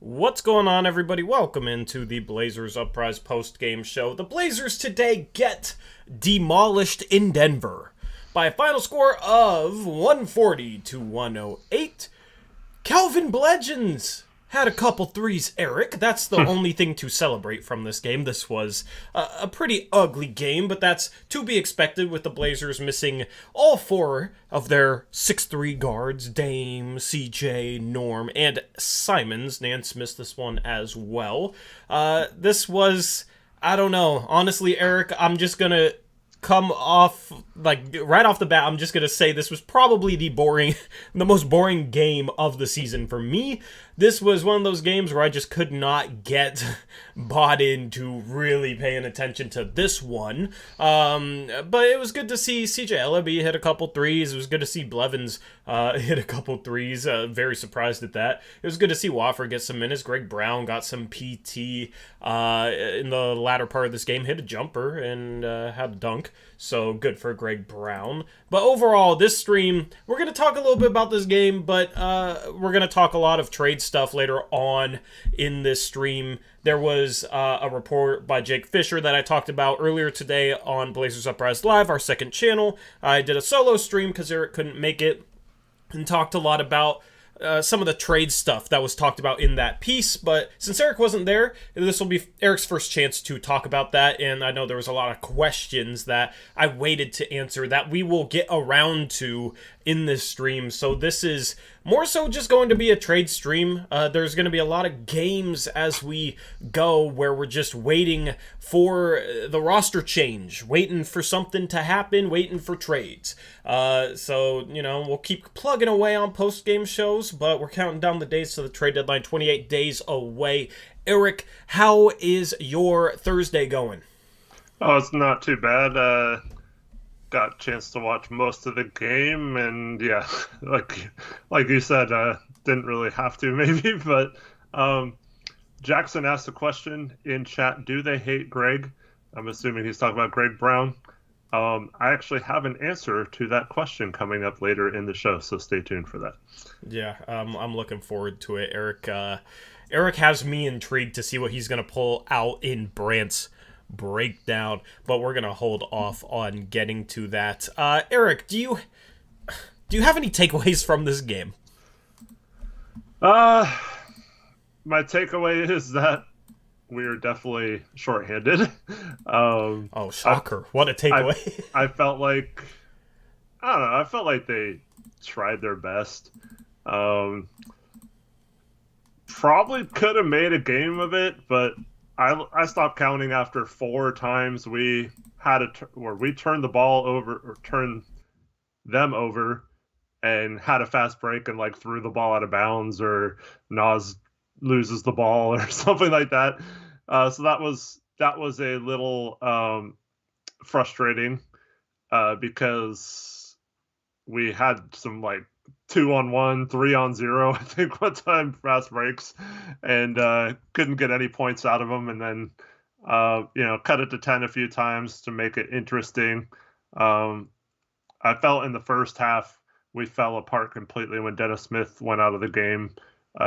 What's going on, everybody? Welcome into the Blazers Uprise post-game show. The Blazers today get demolished in Denver by a final score of 140 to 108. Calvin Bledgens had a couple threes, Eric. That's the only thing to celebrate from this game. This was a pretty ugly game, but that's to be expected with the Blazers missing all four of their 6'3 guards, Dame, CJ, Norm, and Simons. Nance missed this one as well. This was, I don't know. Honestly, Eric, I'm just going to come off, right off the bat, I'm just going to say this was probably the most boring game of the season for me. This was one of those games where I just could not get bought into really paying attention to this one. But it was good to see CJ Ellaby hit a couple threes. It was good to see Blevins hit a couple threes. Very surprised at that. It was good to see Wofford get some minutes. Greg Brown got some PT in the latter part of this game. Hit a jumper and had a dunk. So good for Greg Brown. But overall, this stream, we're going to talk a little bit about this game, but we're going to talk a lot of trade stuff later on in this stream. There was a report by Jake Fisher that I talked about earlier today on Blazers Uprise Live, our second channel. I did a solo stream because Eric couldn't make it and talked a lot about some of the trade stuff that was talked about in that piece, but since Eric wasn't there, this will be Eric's first chance to talk about that, and I know there was a lot of questions that I waited to answer that we will get around to in this stream, so this is more so just going to be a trade stream. There's going to be a lot of games as we go where we're just waiting for the roster change, waiting for something to happen, waiting for trades. So, we'll keep plugging away on post-game shows, but we're counting down the days to the trade deadline, 28 days away. Eric, how is your Thursday going? Oh, it's not too bad. Got a chance to watch most of the game, and yeah, like you said, didn't really have to maybe, but Jackson asked a question in chat: do they hate Greg? I'm assuming he's talking about Greg Brown. I actually have an answer to that question coming up later in the show, so stay tuned for that. Yeah, I'm looking forward to it. Eric has me intrigued to see what he's going to pull out in Brant's breakdown, but we're going to hold off on getting to that. Eric, do you have any takeaways from this game? My takeaway is that we're definitely shorthanded. Oh, shocker. What a takeaway. I felt like, I don't know, I felt like they tried their best. Probably could have made a game of it, but I stopped counting after 4 times we had where we turned the ball over, or turned them over, and had a fast break and threw the ball out of bounds, or Nas loses the ball or something like that. So that was a little frustrating because we had some 2-on-1, 3-on-0, I think, one time fast breaks, and couldn't get any points out of them, and then cut it to 10 a few times to make it interesting. I felt in the first half we fell apart completely when Dennis Smith went out of the game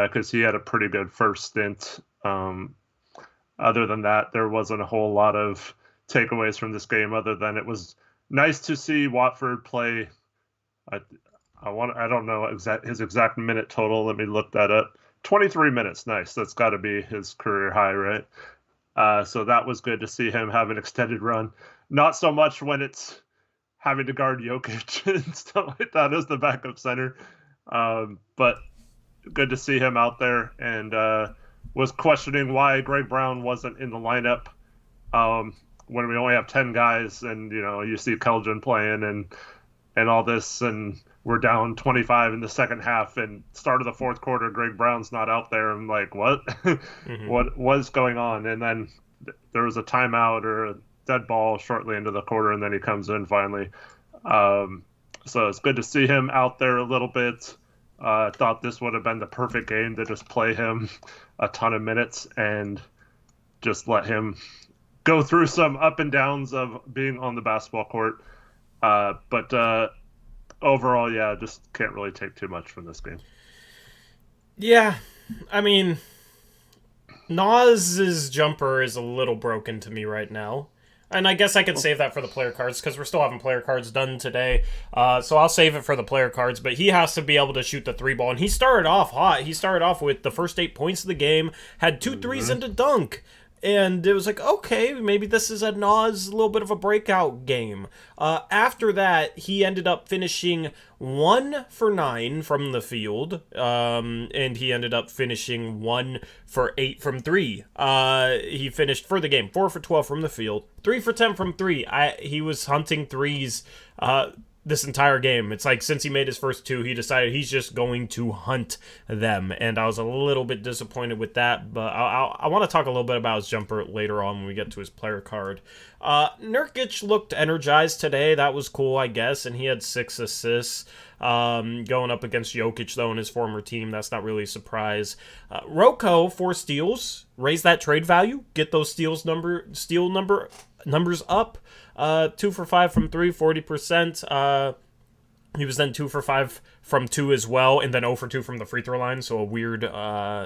because he had a pretty good first stint. Other than that, there wasn't a whole lot of takeaways from this game other than it was nice to see Watford play. I don't know his exact minute total. Let me look that up. 23 minutes. Nice. That's got to be his career high, right? So that was good to see him have an extended run. Not so much when it's having to guard Jokic and stuff like that as the backup center. But good to see him out there, and was questioning why Greg Brown wasn't in the lineup when we only have 10 guys, and you see Keldon playing and all this, and we're down 25 in the second half, and start of the fourth quarter, Greg Brown's not out there. I'm like, what? Mm-hmm. What was going on? And then there was a timeout or a dead ball shortly into the quarter, and then he comes in finally. So it's good to see him out there a little bit. I thought this would have been the perfect game to just play him a ton of minutes and just let him go through some up and downs of being on the basketball court. But overall, yeah, just can't really take too much from this game. Yeah, I mean, Naz's jumper is a little broken to me right now. And I guess I can save that for the player cards because we're still having player cards done today. So I'll save it for the player cards. But he has to be able to shoot the 3-ball. And he started off hot. He started off with the first 8 points of the game, had 2 threes and a dunk. And it was like, okay, maybe this is a Nas, a little bit of a breakout game. After that, he ended up finishing 1 for 9 from the field, and he ended up finishing 1 for 8 from 3. He finished for the game 4 for 12 from the field, 3 for 10 from 3. He was hunting threes this entire game. It's like since he made his first 2, he decided he's just going to hunt them, and I was a little bit disappointed with that, but I want to talk a little bit about his jumper later on when we get to his player card. Nurkic looked energized today. That was cool, I guess, and he had 6 assists. Going up against Jokic, though, in his former team, that's not really a surprise. Rocco, 4 steals. Raise that trade value. Get those steal numbers up. 2 for 5 from 3, 40%. He was then 2 for 5 from 2 as well, and then 0 for 2 from the free throw line, so a weird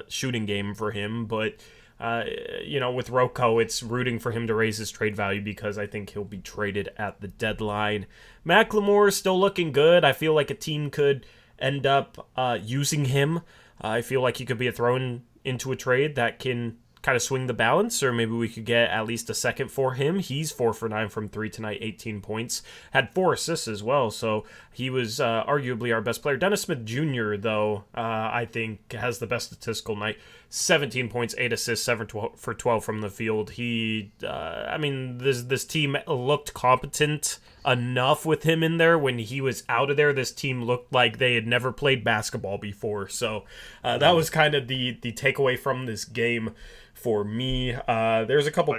shooting game for him. But, with Rocco, it's rooting for him to raise his trade value because I think he'll be traded at the deadline. McLemore is still looking good. I feel like a team could end up using him. I feel like he could be a thrown into a trade that can kind of swing the balance, or maybe we could get at least a second for him. He's 4 for 9 from 3 tonight, 18 points. Had 4 assists as well, so he was arguably our best player. Dennis Smith Jr., though, I think has the best statistical night. 17 points, 8 assists, 7 for 12 from the field. This team looked competent enough with him in there. When he was out of there, this team looked like they had never played basketball before. So that was kind of the takeaway from this game for me. There's a couple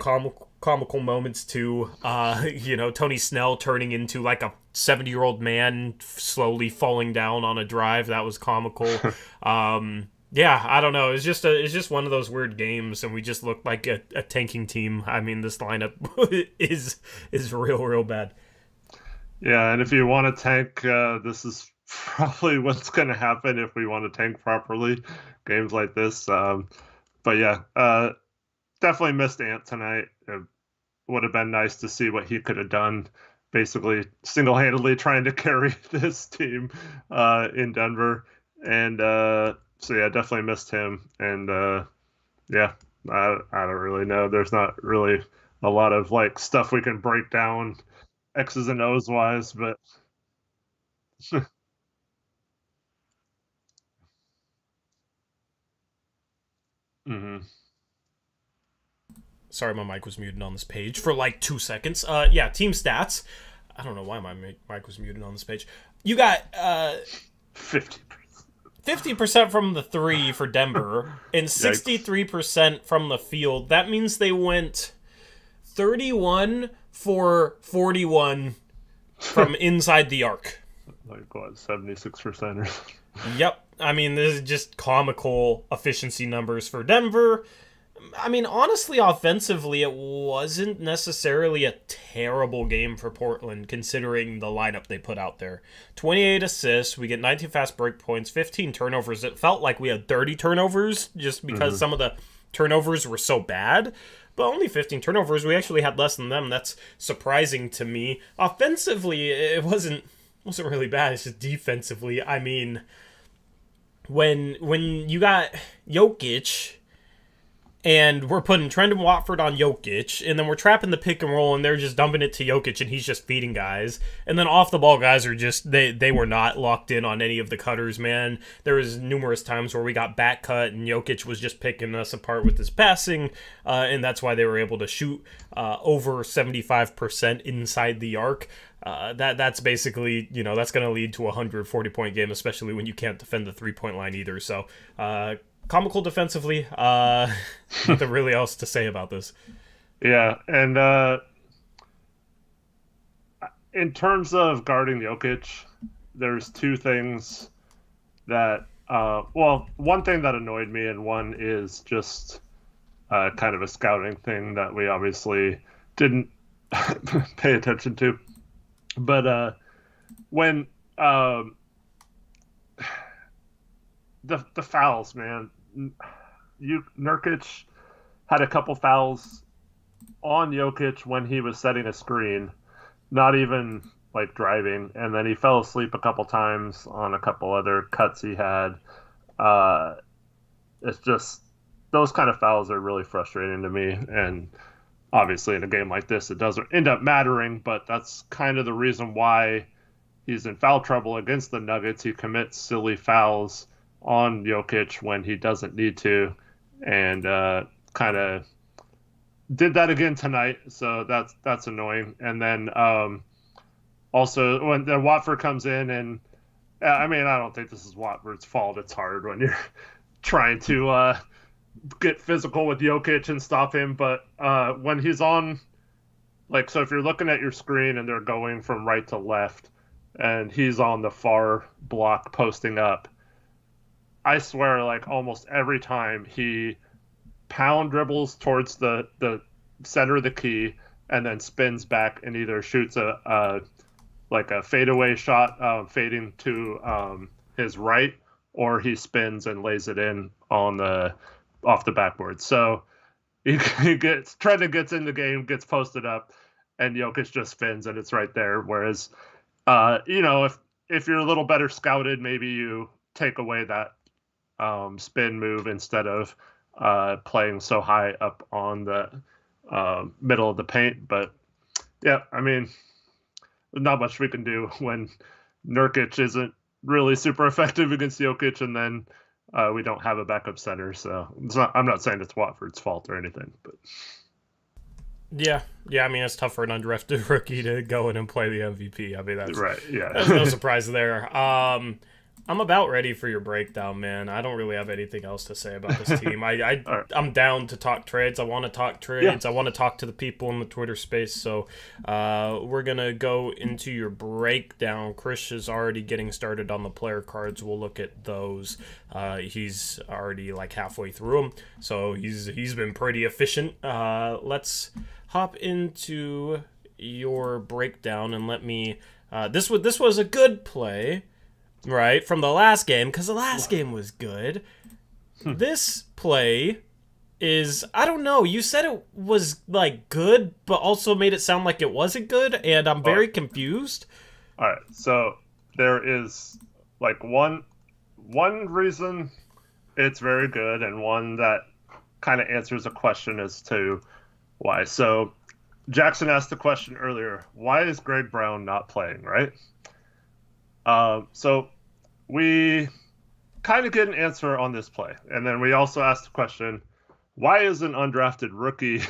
comical moments too. Tony Snell turning into like a 70-year-old man slowly falling down on a drive. That was comical. Yeah, I don't know. It's just one of those weird games, and we just looked like a tanking team. I mean, this lineup is real bad. Yeah, and if you want to tank, this is probably what's going to happen if we want to tank properly. Games like this. But yeah, definitely missed Ant tonight. It would have been nice to see what he could have done, basically single-handedly trying to carry this team in Denver. And so yeah, definitely missed him. And yeah, I don't really know. There's not really a lot of like stuff we can break down X's and O's wise, but mm-hmm. Sorry, my mic was muted on this page for like 2 seconds. Yeah, team stats. I don't know why my mic was muted on this page. You got 50% from the 3 for Denver and 63% from the field. That means they went 31 for 41 from inside the arc. Like what, 76% or something? Yep. I mean, this is just comical efficiency numbers for Denver. I mean, honestly, offensively, it wasn't necessarily a terrible game for Portland, considering the lineup they put out there. 28 assists, we get 19 fast break points, 15 turnovers. It felt like we had 30 turnovers just because some of the turnovers were so bad. But only 15 turnovers. We actually had less than them. That's surprising to me. Offensively, it wasn't really bad. It's just defensively. I mean, when you got Jokic and we're putting Trendon Watford on Jokic, and then we're trapping the pick and roll, and they're just dumping it to Jokic, and he's just feeding guys. And then off-the-ball guys are just, they were not locked in on any of the cutters, man. There was numerous times where we got back cut, and Jokic was just picking us apart with his passing, and that's why they were able to shoot over 75% inside the arc. That's basically, that's going to lead to a 140-point game, especially when you can't defend the three-point line either. So, comical defensively. Nothing really else to say about this. Yeah, and in terms of guarding Jokic, there's 2 things that, one thing that annoyed me, and one is just kind of a scouting thing that we obviously didn't pay attention to. But when the fouls, man, Nurkic had a couple fouls on Jokic when he was setting a screen, not even like driving, and then he fell asleep a couple times on a couple other cuts he had. It's just those kind of fouls are really frustrating to me, and obviously in a game like this it doesn't end up mattering, but that's kind of the reason why he's in foul trouble against the Nuggets. He commits silly fouls on Jokic when he doesn't need to, and kind of did that again tonight, so that's annoying. And then also when the Watford comes in, and I mean, I don't think this is Watford's fault. It's hard when you're trying to get physical with Jokic and stop him, but when he's on, like, so if you're looking at your screen and they're going from right to left, and he's on the far block posting up, I swear, like, almost every time he pound dribbles towards the center of the key and then spins back and either shoots a fadeaway shot fading to his right, or he spins and lays it in on off the backboard. So he gets in the game, gets posted up, and Jokic just spins and it's right there. Whereas if you're a little better scouted, maybe you take away that spin move instead of playing so high up on the middle of the paint. But yeah, I mean, there's not much we can do when Nurkic isn't really super effective against Jokic, and then we don't have a backup center. So I'm not saying it's Watford's fault or anything, but yeah. I mean, it's tough for an undrafted rookie to go in and play the MVP. I mean, that's right. Yeah, there's no surprise there. I'm about ready for your breakdown, man. I don't really have anything else to say about this team. I'm down to talk trades. I want to talk trades. Yeah. I want to talk to the people in the Twitter space. So we're going to go into your breakdown. Chris is already getting started on the player cards. We'll look at those. He's already like halfway through them. So he's been pretty efficient. Let's hop into your breakdown and let me... This was a good play. Right, from the last game, because the last game was good. This play is, I don't know, you said it was, like, good, but also made it sound like it wasn't good, and I'm very confused. All right, so there is, like, one reason it's very good, and one that kind of answers a question as to why. So Jackson asked the question earlier, why is Greg Brown not playing, right? So we kind of get an answer on this play. And then we also asked the question, why is an undrafted rookie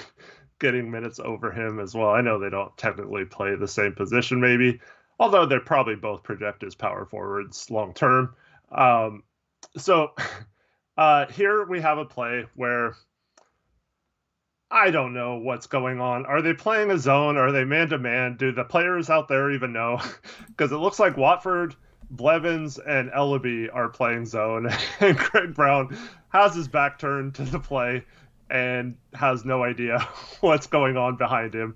getting minutes over him as well? I know they don't technically play the same position maybe, although they're probably both projected as power forwards long term. So here we have a play where I don't know what's going on. Are they playing a zone? Are they man-to-man? Do the players out there even know? Because it looks like Watford, Blevins, and Ellaby are playing zone, and Greg Brown has his back turned to the play and has no idea what's going on behind him.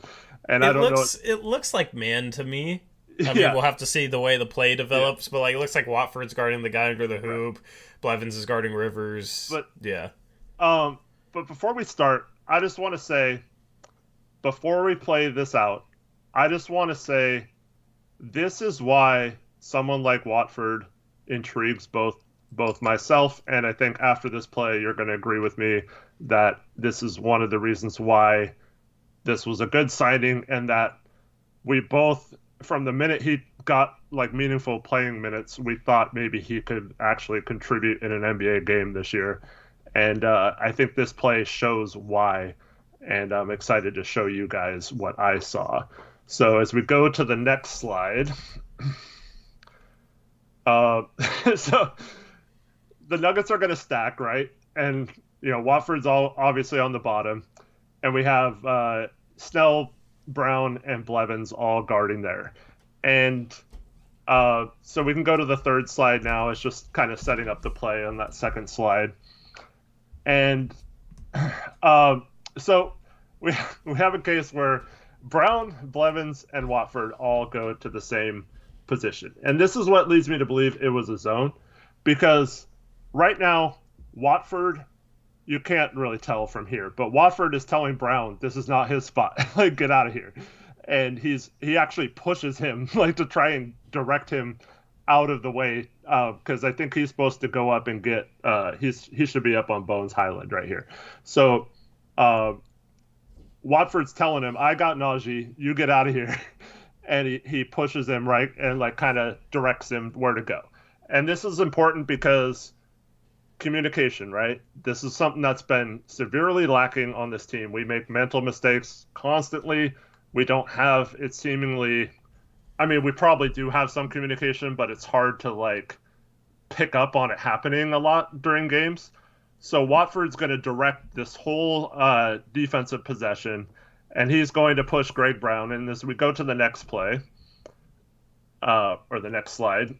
And I don't know. It looks like man to me. I mean, we'll have to see the way the play develops, but like it looks like Watford's guarding the guy under the hoop. Right. Blevins is guarding Rivers. But yeah. But before we start, I just want to say, before we play this out, I just want to say this is why someone like Watford intrigues both myself, and I think after this play you're going to agree with me that this is one of the reasons why this was a good signing, and that we both, from the minute he got like meaningful playing minutes, we thought maybe he could actually contribute in an NBA game this year. And I think this play shows why, and I'm excited to show you guys what I saw. So as we go to the next slide, so the Nuggets are going to stack, right? And, Watford's all obviously on the bottom, and we have Snell, Brown, and Blevins all guarding there. And so we can go to the third slide now. It's just kind of setting up the play on that second slide. And so we have a case where Brown, Blevins, and Watford all go to the same position. And this is what leads me to believe it was a zone, because right now Watford you can't really tell from here. But Watford is telling Brown this is not his spot. Like, get out of here. And he actually pushes him like to try and direct him out of the way, because I think he's supposed to go up and get he should be up on Bones Highland right here. So Watford's telling him, I got Najee, you get out of here. And he pushes him right and like kind of directs him where to go. And this is important because communication, right? This is something that's been severely lacking on this team. We make mental mistakes constantly. We don't have it seemingly, I mean, we probably do have some communication, but it's hard to like pick up on it happening a lot during games. So Watford's going to direct this whole defensive possession, and he's going to push Greg Brown. And as we go to the next play, or the next slide,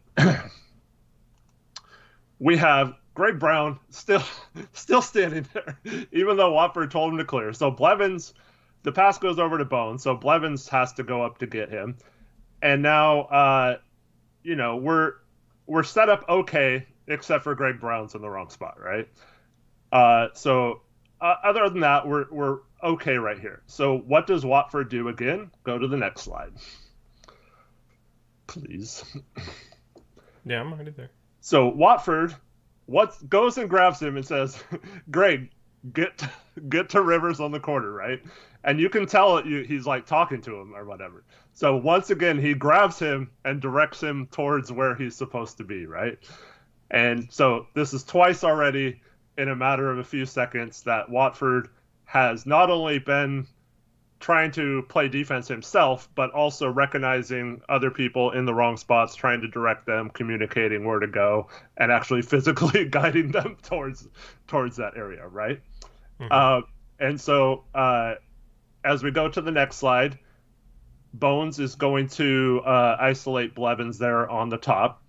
we have Greg Brown still standing there, even though Watford told him to clear. So Blevins, the pass goes over to Bones, so Blevins has to go up to get him. And now, we're set up okay, except for Greg Brown's in the wrong spot, right? So other than that, we're okay right here. So what does Watford do again? Go to the next slide, please. Yeah, I'm already there. So Watford goes and grabs him and says, Greg, get to Rivers on the corner, right? And you can tell he's like talking to him or whatever. So once again, he grabs him and directs him towards where he's supposed to be, right? And so this is twice already in a matter of a few seconds that Watford has not only been trying to play defense himself, but also recognizing other people in the wrong spots, trying to direct them, communicating where to go, and actually physically guiding them towards that area, right? Mm-hmm. And so as we go to the next slide, Bones is going to isolate Blevins there on the top,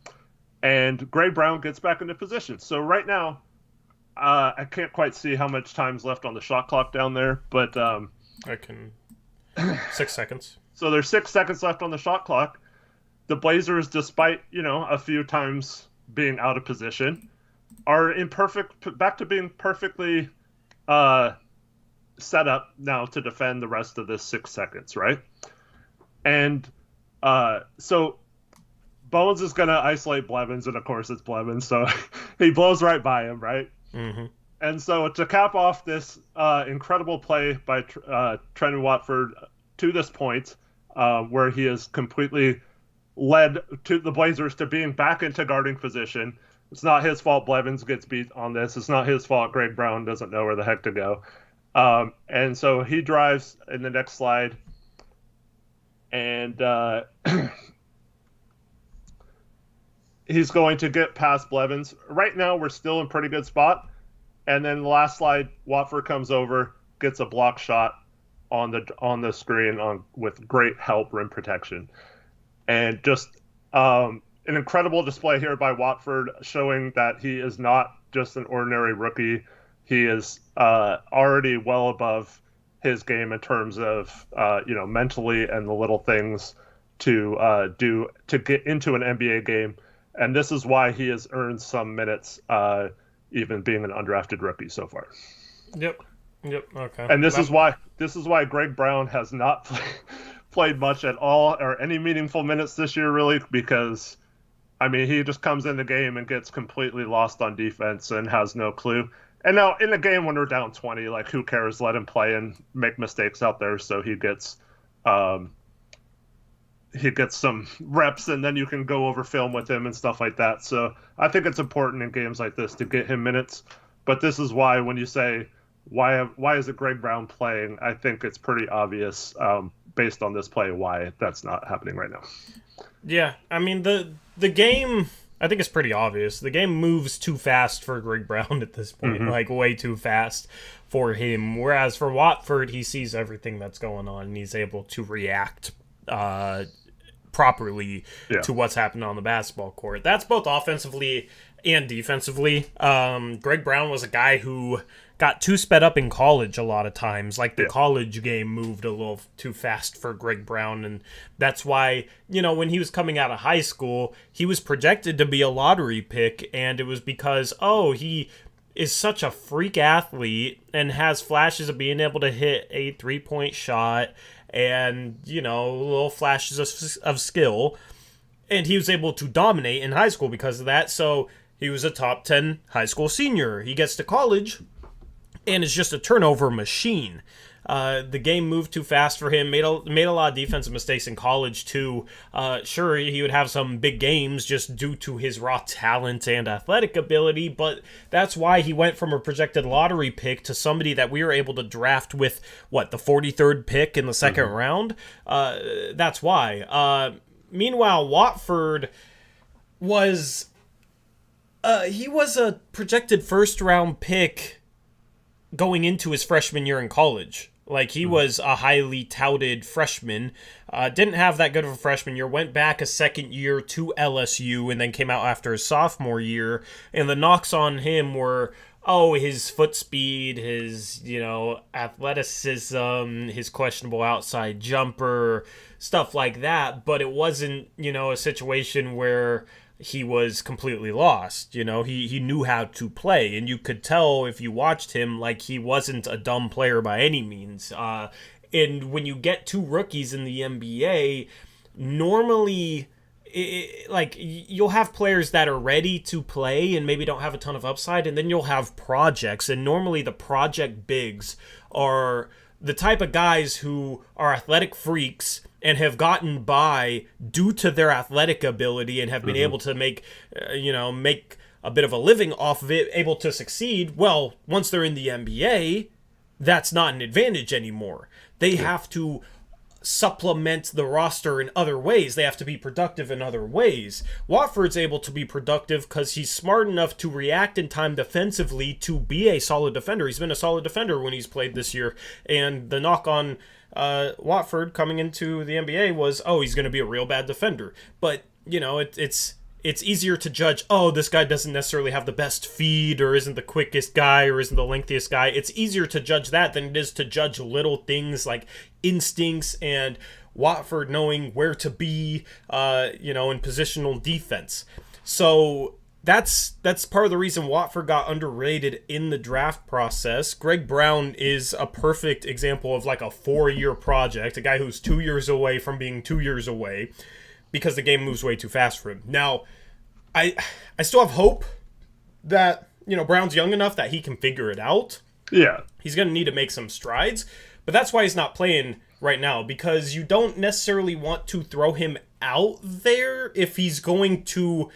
and Greg Brown gets back into position. So right now, I can't quite see how much time's left on the shot clock down there, but I can 6 seconds. So there's 6 seconds left on the shot clock. The Blazers, despite a few times being out of position, are back to being perfectly set up now to defend the rest of this 6 seconds, right? And so Bones is going to isolate Blevins, and of course it's Blevins, so he blows right by him, right? Mm-hmm. And so to cap off this incredible play by Trenton Watford to this point, where he has completely led to the Blazers to being back into guarding position. It's not his fault Blevins gets beat on this. It's not his fault Greg Brown doesn't know where the heck to go. And so he drives in the next slide. And he's going to get past Blevins. Right now, we're still in pretty good spot. And then the last slide, Watford comes over, gets a block shot on the screen with great help rim protection. And just an incredible display here by Watford, showing that he is not just an ordinary rookie. He is already well above his game in terms of mentally and the little things to do to get into an NBA game. And this is why he has earned some minutes, even being an undrafted rookie so far. Yep. Okay. And this is why Greg Brown has not played much at all or any meaningful minutes this year, really, because he just comes in the game and gets completely lost on defense and has no clue. And now in the game when we're down 20, like, who cares? Let him play and make mistakes out there, so he gets some reps, and then you can go over film with him and stuff like that. So I think it's important in games like this to get him minutes. But this is why when you say, why is it Greg Brown playing? I think it's pretty obvious based on this play why that's not happening right now. Yeah, the game, I think it's pretty obvious. The game moves too fast for Greg Brown at this point, like way too fast for him. Whereas for Watford, he sees everything that's going on and he's able to react properly to what's happening on the basketball court. That's both offensively and defensively. Greg Brown was a guy who got too sped up in college a lot of times. Like the college game moved a little too fast for Greg Brown, and that's why, when he was coming out of high school, he was projected to be a lottery pick, and it was because, he is such a freak athlete and has flashes of being able to hit a 3-point shot and, little flashes of skill. And he was able to dominate in high school because of that. So he was a top 10 high school senior. He gets to college and is just a turnover machine. The game moved too fast for him, made a lot of defensive mistakes in college too. Sure, he would have some big games just due to his raw talent and athletic ability, but that's why he went from a projected lottery pick to somebody that we were able to draft with, the 43rd pick in the second round? That's why. Meanwhile, Watford was... he was a projected first-round pick going into his freshman year in college. He was a highly touted freshman, didn't have that good of a freshman year, went back a second year to LSU, and then came out after his sophomore year, and the knocks on him were, his foot speed, his, athleticism, his questionable outside jumper, stuff like that, but it wasn't, a situation where he was completely lost. He knew how to play, and you could tell if you watched him, he wasn't a dumb player by any means. And when you get two rookies in the NBA, normally, you'll have players that are ready to play and maybe don't have a ton of upside, and then you'll have projects, and normally the project bigs are the type of guys who are athletic freaks and have gotten by due to their athletic ability and have been able to make a bit of a living off of it, able to succeed. Well, once they're in the NBA, that's not an advantage anymore. They have to supplement the roster in other ways. They have to be productive in other ways. Watford's able to be productive because he's smart enough to react in time defensively to be a solid defender. He's been a solid defender when he's played this year, and the knock on Watford coming into the NBA was, he's going to be a real bad defender. But, it's easier to judge, this guy doesn't necessarily have the best feed or isn't the quickest guy or isn't the lengthiest guy. It's easier to judge that than it is to judge little things like instincts and Watford knowing where to be, in positional defense. So that's part of the reason Watford got underrated in the draft process. Greg Brown is a perfect example of a 4-year project, a guy who's 2 years away from being 2 years away, because the game moves way too fast for him. Now, I still have hope that, Brown's young enough that he can figure it out. Yeah. He's going to need to make some strides, but that's why he's not playing right now, because you don't necessarily want to throw him out there if he's going to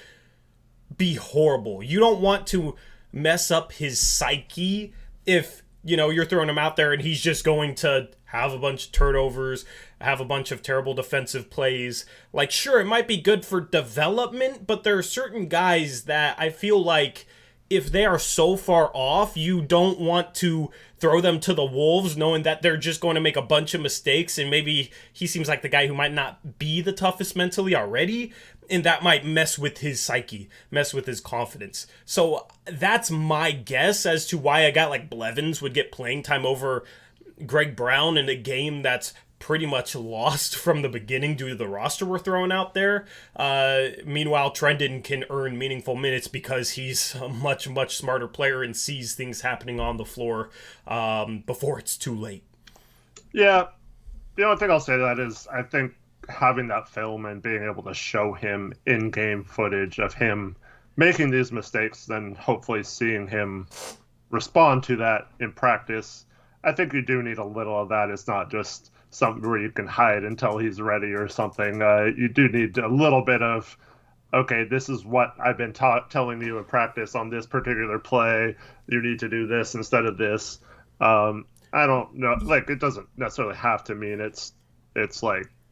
be horrible. You don't want to mess up his psyche if, you're throwing him out there and he's just going to have a bunch of turnovers, have a bunch of terrible defensive plays. Sure, it might be good for development, but there are certain guys that I feel like if they are so far off, you don't want to throw them to the wolves knowing that they're just going to make a bunch of mistakes, and maybe he seems like the guy who might not be the toughest mentally already, and that might mess with his psyche, mess with his confidence. So that's my guess as to why a guy like Blevins would get playing time over Greg Brown in a game that's pretty much lost from the beginning due to the roster we're throwing out there. Meanwhile, Trendon can earn meaningful minutes because he's a much, much smarter player and sees things happening on the floor before it's too late. Yeah. The only thing I'll say to that is I think having that film and being able to show him in-game footage of him making these mistakes, then hopefully seeing him respond to that in practice, I think you do need a little of that. It's not just something where you can hide until he's ready or something. You do need a little bit of, okay, this is what I've been telling you in practice on this particular play. You need to do this instead of this. I don't know. It doesn't necessarily have to mean it's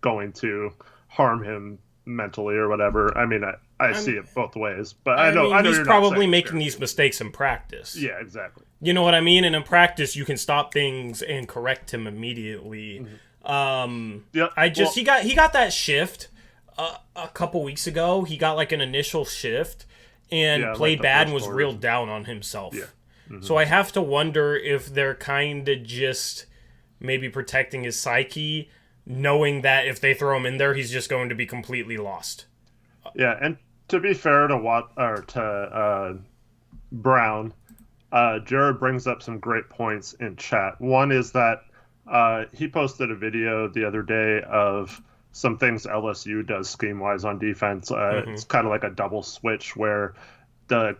going to harm him mentally or whatever. I mean, I see it both ways, but I know he's you're probably making these mistakes in practice. Yeah, exactly. You know what I mean? And in practice, you can stop things and correct him immediately. Mm-hmm. He got that shift a couple weeks ago. He got an initial shift and played bad and was real down on himself. Yeah. Mm-hmm. So I have to wonder if they're kind of just maybe protecting his psyche, knowing that if they throw him in there, he's just going to be completely lost. Yeah, and to be fair to Brown, Jared brings up some great points in chat. One is that he posted a video the other day of some things LSU does scheme-wise on defense. It's kind of like a double switch where the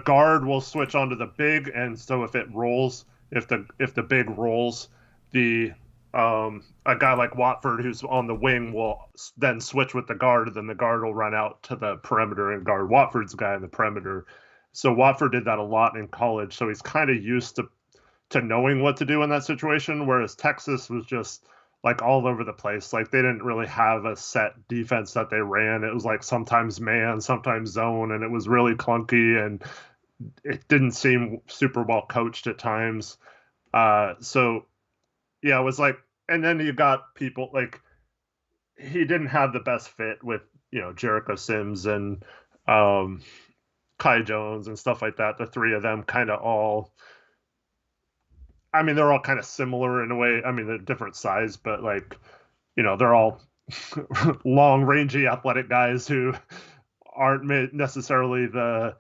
guard will switch onto the big, and so if it rolls, if the big rolls, the a guy like Watford who's on the wing will then switch with the guard, and then the guard will run out to the perimeter and guard Watford's guy in the perimeter. So Watford did that a lot in college, so he's kind of used to knowing what to do in that situation, whereas Texas was just like all over the place. Like they didn't really have a set defense that they ran. It was like sometimes man, sometimes zone, and it was really clunky and it didn't seem super well coached at times. So yeah, it was like, and then you got people like he didn't have the best fit with, Jericho Sims and Kai Jones and stuff like that. The three of them kind of all, I mean, they're all kind of similar in a way. I mean, they're different size, but like, they're all long, rangy, athletic guys who aren't necessarily the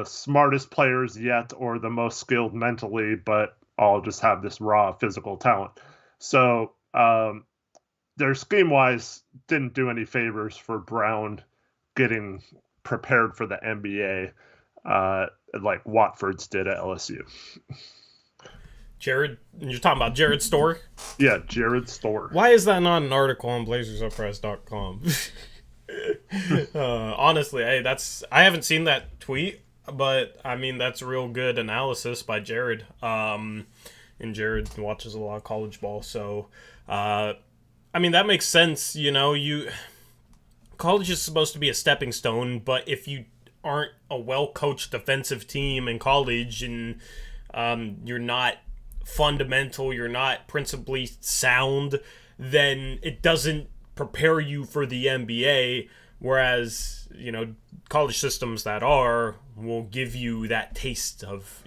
smartest players yet or the most skilled mentally, but all just have this raw physical talent. So their scheme wise didn't do any favors for Brown getting prepared for the NBA like Watford's did at LSU. Jared, you're talking about Jared Storr? Yeah, Jared Storr. Why is that not an article on BlazersUprise.com? Honestly, I haven't seen that tweet, but I mean that's real good analysis by Jared. And Jared watches a lot of college ball, so I mean that makes sense. College is supposed to be a stepping stone, but if you aren't a well-coached defensive team in college and you're not fundamental, you're not principally sound, then it doesn't prepare you for the NBA, whereas college systems that will give you that taste of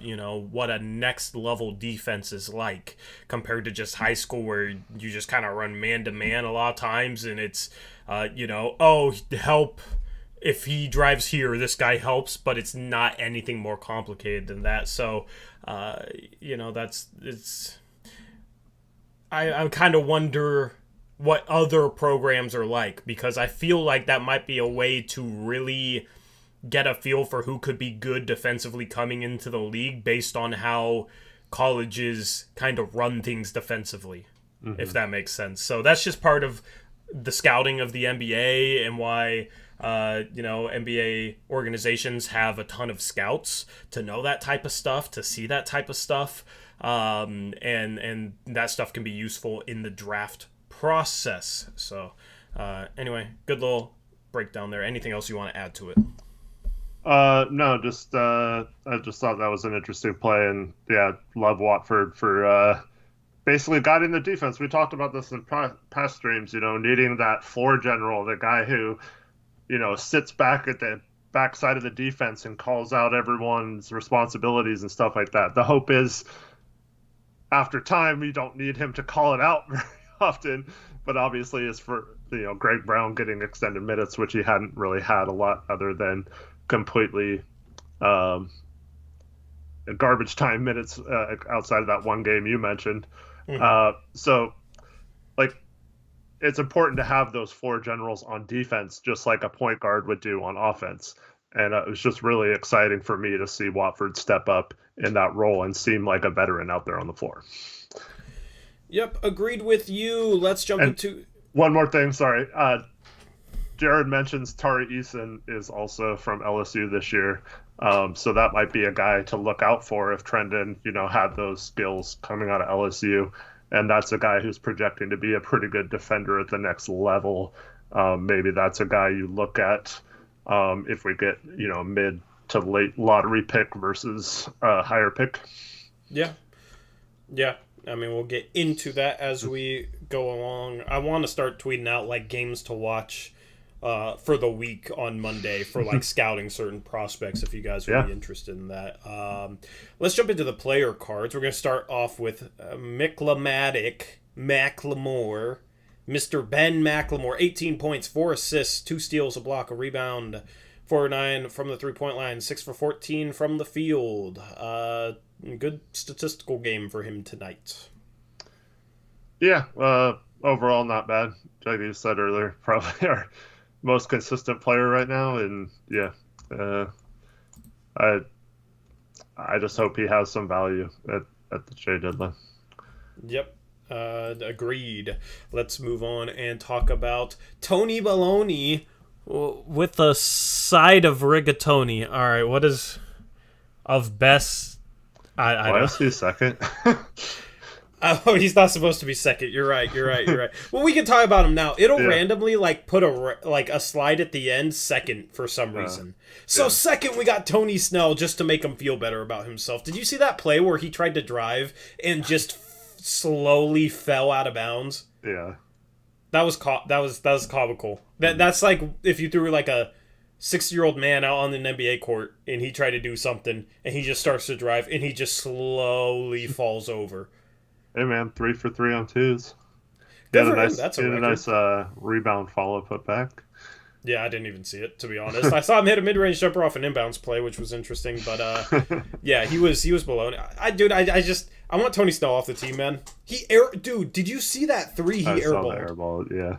what a next level defense is like compared to just high school where you just kind of run man to man a lot of times, and it's help if he drives here, this guy helps, but it's not anything more complicated than that. So I kind of wonder what other programs are like, because I feel like that might be a way to really get a feel for who could be good defensively coming into the league based on how colleges kind of run things defensively, if that makes sense. So that's just part of the scouting of the NBA and why NBA organizations have a ton of scouts to know that type of stuff, to see that type of stuff, and that stuff can be useful in the draft process. So anyway, good little breakdown there. Anything else you want to add to it? No, just I just thought that was an interesting play, and yeah, love Watford for basically guiding the defense. We talked about this in past streams, needing that floor general, the guy who sits back at the backside of the defense and calls out everyone's responsibilities and stuff like that. The hope is after time, you don't need him to call it out very often, but obviously is for, Greg Brown getting extended minutes, which he hadn't really had a lot other than completely garbage time minutes outside of that one game you mentioned. So like, it's important to have those floor generals on defense, just like a point guard would do on offense. And it was just really exciting for me to see Watford step up in that role and seem like a veteran out there on the floor. Yep, agreed with you. Let's jump into... One more thing, sorry. Jared mentions Tari Eason is also from LSU this year. So that might be a guy to look out for if Trendon, had those skills coming out of LSU. And that's a guy who's projecting to be a pretty good defender at the next level. Maybe that's a guy you look at if we get, mid to late lottery pick versus higher pick. Yeah. I mean, we'll get into that as we go along. I want to start tweeting out like games to watch for the week on Monday for like scouting certain prospects if you guys would be interested in that. Let's jump into the player cards. We're going to start off with McLemore, Mr. Ben McLemore, 18 points, 4 assists, 2 steals, a block, a rebound, 4-9 from the three-point line, 6 for 14 from the field. Good statistical game for him tonight. Yeah, overall not bad. Like you said earlier, probably our most consistent player right now, and yeah, I just hope he has some value at the trade deadline. Yep. Agreed. Let's move on and talk about Tony Baloney with a side of rigatoni. All right, what is of best? I Why is he second? Oh, he's not supposed to be second. You're right. Well, we can talk about him now. It'll randomly put a slide at the end second for some reason. So second, we got Tony Snell just to make him feel better about himself. Did you see that play where he tried to drive and just slowly fell out of bounds? Yeah. That was comical. That's like if you threw like a 6-year-old man out on an NBA court and he tried to do something and he just starts to drive and he just slowly falls over. Hey man, 3 for 3 on twos. Good for him. That's a record. Nice rebound follow put back. Yeah, I didn't even see it, to be honest. I saw him hit a mid-range jumper off an inbounds play, which was interesting. But yeah, he was below. I want Tony Snell off the team, man. Dude, did you see that three he airballed? Yeah.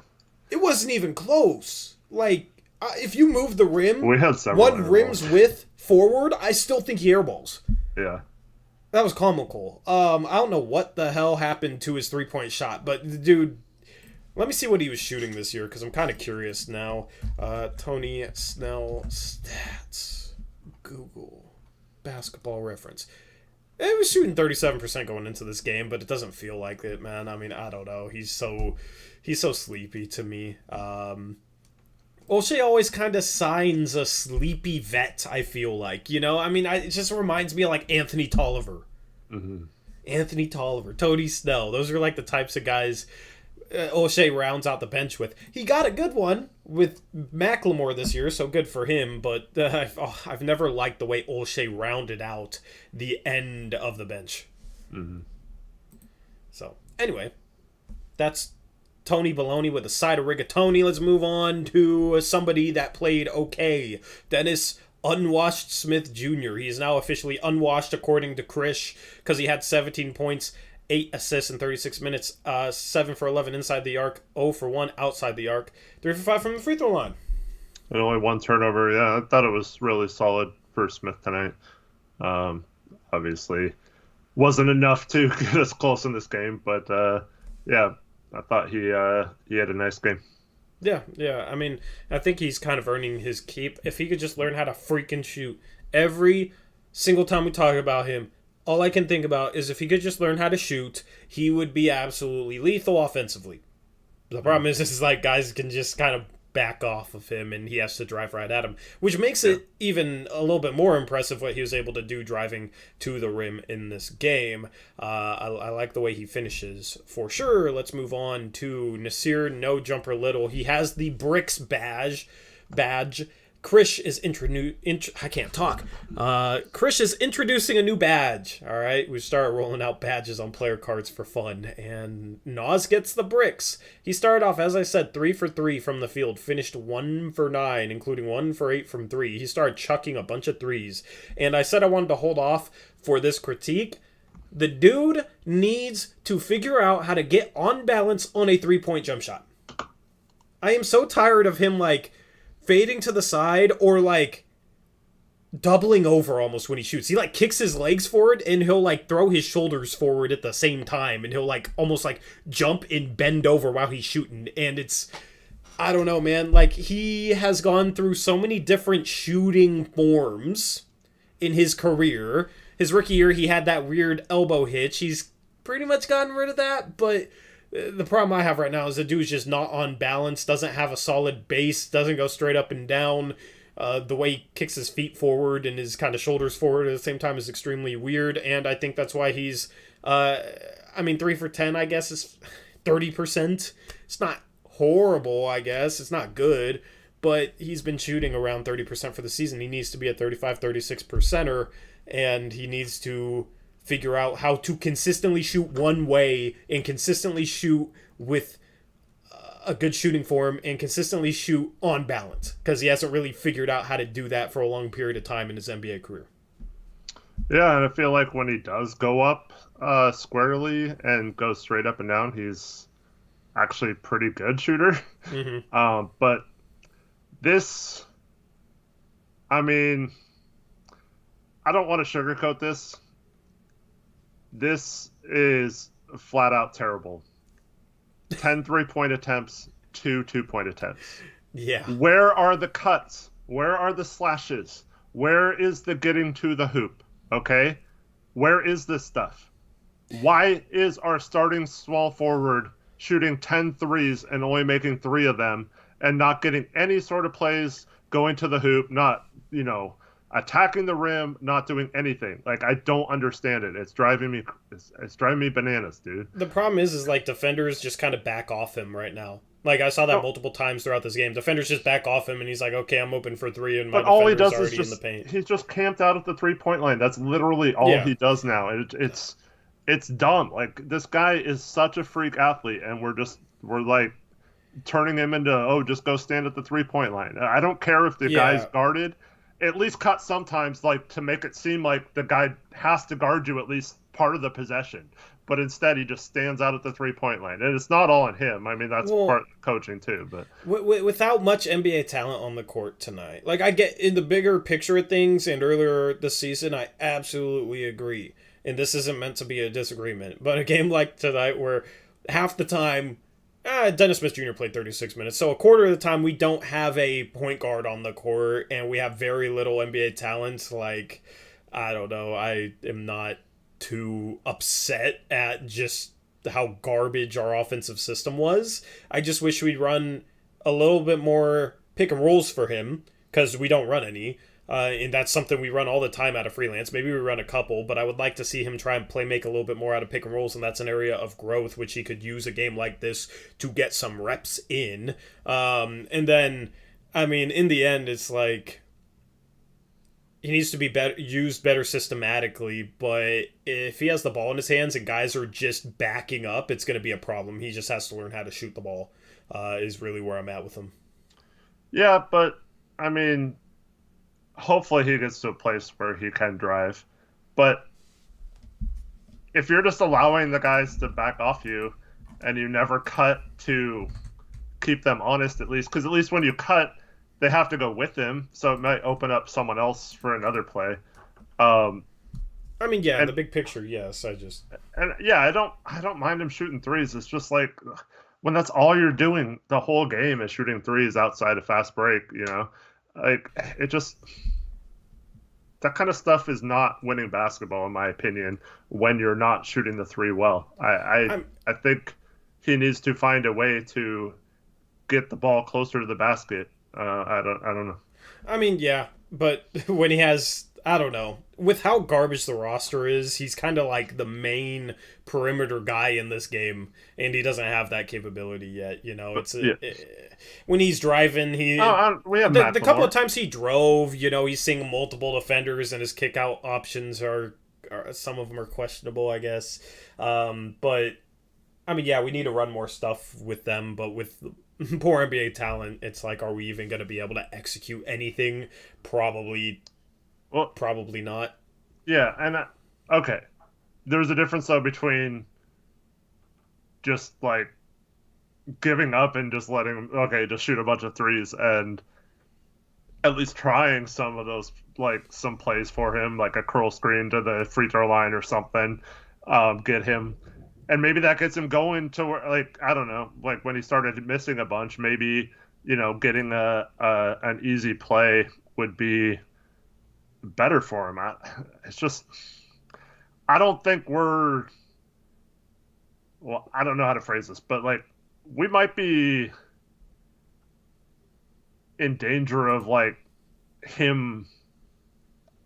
It wasn't even close. Like, if you move the rim, we had several one airballs. rim's width forward, I still think he airballs. Yeah. That was comical. I don't know what the hell happened to his three-point shot, but dude, let me see what he was shooting this year because I'm kind of curious now. Tony Snell stats. Google. Basketball Reference. He was shooting 37% going into this game, but it doesn't feel like it, man. I mean, I don't know. He's so sleepy to me. O'Shea always kind of signs a sleepy vet, I feel like. You know? I mean, it just reminds me of like Anthony Tolliver. Mm-hmm. Anthony Tolliver, Tony Snell. Those are like the types of guys O'Shea rounds out the bench with. He got a good one with McLemore this year, so good for him. But I've never liked the way O'Shea rounded out the end of the bench. Mm-hmm. So, anyway, that's Tony Baloney with a side of rigatoni. Let's move on to somebody that played okay. Dennis Unwashed Smith Jr. He is now officially unwashed according to Krish because he had 17 points, 8 assists in 36 minutes, 7 for 11 inside the arc, 0 for 1 outside the arc, 3 for 5 from the free throw line. And only one turnover. Yeah, I thought it was really solid for Smith tonight. Obviously, wasn't enough to get us close in this game, but yeah, I thought he had a nice game. Yeah. I mean, I think he's kind of earning his keep. If he could just learn how to freaking shoot. Every single time we talk about him, all I can think about is if he could just learn how to shoot, he would be absolutely lethal offensively. The problem is like guys can just kind of back off of him and he has to drive right at him, which makes it even a little bit more impressive what he was able to do driving to the rim in this game. I like the way he finishes for sure. Let's move on to Nasir No Jumper Little. He has the Bricks badge. Krish is I can't talk. Krish is introducing a new badge. All right, we start rolling out badges on player cards for fun, and Nas gets the bricks. He started off, as I said, 3 for 3 from the field, finished 1 for 9, including 1 for 8 from 3. He started chucking a bunch of threes, and I said I wanted to hold off for this critique. The dude needs to figure out how to get on balance on a 3-point jump shot. I am so tired of him fading to the side or doubling over almost when he shoots. He kicks his legs forward and he'll throw his shoulders forward at the same time, and he'll almost jump and bend over while he's shooting. And it's, I don't know, man. He has gone through so many different shooting forms in his career. His rookie year, he had that weird elbow hitch. He's pretty much gotten rid of that, but the problem I have right now is the dude's just not on balance, doesn't have a solid base, doesn't go straight up and down. The way he kicks his feet forward and his kind of shoulders forward at the same time is extremely weird, and I think that's why he's, 3 for 10, I guess, is 30%. It's not horrible, I guess. It's not good, but he's been shooting around 30% for the season. He needs to be a 35, 36%er, and he needs to figure out how to consistently shoot one way and consistently shoot with a good shooting form and consistently shoot on balance, because he hasn't really figured out how to do that for a long period of time in his NBA career. Yeah, and I feel like when he does go up squarely and go straight up and down, he's actually a pretty good shooter. Mm-hmm. But this, I mean, I don't want to sugarcoat this. This is flat out terrible. 10 3-point attempts, 2 2-point attempts. Yeah. Where are the cuts? Where are the slashes? Where is the getting to the hoop? Okay? Where is this stuff? Why is our starting small forward shooting 10 threes and only making 3 of them and not getting any sort of plays going to the hoop, not, attacking the rim, not doing anything? Like, I don't understand it. It's driving me bananas, dude. The problem is like defenders just kind of back off him right now. Like, I saw that multiple times throughout this game. Defenders just back off him, and he's like, okay, I'm open for 3, and my defender's already in the paint. He's just camped out at the 3-point line. That's literally all he does now. It's dumb. Like, this guy is such a freak athlete, and we're like turning him into, just go stand at the 3-point line. I don't care if the guy's guarded. At least cut sometimes, like, to make it seem like the guy has to guard you at least part of the possession. But instead, he just stands out at the 3-point line. And it's not all on him. I mean, that's part of coaching, too. But without much NBA talent on the court tonight, like, I get in the bigger picture of things, and earlier this season, I absolutely agree. And this isn't meant to be a disagreement. But a game like tonight where half the time, Dennis Smith Jr. played 36 minutes. So a quarter of the time, we don't have a point guard on the court, and we have very little NBA talent. Like, I don't know. I am not too upset at just how garbage our offensive system was. I just wish we'd run a little bit more pick and rolls for him, because we don't run any. And that's something we run all the time out of freelance. Maybe we run a couple, but I would like to see him try and make a little bit more out of pick and rolls, and that's an area of growth which he could use a game like this to get some reps in. And then, I mean, in the end, it's like he needs to be used better systematically, but if he has the ball in his hands and guys are just backing up, it's going to be a problem. He just has to learn how to shoot the ball, is really where I'm at with him. Yeah, but, I mean, hopefully he gets to a place where he can drive. But if you're just allowing the guys to back off you and you never cut to keep them honest, at least, because at least when you cut, they have to go with him, so it might open up someone else for another play. I mean, yeah, in the big picture, yes. I don't mind him shooting threes. It's just like when that's all you're doing the whole game is shooting threes outside a fast break, like it just, that kind of stuff is not winning basketball, in my opinion, when you're not shooting the 3 well. I think he needs to find a way to get the ball closer to the basket. I don't know. I mean, yeah, but when he has, I don't know, with how garbage the roster is, he's kind of like the main perimeter guy in this game, and he doesn't have that capability yet. When he's driving, we have the couple of times he drove. He's seeing multiple defenders, and his kick out options are some of them are questionable, I guess. But I mean, yeah, we need to run more stuff with them, but with poor NBA talent, it's like, are we even going to be able to execute anything? Probably not. Yeah, and okay. There's a difference, though, between just, like, giving up and just letting him, just shoot a bunch of threes, and at least trying some of those, like, some plays for him, like a curl screen to the free throw line or something, get him. And maybe that gets him going to where, like, I don't know, like when he started missing a bunch, maybe, getting an easy play would be better for him. It's just, I don't think I don't know how to phrase this, but like, we might be in danger of like him,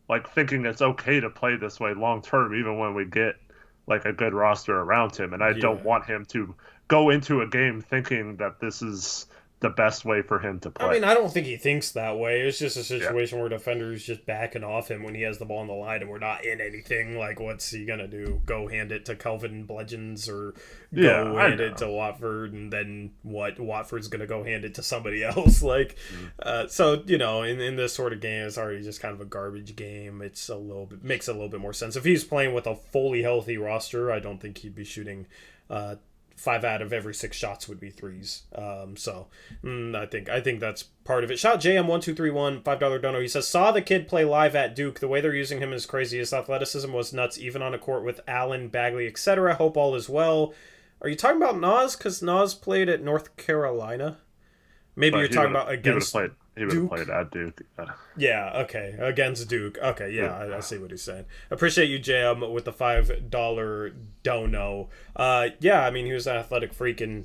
like thinking it's okay to play this way long term, even when we get like a good roster around him. And I don't want him to go into a game thinking that this is the best way for him to play. I mean, I don't think he thinks that way. It's just a situation Yeah. where defenders just backing off him when he has the ball on the line and we're not in anything. Like, what's he going to do? Go hand it to Kelvin Bludgeons or go hand it to Watford, and then what? Watford's going to go hand it to somebody else. Like, so, you know, in this sort of game, it's already just kind of a garbage game. It's a little bit, makes a little bit more sense. If he's playing with a fully healthy roster, I don't think he'd be shooting 5 out of every 6 shots would be threes. I think that's part of it. Shout JM1231, $5 dono. He says, saw the kid play live at Duke. The way they're using him is crazy. His athleticism was nuts, even on a court with Allen, Bagley, etc. Hope all is well. Are you talking about Nas? Because Nas played at North Carolina. Maybe you're talking about against He would have played at Duke. Yeah, okay. Against Duke. Okay, yeah, I see what he's saying. Appreciate you, JM, with the $5 dono. Yeah, I mean, he was an athletic freak in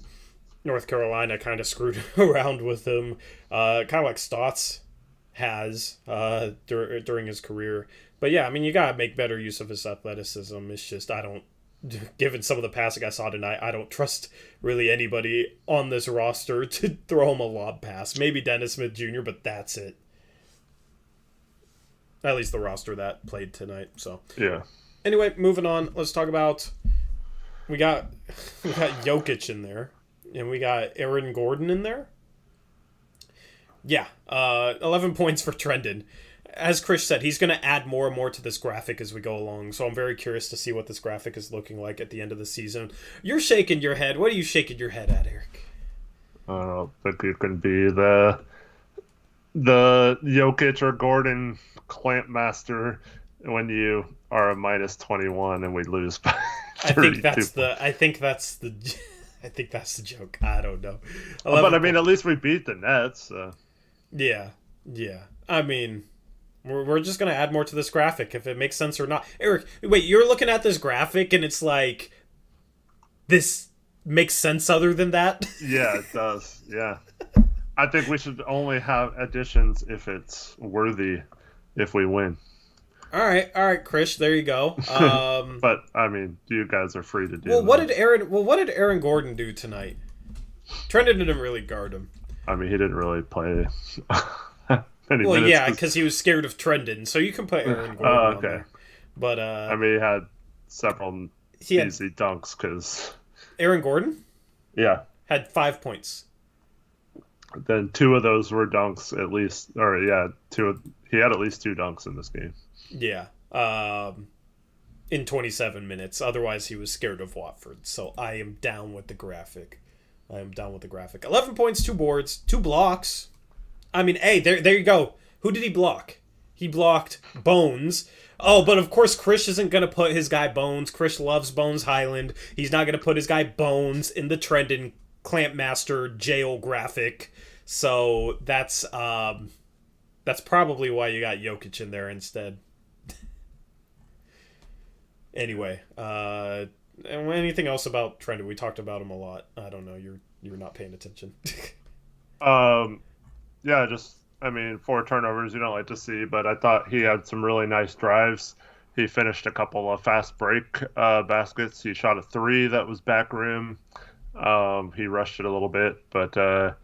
North Carolina, kind of screwed around with him. Kind of like Stotts has during his career. But yeah, I mean, you got to make better use of his athleticism. It's just, given some of the passing I saw tonight, I don't trust really anybody on this roster to throw him a lob pass. Maybe Dennis Smith Jr., but that's it. At least the roster that played tonight. So yeah. Anyway, moving on. Let's talk about we got Jokic in there, and we got Aaron Gordon in there. Yeah, 11 points for Trendon. As Chris said, he's going to add more and more to this graphic as we go along, so I'm very curious to see what this graphic is looking like at the end of the season. You're shaking your head. What are you shaking your head at, Eric? I don't think you can be the Jokic or Gordon clamp master when you are a minus 21 and we lose by 32. I think that's the joke. I don't know. But I mean, at least we beat the Nets. So. Yeah. I mean, we're just going to add more to this graphic if it makes sense or not. Eric, wait, you're looking at this graphic and it's like, this makes sense other than that? Yeah, it does. Yeah. I think we should only have additions if it's worthy if we win. All right, Krish, there you go. But, I mean, you guys are free to do that. What did Aaron Gordon do tonight? Trendon didn't really guard him. I mean, he didn't really play... yeah, because he was scared of Trendon, so you can put Aaron Gordon on there. But I mean, he had several easy dunks because Aaron Gordon, yeah, had 5 points. Then 2 of those were dunks, at least, or yeah, he had at least 2 dunks in this game. Yeah, in 27 minutes. Otherwise, he was scared of Watford. So I am down with the graphic. 11 points, 2 boards, 2 blocks. I mean, hey, there you go. Who did he block? He blocked Bones. Oh, but of course Krish isn't going to put his guy Bones. Krish loves Bones Highland. He's not going to put his guy Bones in the Trendon Clamp Master jail graphic. So that's probably why you got Jokic in there instead. Anyway, anything else about Trendon? We talked about him a lot. I don't know. You're not paying attention. Yeah, just, I mean, 4 turnovers you don't like to see, but I thought he had some really nice drives. He finished a couple of fast break baskets. He shot a 3 that was back rim. He rushed it a little bit, but it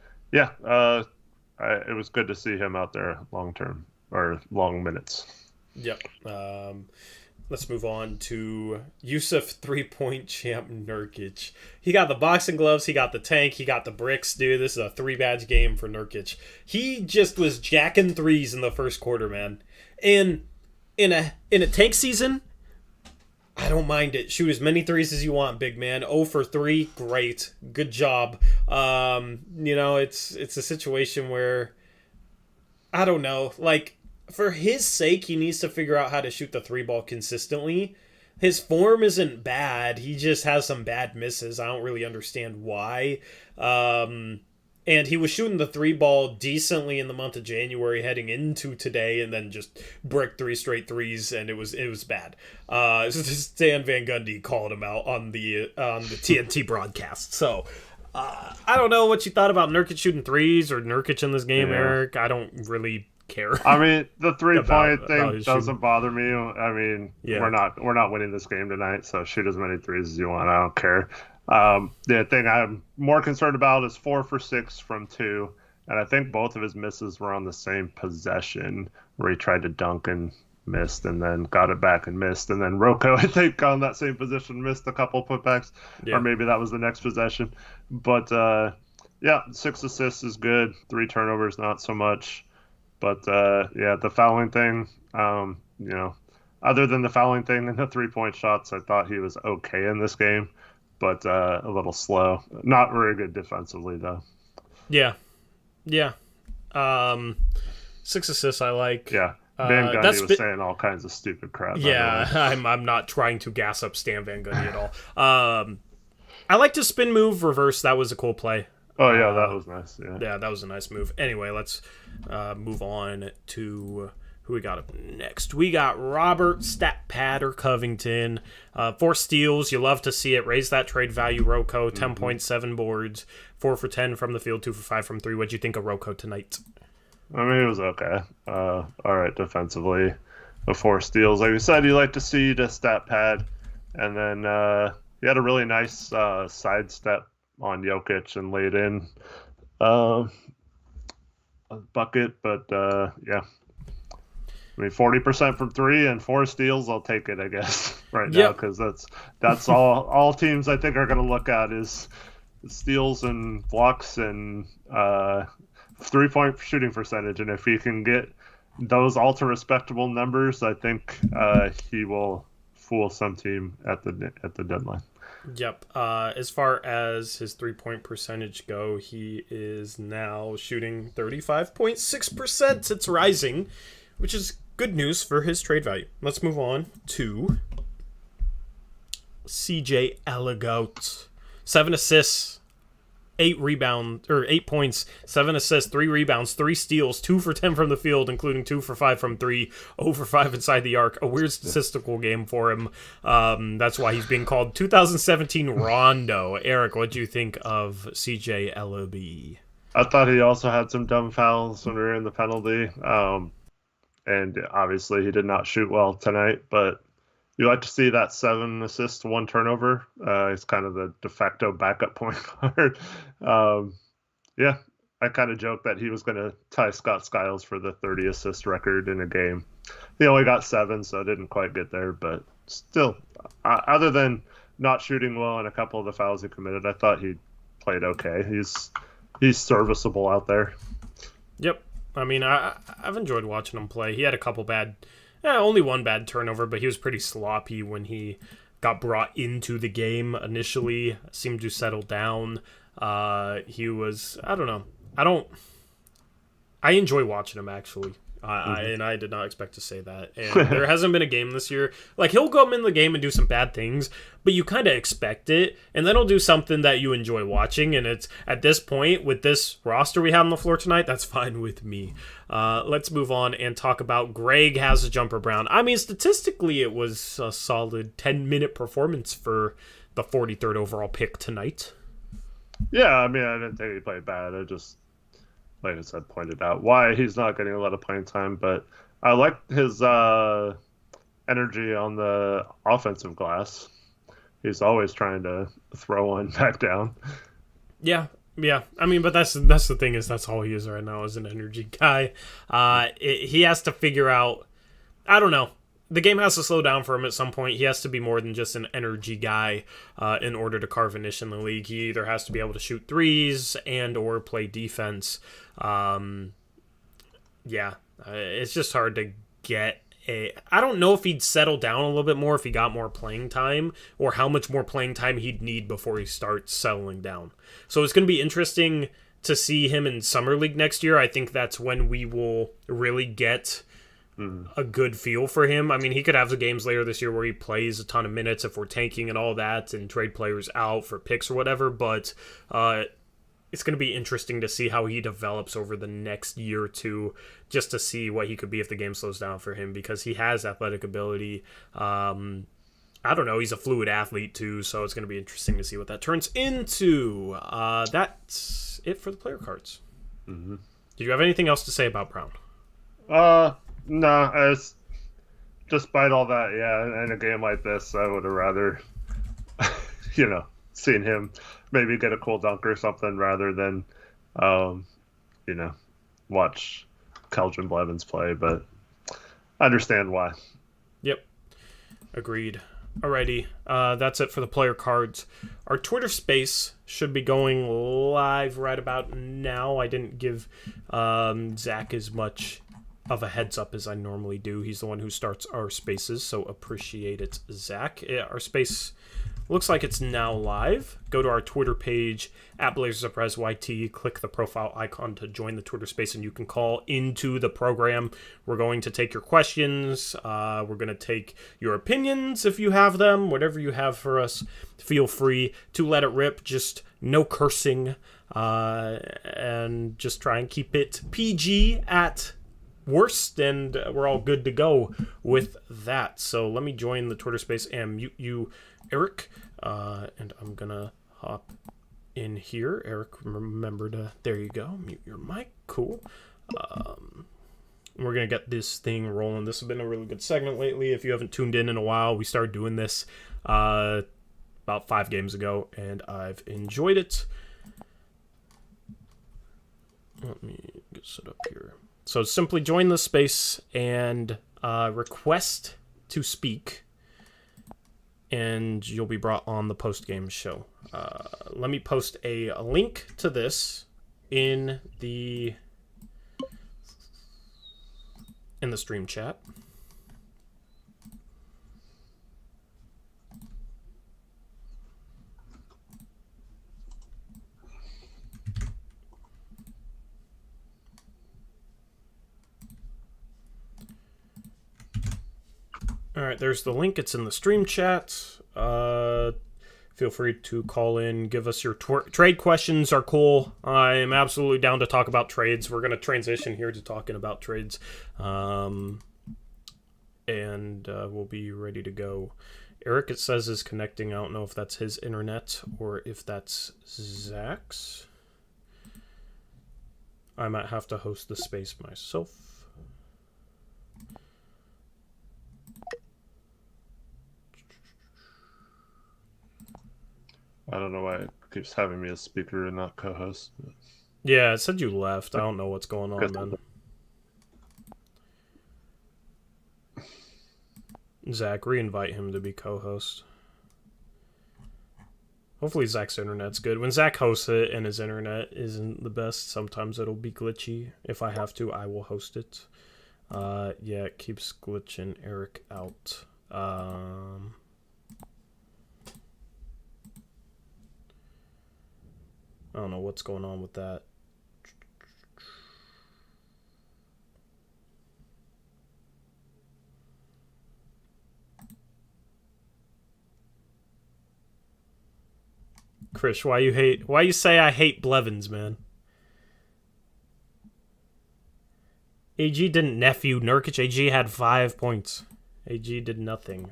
was good to see him out there long minutes. Yep. Let's move on to Yusuf 3-point champ Nurkic. He got the boxing gloves, he got the tank, he got the bricks, dude. This is a 3-badge game for Nurkic. He just was jacking threes in the first quarter, man. And in a tank season, I don't mind it. Shoot as many threes as you want, big man. 0 for 3, great. Good job. It's a situation where, I don't know, like, for his sake, he needs to figure out how to shoot the 3-ball consistently. His form isn't bad. He just has some bad misses. I don't really understand why. And he was shooting the 3-ball decently in the month of January heading into today, and then just bricked 3 straight threes, and it was bad. Stan Van Gundy called him out on the TNT broadcast. So I don't know what you thought about Nurkic shooting threes or Nurkic in this game, Eric. I don't really care. I mean, the 3-point thing doesn't bother me. I mean, we're not winning this game tonight, so shoot as many threes as you want. I don't care. The thing I'm more concerned about is 4 for 6 from two, and I think both of his misses were on the same possession where he tried to dunk and missed, and then got it back and missed, and then Rocco I think on that same position missed a couple putbacks, or Yeah. maybe that was the next possession. But yeah, 6 assists is good. 3 turnovers not so much. But yeah, the fouling thing, other than the fouling thing and the 3 point shots, I thought he was okay in this game, but a little slow. Not very good defensively, though. Yeah. Yeah. Um, 6 assists I like. Yeah. Van Gundy that's was saying all kinds of stupid crap. Yeah, I'm not trying to gas up Stan Van Gundy at all. I liked his spin move reverse. That was a cool play. Oh, yeah, that was nice. Yeah. Yeah, that was a nice move. Anyway, let's move on to who we got up next. We got Robert Stat Patter Covington. 4 steals. You love to see it. Raise that trade value, Rocco. 10.7 boards. 4 for 10 from the field. 2 for 5 from 3. What'd you think of Rocco tonight? I mean, it was okay. All right, defensively. The 4 steals. Like we said, you like to see the stat pad. And then he had a really nice sidestep on Jokic and laid in a bucket. But yeah. I mean, 40% from 3 and 4 steals, I'll take it, I guess, right now, because that's all teams I think are going to look at is steals and blocks and 3-point shooting percentage. And if he can get those all to respectable numbers, I think he will fool some team at the deadline. Yep. As far as his 3-point percentage go, he is now shooting 35.6%. It's rising, which is good news for his trade value. Let's move on to CJ Elligoat. 7 assists, 8 points, 7 assists, 3 rebounds, 3 steals, 2 for 10 from the field, including 2 for 5 from 3, 0 for 5 inside the arc. A weird statistical game for him. That's why he's being called 2017 Rondo. Eric, what do you think of CJ Elligoat? I thought he also had some dumb fouls when we were in the penalty. And obviously he did not shoot well tonight, but you like to see that 7 assists, 1 turnover. He's kind of the de facto backup point guard. Yeah, I kind of joked that he was going to tie Scott Skiles for the 30 assist record in a game. He only got 7, so didn't quite get there, but still, other than not shooting well and a couple of the fouls he committed, I thought he played okay. He's serviceable out there. Yep. I mean, I've enjoyed watching him play. He had a couple only 1 bad turnover, but he was pretty sloppy when he got brought into the game initially. Seemed to settle down. He was, I don't know. I enjoy watching him, actually. And I did not expect to say that. And there hasn't been a game this year. Like, he'll come in the game and do some bad things, but you kind of expect it. And then he'll do something that you enjoy watching. And it's at this point, with this roster we have on the floor tonight, that's fine with me. Let's move on and talk about Greg has a jumper Brown. I mean, statistically, it was a solid 10-minute performance for the 43rd overall pick tonight. Yeah, I mean, I didn't think he played bad. I just, like I said, pointed out why he's not getting a lot of playing time, but I like his energy on the offensive glass. He's always trying to throw one back down. Yeah. I mean, but that's the thing is that's all he is right now is an energy guy. He has to figure out, I don't know. The game has to slow down for him at some point. He has to be more than just an energy guy in order to carve a niche in the league. He either has to be able to shoot threes and or play defense. It's just hard to get I don't know if he'd settle down a little bit more if he got more playing time or how much more playing time he'd need before he starts settling down. So it's going to be interesting to see him in Summer League next year. I think that's when we will really get a good feel for him. I mean, he could have the games later this year where he plays a ton of minutes if we're tanking and all that and trade players out for picks or whatever, but it's going to be interesting to see how he develops over the next year or two just to see what he could be if the game slows down for him because he has athletic ability. I don't know. He's a fluid athlete too, so it's going to be interesting to see what that turns into. That's it for the player cards. Mm-hmm. Did you have anything else to say about Brown? No, despite all that, yeah, in a game like this, I would have rather, seeing him maybe get a cool dunk or something rather than, you know, watch Keldrin Blevins play. But I understand why. Yep. Agreed. Alrighty, that's it for the player cards. Our Twitter space should be going live right about now. I didn't give Zach as much of a heads up as I normally do. He's the one who starts our spaces, so appreciate it, Zach. Our space looks like it's now live. Go to our Twitter page, @BlazersUpriseYT, click the profile icon to join the Twitter space, and you can call into the program. We're going to take your questions. We're going to take your opinions if you have them. Whatever you have for us, feel free to let it rip. Just no cursing, and just try and keep it PG at worst, and we're all good to go with that. So let me join the Twitter space and mute you, Eric, and I'm gonna hop in here. Eric, remember to, there you go, mute your mic. Cool. We're gonna get this thing rolling. This has been a really good segment lately. If you haven't tuned in a while, we started doing this about 5 games ago, and I've enjoyed it. Let me get set up here. So simply join the space and request to speak, and you'll be brought on the post-game show. Let me post a link to this in the stream chat. All right, there's the link. It's in the stream chat. Feel free to call in, give us your trade questions are cool. I am absolutely down to talk about trades. We're going to transition here to talking about trades. And we'll be ready to go. Eric, it says, is connecting. I don't know if that's his internet or if that's Zach's. I might have to host the space myself. I don't know why it keeps having me as speaker and not co-host. But... yeah, it said you left. I don't know what's going on, man. Zach, re-invite him to be co-host. Hopefully Zach's internet's good. When Zach hosts it and his internet isn't the best, sometimes it'll be glitchy. If I have to, I will host it. Yeah, it keeps glitching Eric out. I don't know what's going on with that. Chris, why you say I hate Blevins, man? AG didn't nephew Nurkic. AG had 5 points. AG did nothing.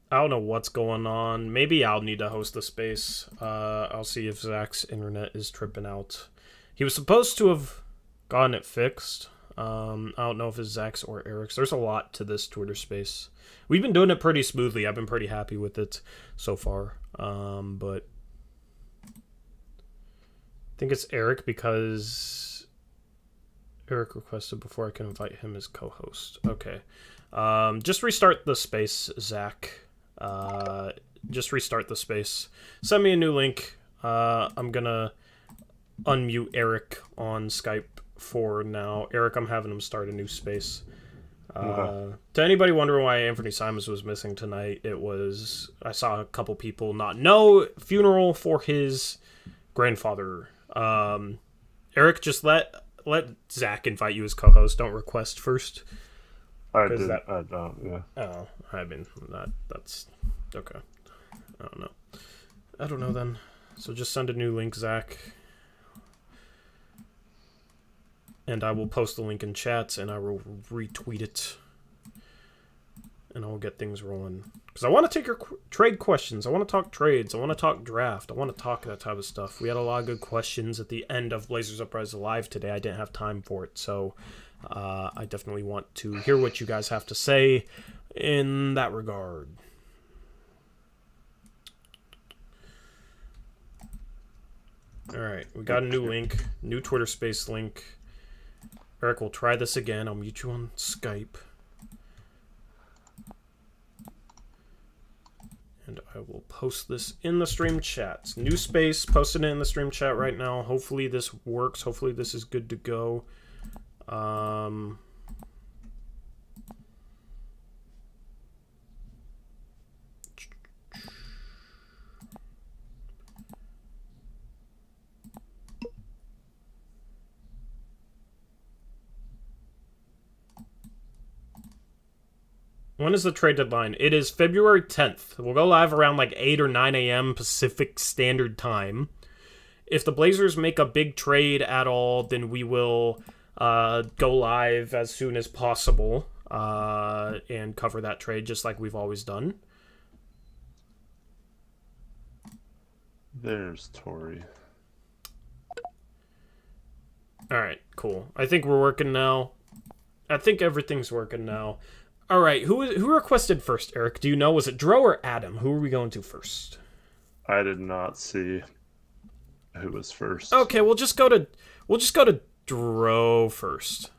I don't know what's going on. Maybe I'll need to host the space. I'll see if Zach's internet is tripping out. He was supposed to have gotten it fixed. I don't know if it's Zach's or Eric's. There's a lot to this Twitter space. We've been doing it pretty smoothly. I've been pretty happy with it so far. But I think it's Eric because Eric requested before I can invite him as co-host. Okay. Just restart the space, Zach. Just restart the space. Send me a new link. I'm gonna unmute Eric on Skype for now. Eric, I'm having him start a new space. To anybody wondering why Anthony Simons was missing tonight, it was, I saw a couple people not know, funeral for his grandfather. Eric, just let Zach invite you as co-host. Don't request first. I did. I don't. Yeah. Oh, I mean that's okay. I don't know then. So just send a new link, Zach, and I will post the link in chat, and I will retweet it, and I will get things rolling. Because I want to take your trade questions. I want to talk trades. I want to talk draft. I want to talk that type of stuff. We had a lot of good questions at the end of Blazers Uprise Live today. I didn't have time for it, so I definitely want to hear what you guys have to say in that regard. All right, we got a new link, new Twitter Space link. Eric, we'll try this again. I'll mute you on Skype. And I will post this in the stream chat. New space, posting it in the stream chat right now. Hopefully this works. Hopefully this is good to go. When is the trade deadline? It is February 10th. We'll go live around like 8 or 9 a.m. Pacific Standard Time. If the Blazers make a big trade at all, then we will go live as soon as possible and cover that trade just like we've always done. There's Tori. All right, cool. I think we're working now. I think everything's working now. All right, who requested first, Eric? Do you know? Was it Dro or Adam? Who are we going to first? I did not see who was first. Okay, we'll just go to Dro first.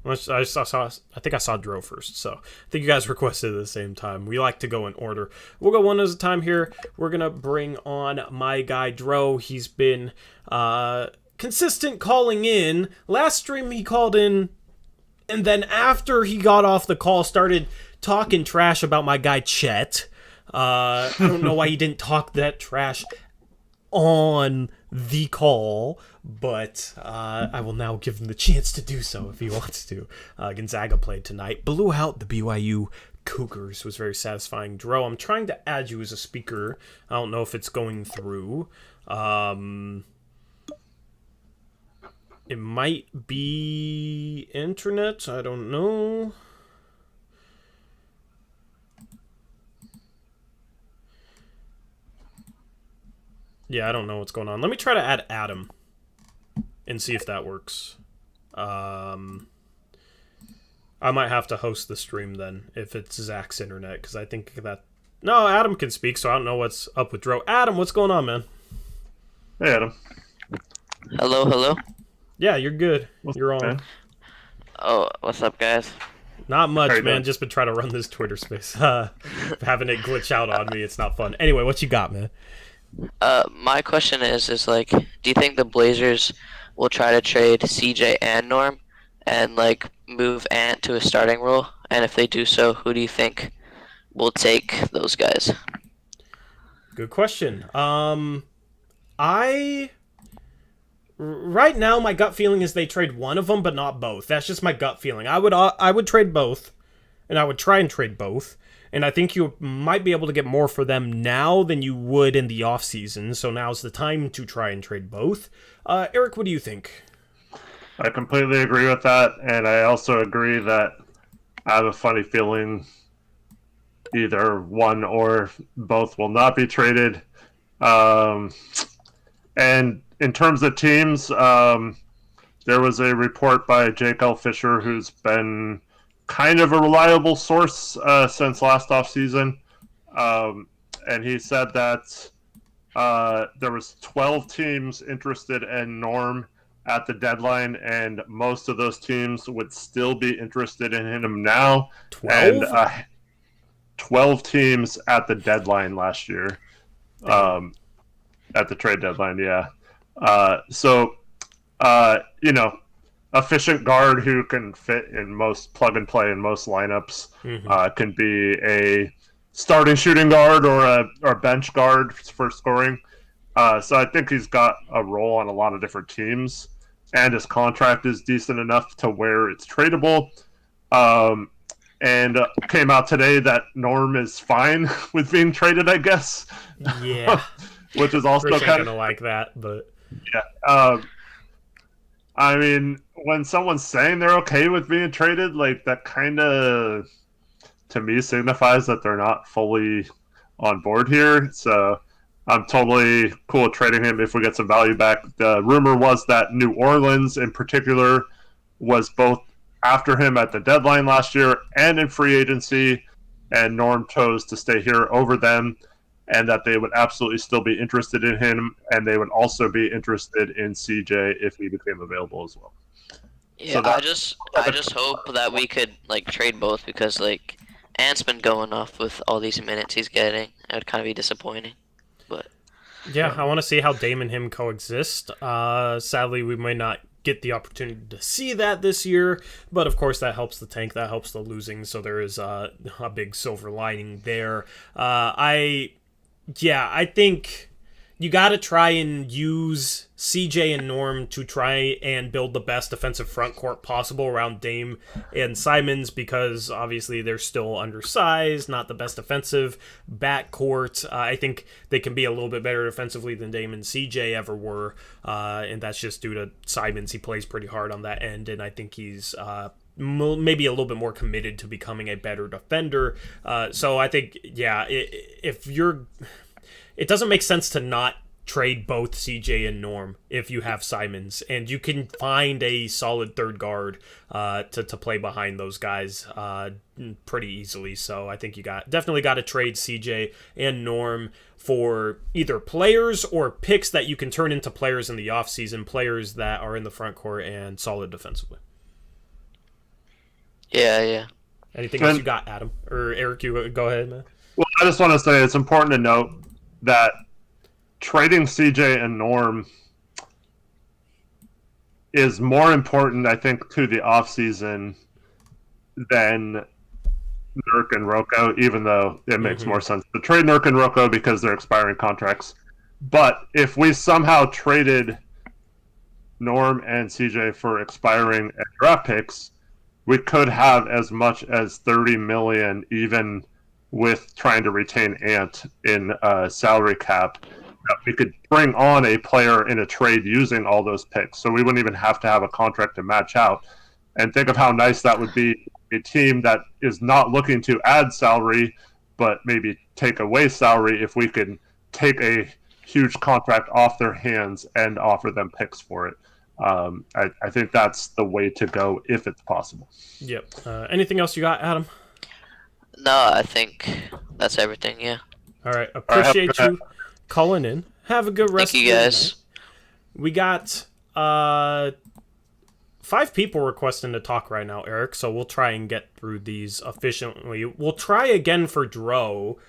I think I saw Dro first, so I think you guys requested at the same time. We like to go in order. We'll go one at a time here. We're gonna bring on my guy Dro. He's been consistent calling in. Last stream he called in, and then after he got off the call, started talking trash about my guy Chet. I don't know why he didn't talk that trash on the call, but I will now give him the chance to do so if he wants to. Gonzaga played tonight, blew out the BYU Cougars, was very satisfying. Dro, I'm trying to add you as a speaker. I don't know if it's going through. It might be internet, I don't know. Yeah, I don't know what's going on. Let me try to add Adam and see if that works. I might have to host the stream then if it's Zach's internet, because I think that... No, Adam can speak, so I don't know what's up with Dro. Adam, what's going on, man? Hey, Adam. Hello? Yeah, you're good. You're on. Man? Oh, what's up, guys? Not much, man. Doing? Just been trying to run this Twitter space. Having it glitch out on me, it's not fun. Anyway, what you got, man? My question is like, do you think the Blazers will try to trade CJ and Norm and like move Ant to a starting role? And if they do so, who do you think will take those guys? Good question. Right now, my gut feeling is they trade one of them, but not both. That's just my gut feeling. I would trade both, and I would try and trade both. And I think you might be able to get more for them now than you would in the offseason. So now's the time to try and trade both. Eric, what do you think? I completely agree with that, and I also agree that I have a funny feeling either one or both will not be traded. And in terms of teams, there was a report by Jake L. Fisher, who's been kind of a reliable source since last offseason. And he said that there was 12 teams interested in Norm at the deadline, and most of those teams would still be interested in him now. 12? And 12 teams at the deadline last year. At the trade deadline, yeah. Efficient guard who can fit in most plug and play in most lineups, can be a starting shooting guard or a bench guard for scoring. So I think he's got a role on a lot of different teams, and his contract is decent enough to where it's tradable. And came out today that Norm is fine with being traded, I guess. Yeah. Which is also Rich ain't kind of gonna like that, but yeah. I mean, when someone's saying they're okay with being traded, like that kind of, to me, signifies that they're not fully on board here. So I'm totally cool with trading him if we get some value back. The rumor was that New Orleans, in particular, was both after him at the deadline last year and in free agency, and Norm chose to stay here over them. and that they would absolutely still be interested in him, and they would also be interested in CJ if he became available as well. Yeah, So I just hope that we could like trade both, because like Ant's been going off with all these minutes he's getting. It would kind of be disappointing, but Yeah, I want to see how Dame and him coexist. Sadly, we might not get the opportunity to see that this year, but of course that helps the tank, that helps the losing, so there is a big silver lining there. I think you got to try and use CJ and Norm to try and build the best defensive front court possible around Dame and Simons, because obviously they're still undersized, not the best defensive backcourt. I think they can be a little bit better defensively than Dame and CJ ever were, and that's just due to Simons. He plays pretty hard on that end, and I think he's maybe a little bit more committed to becoming a better defender. So I think, it doesn't make sense to not trade both CJ and Norm if you have Simons, and you can find a solid third guard to play behind those guys pretty easily. So I think you definitely got to trade CJ and Norm for either players or picks that you can turn into players in the offseason, players that are in the front court and solid defensively. Yeah. Anything else you got, Adam? Or Eric, you go ahead, man. Well, I just want to say it's important to note that trading CJ and Norm is more important, I think, to the offseason than Nurk and Rocco, even though it makes more sense to trade Nurk and Rocco because they're expiring contracts. But if we somehow traded Norm and CJ for expiring draft picks, we could have as much as $30 million, even with trying to retain Ant in salary cap. We could bring on a player in a trade using all those picks, so we wouldn't even have to have a contract to match out. And think of how nice that would be, a team that is not looking to add salary, but maybe take away salary, if we could take a huge contract off their hands and offer them picks for it. I think that's the way to go if it's possible. Yep. Anything else you got, Adam? No, I think that's everything. Yeah. All right. Appreciate you calling in. Have a good rest. Thank you, guys. We got 5 people requesting to talk right now, Eric. So we'll try and get through these efficiently. We'll try again for Dro.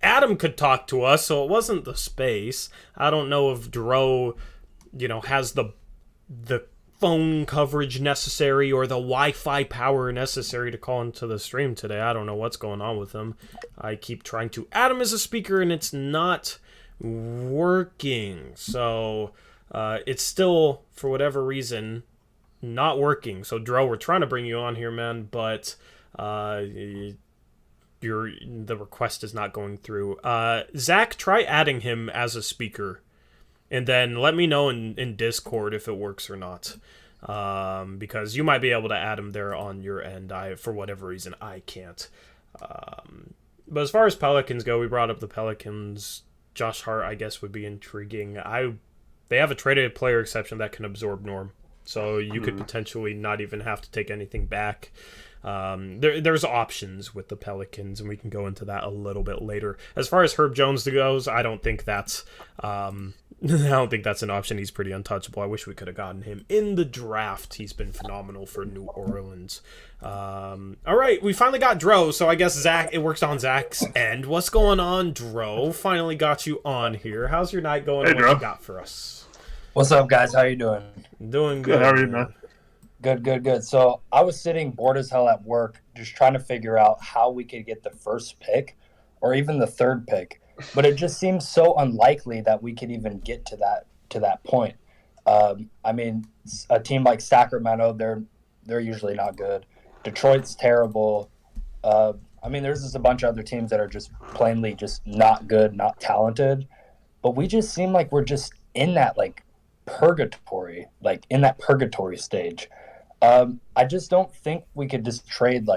Adam could talk to us, so it wasn't the space. I don't know if Dro, has the phone coverage necessary or the Wi-Fi power necessary to call into the stream today. I don't know what's going on with him. I keep trying to add him as a speaker, and it's not working. So it's still, for whatever reason, not working. So Dro, we're trying to bring you on here, man, but the request is not going through. Zach, try adding him as a speaker, and then let me know in Discord if it works or not. Because you might be able to add him there on your end. For whatever reason, I can't. But as far as Pelicans go, we brought up the Pelicans. Josh Hart, I guess, would be intriguing. They have a traded player exception that can absorb Norm, so you could potentially not even have to take anything back. There's options with the Pelicans, and we can go into that a little bit later. As far as Herb Jones goes, I don't think that's an option. He's pretty untouchable. I wish we could have gotten him in the draft. He's been phenomenal for New Orleans. All right, we finally got Dro, so I guess it works on Zach's end. What's going on, Dro? Finally got you on here. How's your night going? Hey, what Dro. you got for us? What's up, guys? How you doing? Doing good. How are you, man? Good. So I was sitting bored as hell at work, just trying to figure out how we could get the first pick or even the third pick. But it just seems so unlikely that we could even get to that point. I mean, a team like Sacramento, they're usually not good. Detroit's terrible. I mean, there's just a bunch of other teams that are just plainly just not good, not talented. But we just seem like we're just in that purgatory stage. I just don't think we could just trade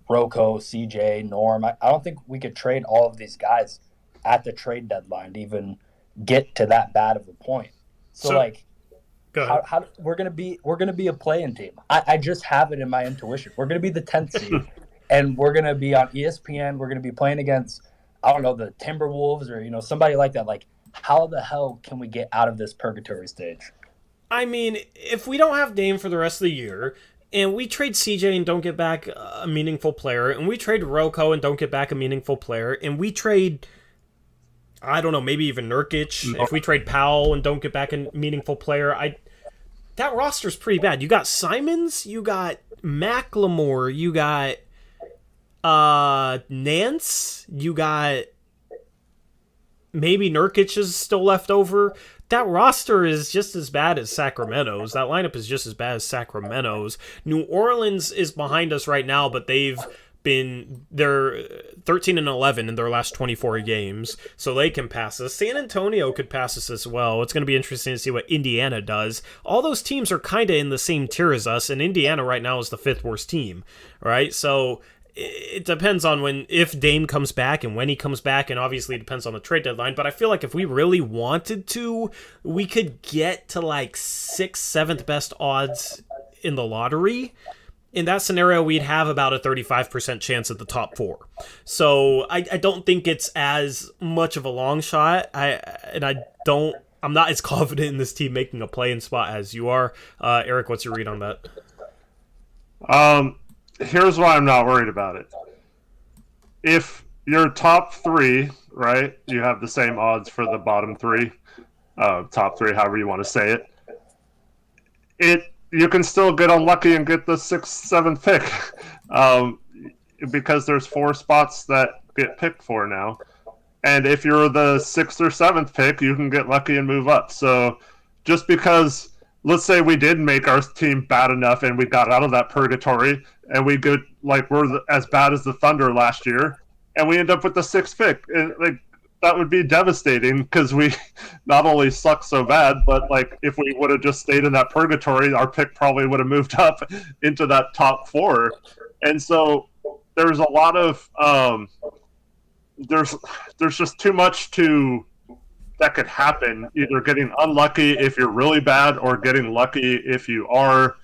Rocco, CJ, Norm. I don't think we could trade all of these guys at the trade deadline to even get to that bad of a point. So go ahead. how we're gonna be a play-in team. I just have it in my intuition. We're gonna be the 10th seed, and we're gonna be on ESPN. We're gonna be playing against I don't know, the Timberwolves or, somebody like that. Like, how the hell can we get out of this purgatory stage? I mean, if we don't have Dame for the rest of the year, and we trade CJ and don't get back a meaningful player, and we trade Rocco and don't get back a meaningful player, and we trade, I don't know, maybe even Nurkic, if we trade Powell and don't get back a meaningful player, that roster's pretty bad. You got Simons, you got Macklemore, you got Nance, you got maybe Nurkic is still left over. That roster is just as bad as Sacramento's. That lineup is just as bad as Sacramento's. New Orleans is behind us right now, but they're 13-11 in their last 24 games, so they can pass us. San Antonio could pass us as well. It's going to be interesting to see what Indiana does. All those teams are kind of in the same tier as us, and Indiana right now is the 5th worst team, right? So it depends on if Dame comes back and when he comes back, and obviously it depends on the trade deadline, but I feel like if we really wanted to, we could get to like 6th, 7th best odds in the lottery. In that scenario, we'd have about a 35% chance at the top 4. So I don't think it's as much of a long shot. I'm not as confident in this team making a play-in spot as you are. Eric, what's your read on that? Here's why I'm not worried about it. If your top 3, right, you have the same odds for the bottom 3, top 3, however you want to say it. You can still get unlucky and get the 6th, 7th pick, because there's 4 spots that get picked for now. And if you're the 6th or 7th pick, you can get lucky and move up. So just because, let's say we did make our team bad enough and we got out of that purgatory, and we get we're as bad as the Thunder last year, and we end up with the 6th pick, and that would be devastating, because we not only suck so bad, but if we would have just stayed in that purgatory, our pick probably would have moved up into that top 4. And so there's a lot of there's just too much that could happen, either getting unlucky if you're really bad, or getting lucky if you are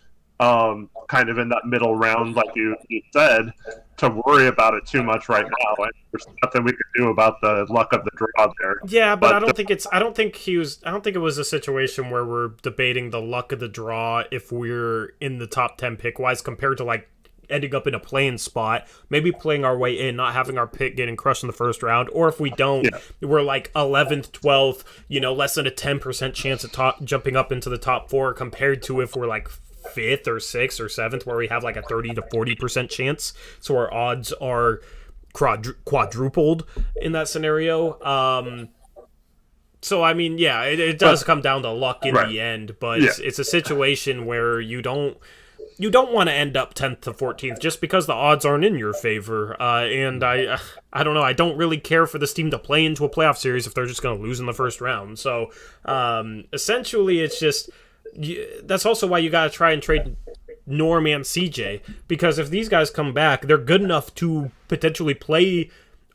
kind of in that middle round, like you said, to worry about it too much right now. And there's nothing we can do about the luck of the draw there. Yeah, but I don't think it was a situation where we're debating the luck of the draw if we're in the top 10 pick wise, compared to ending up in a play-in spot, maybe playing our way in, not having our pick getting crushed in the first round, or if we don't, we're 11th, 12th, less than a 10% chance of jumping up into the top 4, compared to if we're 5th or 6th or 7th, where we have a 30 to 40% chance. So our odds are quadrupled in that scenario. So I mean, yeah, it does come down to luck in the end, but it's a situation where you don't want to end up 10th to 14th just because the odds aren't in your favor. And I don't know. I don't really care for this team to play into a playoff series if they're just going to lose in the first round. So essentially, it's just that's also why you got to try and trade Norm and CJ, because if these guys come back, they're good enough to potentially play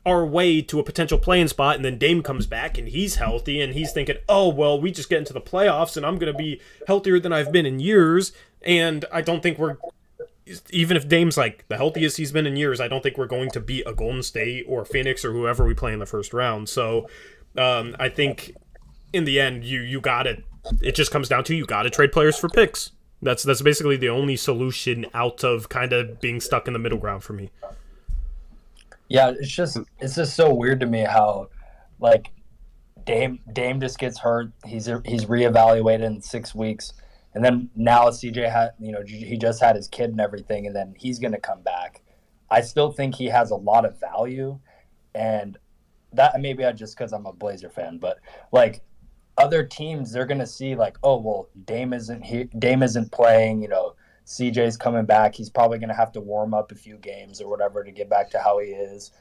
our way to a potential play-in spot, and then Dame comes back and he's healthy and he's thinking, oh, well, we just get into the playoffs and I'm going to be healthier than I've been in years. And I don't think even if Dame's the healthiest he's been in years, I don't think we're going to beat a Golden State or Phoenix or whoever we play in the first round. So I think in the end, it just comes down to you got to trade players for picks. That's basically the only solution out of kind of being stuck in the middle ground for me. Yeah, it's just so weird to me how Dame just gets hurt. He's reevaluated in 6 weeks. And then now CJ he just had his kid and everything, and then he's going to come back. I still think he has a lot of value, and that maybe just because I'm a Blazer fan, but other teams, they're going to see oh, well, Dame isn't playing, CJ's coming back. He's probably going to have to warm up a few games or whatever to get back to how he is.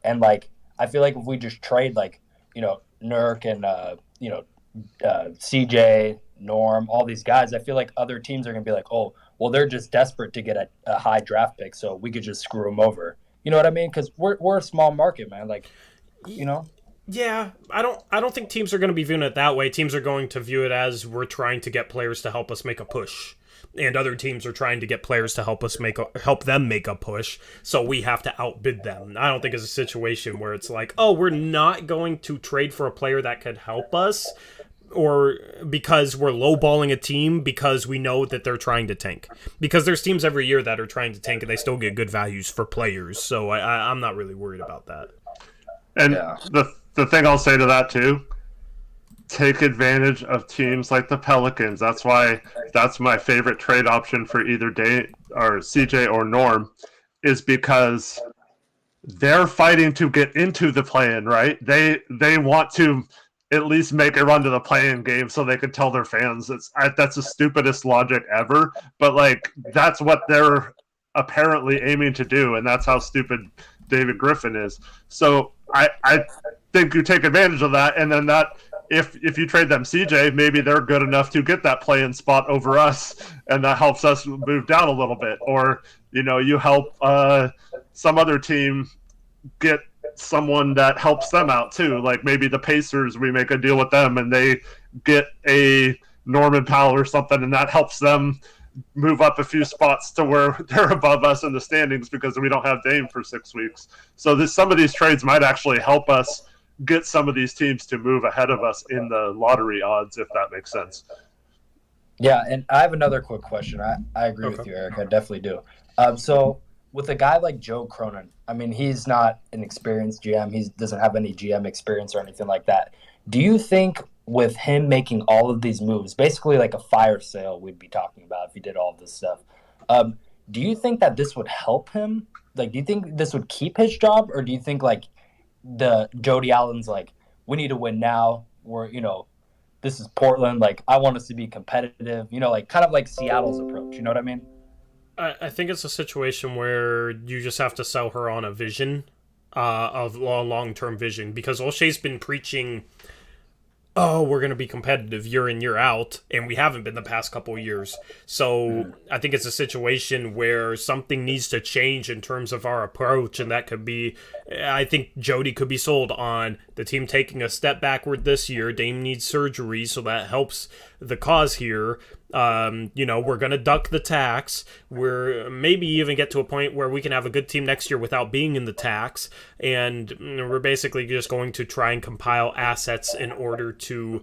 And I feel if we just trade Nurk and CJ, Norm, all these guys, I feel other teams are going to be oh, well, they're just desperate to get a high draft pick, so we could just screw them over. You know what I mean? Because we're a small market, man. Yeah, I don't think teams are going to be viewing it that way. Teams are going to view it as we're trying to get players to help us make a push. and other teams are trying to get players to help them make a push, so we have to outbid them. I don't think it's a situation where it's like, oh, we're not going to trade for a player that could help us, or because we're lowballing a team because we know that they're trying to tank. Because there's teams every year that are trying to tank and they still get good values for players. So I'm not really worried about that. And the thing I'll say to that too, take advantage of teams like the Pelicans. That's why that's my favorite trade option for either Day or CJ or Norm, is because they're fighting to get into the play-in, right? They want to at least make a run to the play-in game so they can tell their fans. That's the stupidest logic ever, but like that's what they're apparently aiming to do, and that's how stupid David Griffin is. So I think you take advantage of that, and then that if you trade them CJ, maybe they're good enough to get that play-in spot over us, and that helps us move down a little bit. Or you help some other team get someone that helps them out too. Like maybe the Pacers, we make a deal with them and they get a Norman Powell or something, and that helps them move up a few spots to where they're above us in the standings because we don't have Dame for 6 weeks. So some of these trades might actually help us get some of these teams to move ahead of us in the lottery odds, if that makes sense. Yeah, and I have another quick question. I agree with you, Eric. I definitely do. So with a guy like Joe Cronin, I mean, he's not an experienced GM. He doesn't have any GM experience or anything like that. Do you think with him making all of these moves, basically like a fire sale we'd be talking about if he did all of this stuff, do you think that this would help him? Like, do you think this would keep his job, or do you think like the Jody Allen's like, we need to win now, or this is Portland, like I want us to be competitive, like kind of like Seattle's approach, you know what I mean? I think it's a situation where you just have to sell her on a vision, of a long-term vision, because O'Shea's been preaching, oh, we're going to be competitive year in, year out, and we haven't been the past couple of years. So I think it's a situation where something needs to change in terms of our approach, and that could be, I think Jody could be sold on the team taking a step backward this year. Dame needs surgery, so that helps the cause here. We're going to duck the tax. We're maybe even get to a point where we can have a good team next year without being in the tax. And we're basically just going to try and compile assets in order to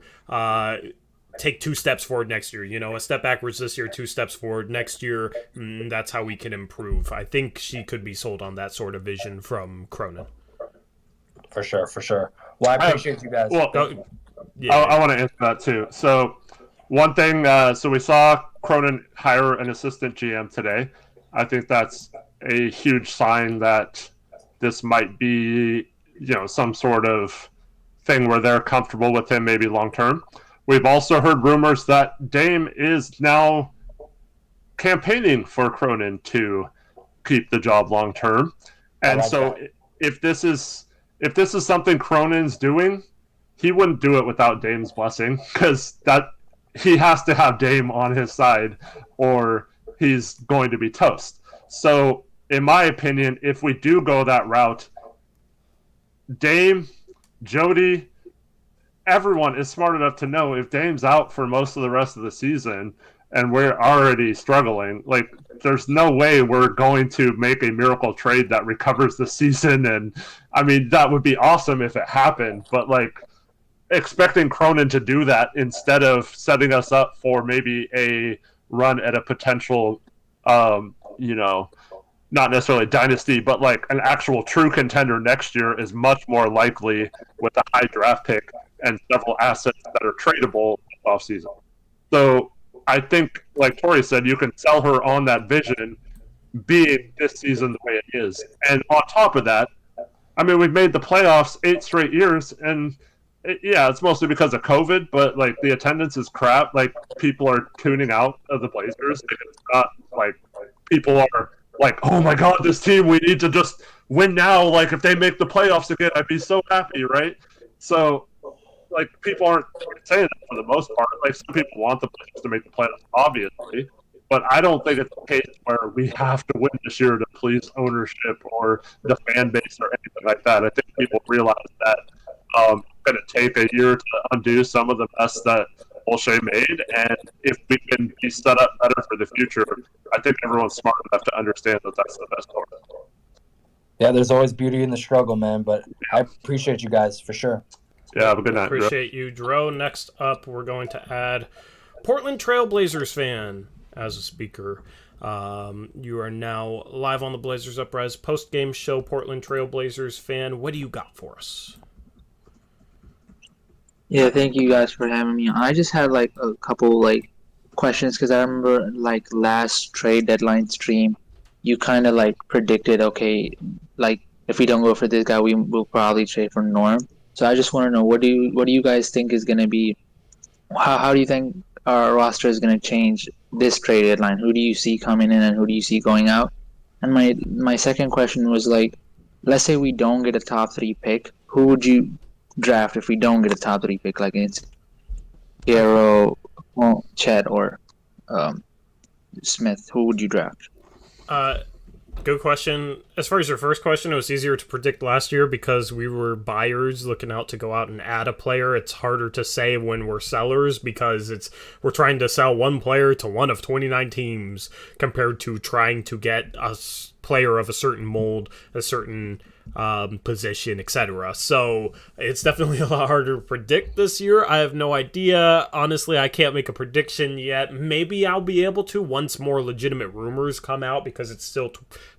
take 2 steps forward next year. A step backwards this year, 2 steps forward next year. That's how we can improve. I think she could be sold on that sort of vision from Cronin. For sure. Well, I appreciate you guys. Well, I want to answer that too. So one thing, so we saw Cronin hire an assistant GM today. I think that's a huge sign that this might be, some sort of thing where they're comfortable with him maybe long term. We've also heard rumors that Dame is now campaigning for Cronin to keep the job long term. And so if this is something Cronin's doing, he wouldn't do it without Dame's blessing, because he has to have Dame on his side or he's going to be toast. So in my opinion, if we do go that route, Dame, Jody, everyone is smart enough to know if Dame's out for most of the rest of the season and we're already struggling, like there's no way we're going to make a miracle trade that recovers the season. And I mean, that would be awesome if it happened, but like expecting Cronin to do that instead of setting us up for maybe a run at a potential, not necessarily dynasty, but like an actual true contender next year is much more likely with a high draft pick and several assets that are tradable offseason. So I think, like Tori said, you can sell her on that vision being this season the way it is. And on top of that, I mean, we've made the playoffs 8 straight years, and it's mostly because of COVID, but like the attendance is crap. Like people are tuning out of the Blazers. It's not like people are like, oh my God, this team, we need to just win now. Like if they make the playoffs again, I'd be so happy, right? So like people aren't saying that for the most part. Like some people want the Blazers to make the playoffs, obviously, but I don't think it's a case where we have to win this year to please ownership or the fan base or anything like that. I think people realize that it's going to take a year to undo some of the mess that Olshey made, and if we can be set up better for the future, I think everyone's smart enough to understand that that's the best course. Yeah, there's always beauty in the struggle, man, but I appreciate you guys for sure. Yeah, have a good night. Appreciate you, Dro. Next up, we're going to add Portland Trailblazers fan as a speaker. You are now live on the Blazers Uprise post-game show. Portland Trailblazers fan, what do you got for us? Yeah, thank you guys for having me. I just had like a couple like questions because I remember like last trade deadline stream, you kind of like predicted, okay, like if we don't go for this guy, we will probably trade for Norm. So I just want to know what do you guys think is going to be? How do you think our roster is going to change this trade deadline? Who do you see coming in and who do you see going out? And my second question was like, let's say we don't get a top 3 pick, who would you draft if we don't get a top 3 pick? Like it's Garrow, Chet, or Smith. Who would you draft? Good question. As far as your first question, it was easier to predict last year because we were buyers looking out to go out and add a player. It's harder to say when we're sellers because we're trying to sell one player to one of 29 teams compared to trying to get a player of a certain mold, a certain position, etc. So it's definitely a lot harder to predict this year. I have no idea. Honestly, I can't make a prediction yet. Maybe I'll be able to once more legitimate rumors come out because it's still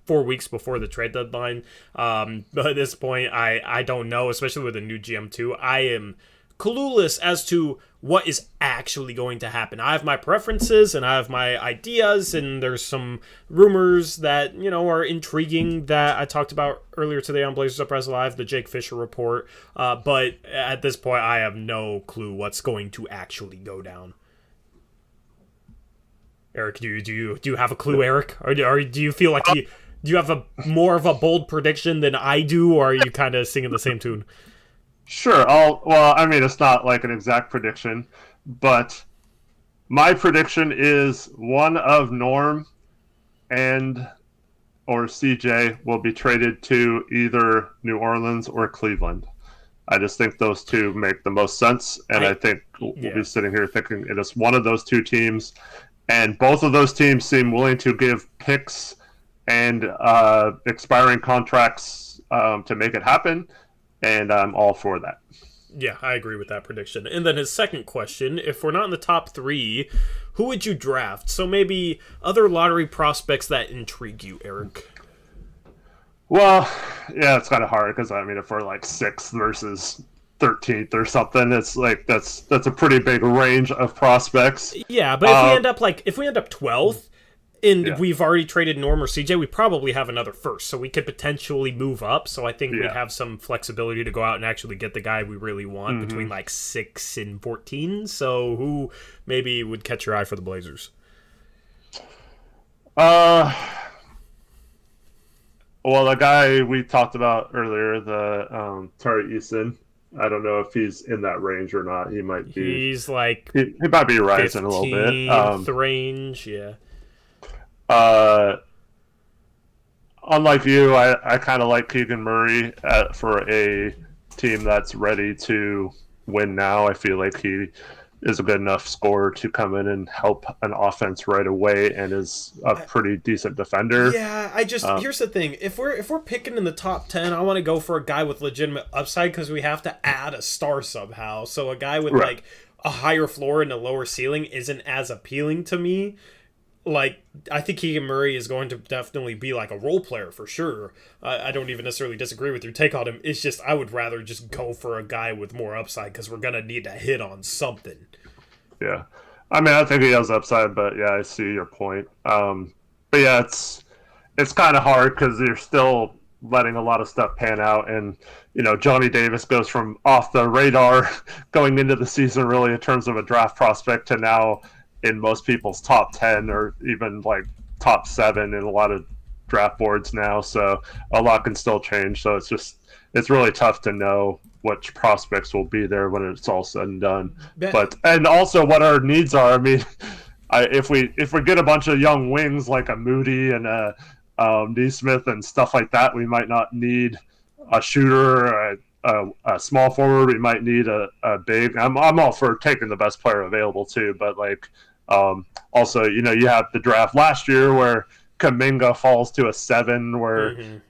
4 weeks before the trade deadline. But at this point, I don't know, especially with a new GM too. I am clueless as to what is actually going to happen. I have my preferences and I have my ideas, and there's some rumors that, you know, are intriguing that I talked about earlier today on Blazers Uprise Live, the Jake Fisher report. But at this point, I have no clue what's going to actually go down. Eric, do you have a clue, Eric? Or do you feel like do you have more of a bold prediction than I do, or are you kind of singing the same tune? Sure. It's not like an exact prediction, but my prediction is one of Norm or CJ will be traded to either New Orleans or Cleveland. I just think those two make the most sense, and I think we'll be sitting here thinking it is one of those two teams, and both of those teams seem willing to give picks and expiring contracts to make it happen. And I'm all for that. Yeah, I agree with that prediction. And then his second question, if we're not in the top 3, who would you draft? So maybe other lottery prospects that intrigue you, Eric. Well, yeah, it's kind of hard because, if we're like 6th versus 13th or something, it's like that's a pretty big range of prospects. Yeah, but if we end up 12th, and we've already traded Norm or CJ, we probably have another first, so we could potentially move up. So I think we'd have some flexibility to go out and actually get the guy we really want between like 6 and 14. So who maybe would catch your eye for the Blazers? Well, the guy we talked about earlier, the Tari Eason, I don't know if he's in that range or not. He might be. He's like he might be rising a little bit. 15th range, yeah. Unlike you, I kind of like Keegan Murray for a team that's ready to win now. I feel like he is a good enough scorer to come in and help an offense right away, and is a pretty decent defender. Yeah, here's the thing: if we're picking in the top 10, I want to go for a guy with legitimate upside because we have to add a star somehow. So a guy with like a higher floor and a lower ceiling isn't as appealing to me. Like, I think Keegan Murray is going to definitely be like a role player for sure. I don't even necessarily disagree with your take on him. It's just I would rather just go for a guy with more upside because we're going to need to hit on something. Yeah. I think he has upside, but yeah, I see your point. But yeah, it's kind of hard because you're still letting a lot of stuff pan out. And, Johnny Davis goes from off the radar going into the season really in terms of a draft prospect to now in most people's top 10 or even like top 7 in a lot of draft boards now. So a lot can still change. So it's really tough to know which prospects will be there when it's all said and done. And also what our needs are. If we get a bunch of young wings like a Moody and a Neesmith and stuff like that, we might not need a shooter, a small forward. We might need a big. I'm all for taking the best player available too, but like also you have the draft last year where Kuminga falls to a 7, where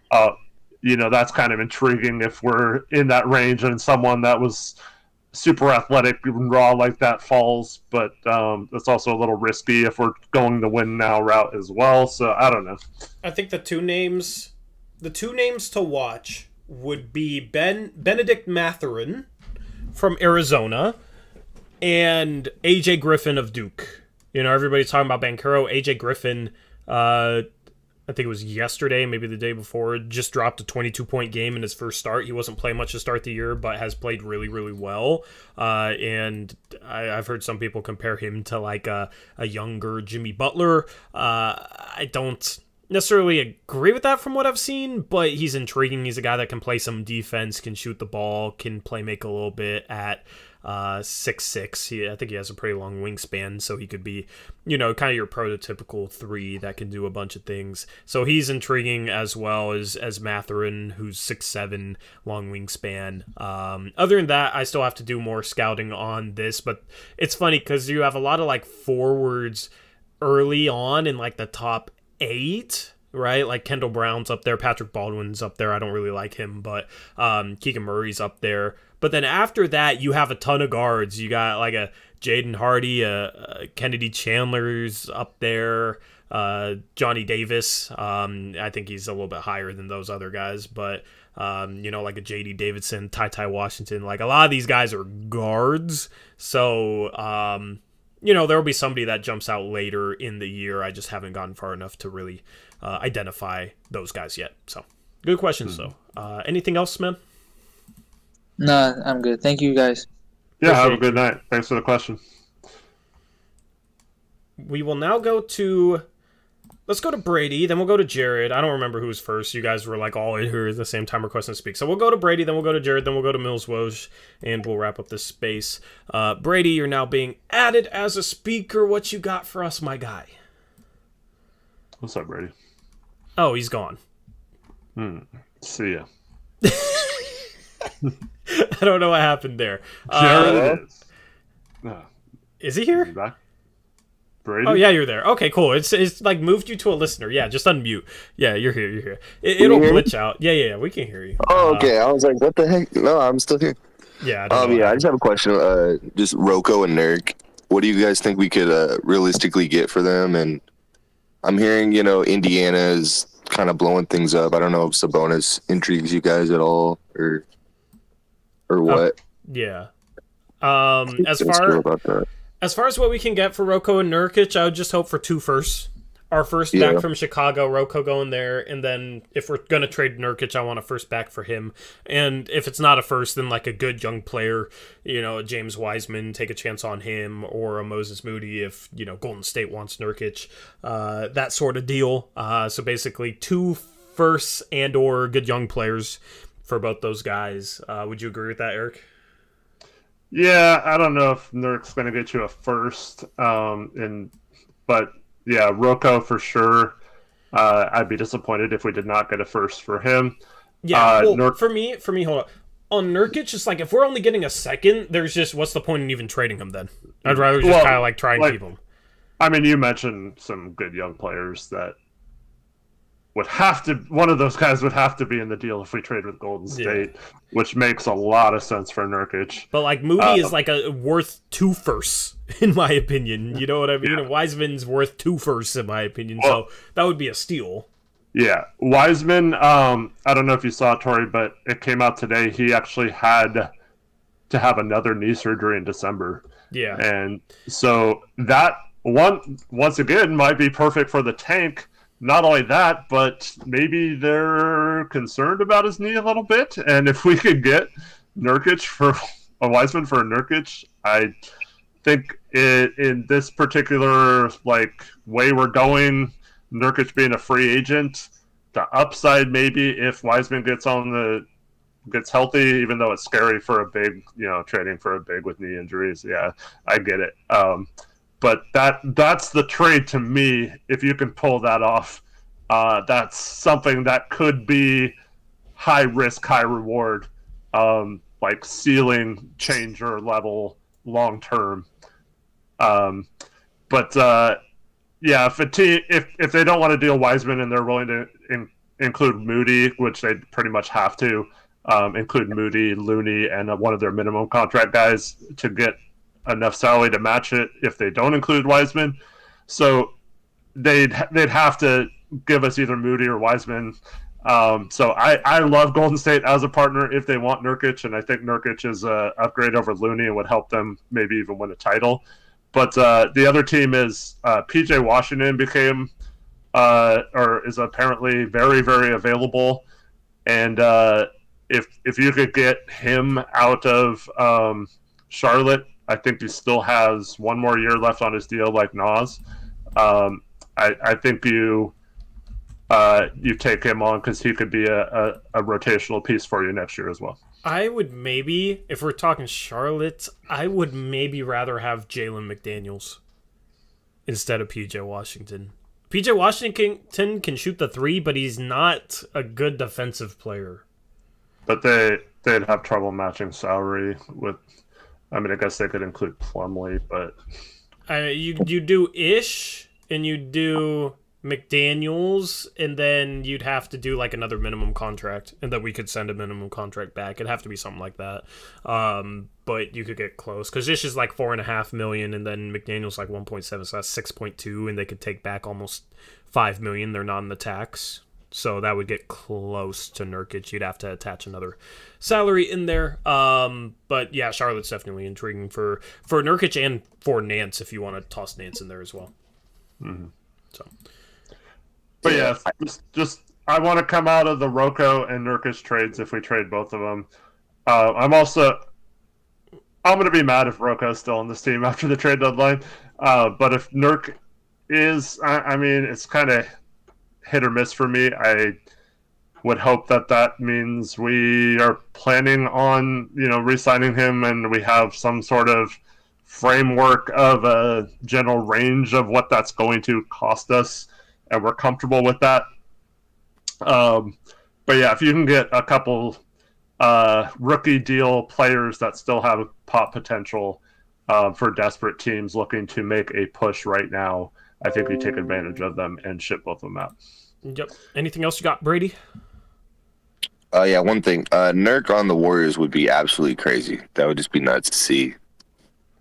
that's kind of intriguing if we're in that range and someone that was super athletic and raw like that falls, but it's also a little risky if we're going the win now route as well. So I don't know. I think the two names to watch would be Benedict Mathurin from Arizona and AJ Griffin of Duke. Everybody's talking about Banchero. AJ Griffin, I think it was yesterday, maybe the day before, just dropped a 22-point game in his first start. He wasn't playing much to start the year, but has played really, really well. And I've heard some people compare him to like a younger Jimmy Butler. I don't necessarily agree with that from what I've seen, but he's intriguing. He's a guy that can play some defense, can shoot the ball, can play make a little bit at 6'6". I think he has a pretty long wingspan, so he could be, kind of your prototypical 3 that can do a bunch of things. So he's intriguing as well as Mathurin, who's 6'7", long wingspan. Other than that, I still have to do more scouting on this, but it's funny because you have a lot of like forwards early on in like the top 8, right? Like Kendall Brown's up there, Patrick Baldwin's up there. I don't really like him, but Keegan Murray's up there. But then after that, you have a ton of guards. You got like a Jaden Hardy, Kennedy Chandler's up there, Johnny Davis. I think he's a little bit higher than those other guys, but like a J.D. Davidson, Ty Washington. Like a lot of these guys are guards, so there will be somebody that jumps out later in the year. I just haven't gotten far enough to really identify those guys yet. So good questions though. Anything else, man? No, I'm good. Thank you, guys. Yeah, have a good night. Thanks for the question. We will now let's go to Brady, then we'll go to Jared. I don't remember who was first. You guys were like all in here at the same time requesting to speak. So we'll go to Brady, then we'll go to Jared, then we'll go to Mills Woj, and we'll wrap up this space. Brady, you're now being added as a speaker. What you got for us, my guy? What's up, Brady? Oh, he's gone. See ya. I don't know what happened there. Jared is he here? Back? Brady? Oh yeah, you're there. Okay, cool. It's like moved you to a listener. Yeah, just unmute. Yeah, you're here. It'll glitch out. Yeah, we can hear you. Oh, okay. I was like, what the heck? No, I'm still here. Yeah. I just have a question. Just Rocco and Nurk. What do you guys think we could realistically get for them? And I'm hearing, Indiana is kind of blowing things up. I don't know if Sabonis intrigues you guys at all, or what. Yeah. As far as what we can get for Rocco and Nurkic, I would just hope for 2 firsts. Our first back from Chicago, Rocco going there, and then if we're going to trade Nurkic, I want a first back for him. And if it's not a first, then like a good young player, a James Wiseman, take a chance on him, or a Moses Moody if, Golden State wants Nurkic, that sort of deal. So basically 2 firsts and or good young players for both those guys. Would you agree with that, Eric? Yeah, I don't know if Nurk's going to get you a first, but yeah, Rocco for sure. I'd be disappointed if we did not get a first for him. Yeah, for me, hold on. On Nurkic, it's like if we're only getting a second, there's just what's the point in even trading him then? I'd rather just kind of like try and keep him. I mean, you mentioned some good young players that would have to. One of those guys would have to be in the deal if we trade with Golden State, which makes a lot of sense for Nurkic. But like Moody is like worth 2 firsts in my opinion. You know what I mean? Yeah. And Wiseman's worth 2 firsts in my opinion. So that would be a steal. Yeah, Wiseman. I don't know if you saw it, Tori, but it came out today. He actually had to have another knee surgery in December. Yeah, and so that once again might be perfect for the tank. Not only that, but maybe they're concerned about his knee a little bit. And if we could get Nurkic for a Wiseman for a Nurkic, I think in this particular way we're going, Nurkic being a free agent, the upside maybe if Wiseman gets healthy, even though it's scary for a big, trading for a big with knee injuries. Yeah, I get it. But that's the trade to me. If you can pull that off, that's something that could be high risk, high reward. like ceiling changer level long term. But yeah, if they don't want to deal Wiseman and they're willing to include Moody, which they pretty much have to include Moody, Looney, and one of their minimum contract guys to get enough salary to match it. If they don't include Wiseman, so they'd have to give us either Moody or Wiseman. So I love Golden State as a partner if they want Nurkic, and I think Nurkic is an upgrade over Looney and would help them maybe even win a title. But the other team is PJ Washington became or is apparently very, very available. And if you could get him out of Charlotte, I think he still has one more year left on his deal like Nas. I think you take him on because he could be a rotational piece for you next year as well. I would maybe, if we're talking Charlotte, I would maybe rather have Jalen McDaniels instead of PJ Washington. PJ Washington can shoot the three, but he's not a good defensive player. But they'd have trouble matching salary with. I mean, I guess they could include Plumlee, but you do Ish and you do McDaniels, and then you'd have to do like another minimum contract, and then we could send a minimum contract back. It'd have to be something like that. But you could get close because Ish is like $4.5 million, and then McDaniels like 1.7, so that's 6.2, and they could take back almost $5 million. They're not in the tax, so that would get close to Nurkic. You'd have to attach another salary in there. But yeah, Charlotte's definitely intriguing for Nurkic and for Nance if you want to toss Nance in there as well. Mm-hmm. So. But yeah, just I want to come out of the Rocco and Nurkic trades if we trade both of them. I'm going to be mad if Rocco's still on this team after the trade deadline. But if Nurk is, I mean, it's kind of hit or miss for me. I would hope that means we are planning on, re-signing him and we have some sort of framework of a general range of what that's going to cost us, and we're comfortable with that. But yeah, if you can get a couple rookie deal players that still have pop potential for desperate teams looking to make a push right now, I think we take advantage of them and ship both of them out. Yep. Anything else you got, Brady? Yeah, one thing. Nurk on the Warriors would be absolutely crazy. That would just be nuts to see.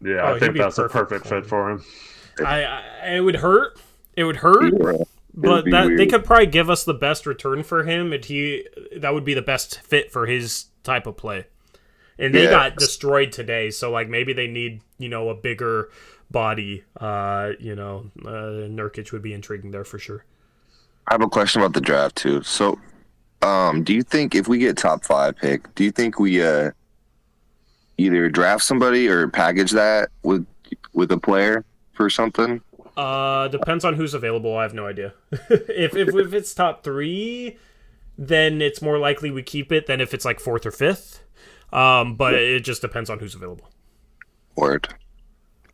Yeah, I think that's a perfect fit for him. It would hurt. It would hurt. But they could probably give us the best return for him, and that would be the best fit for his type of play. And they got destroyed today, so like maybe they need a bigger body. Nurkic would be intriguing there for sure. I have a question about the draft too. So, do you think if we get top 5 pick, do you think we either draft somebody or package that with a player for something? Depends on who's available. I have no idea. if it's top 3, then it's more likely we keep it than if it's like 4th or 5th. But it just depends on who's available. Word.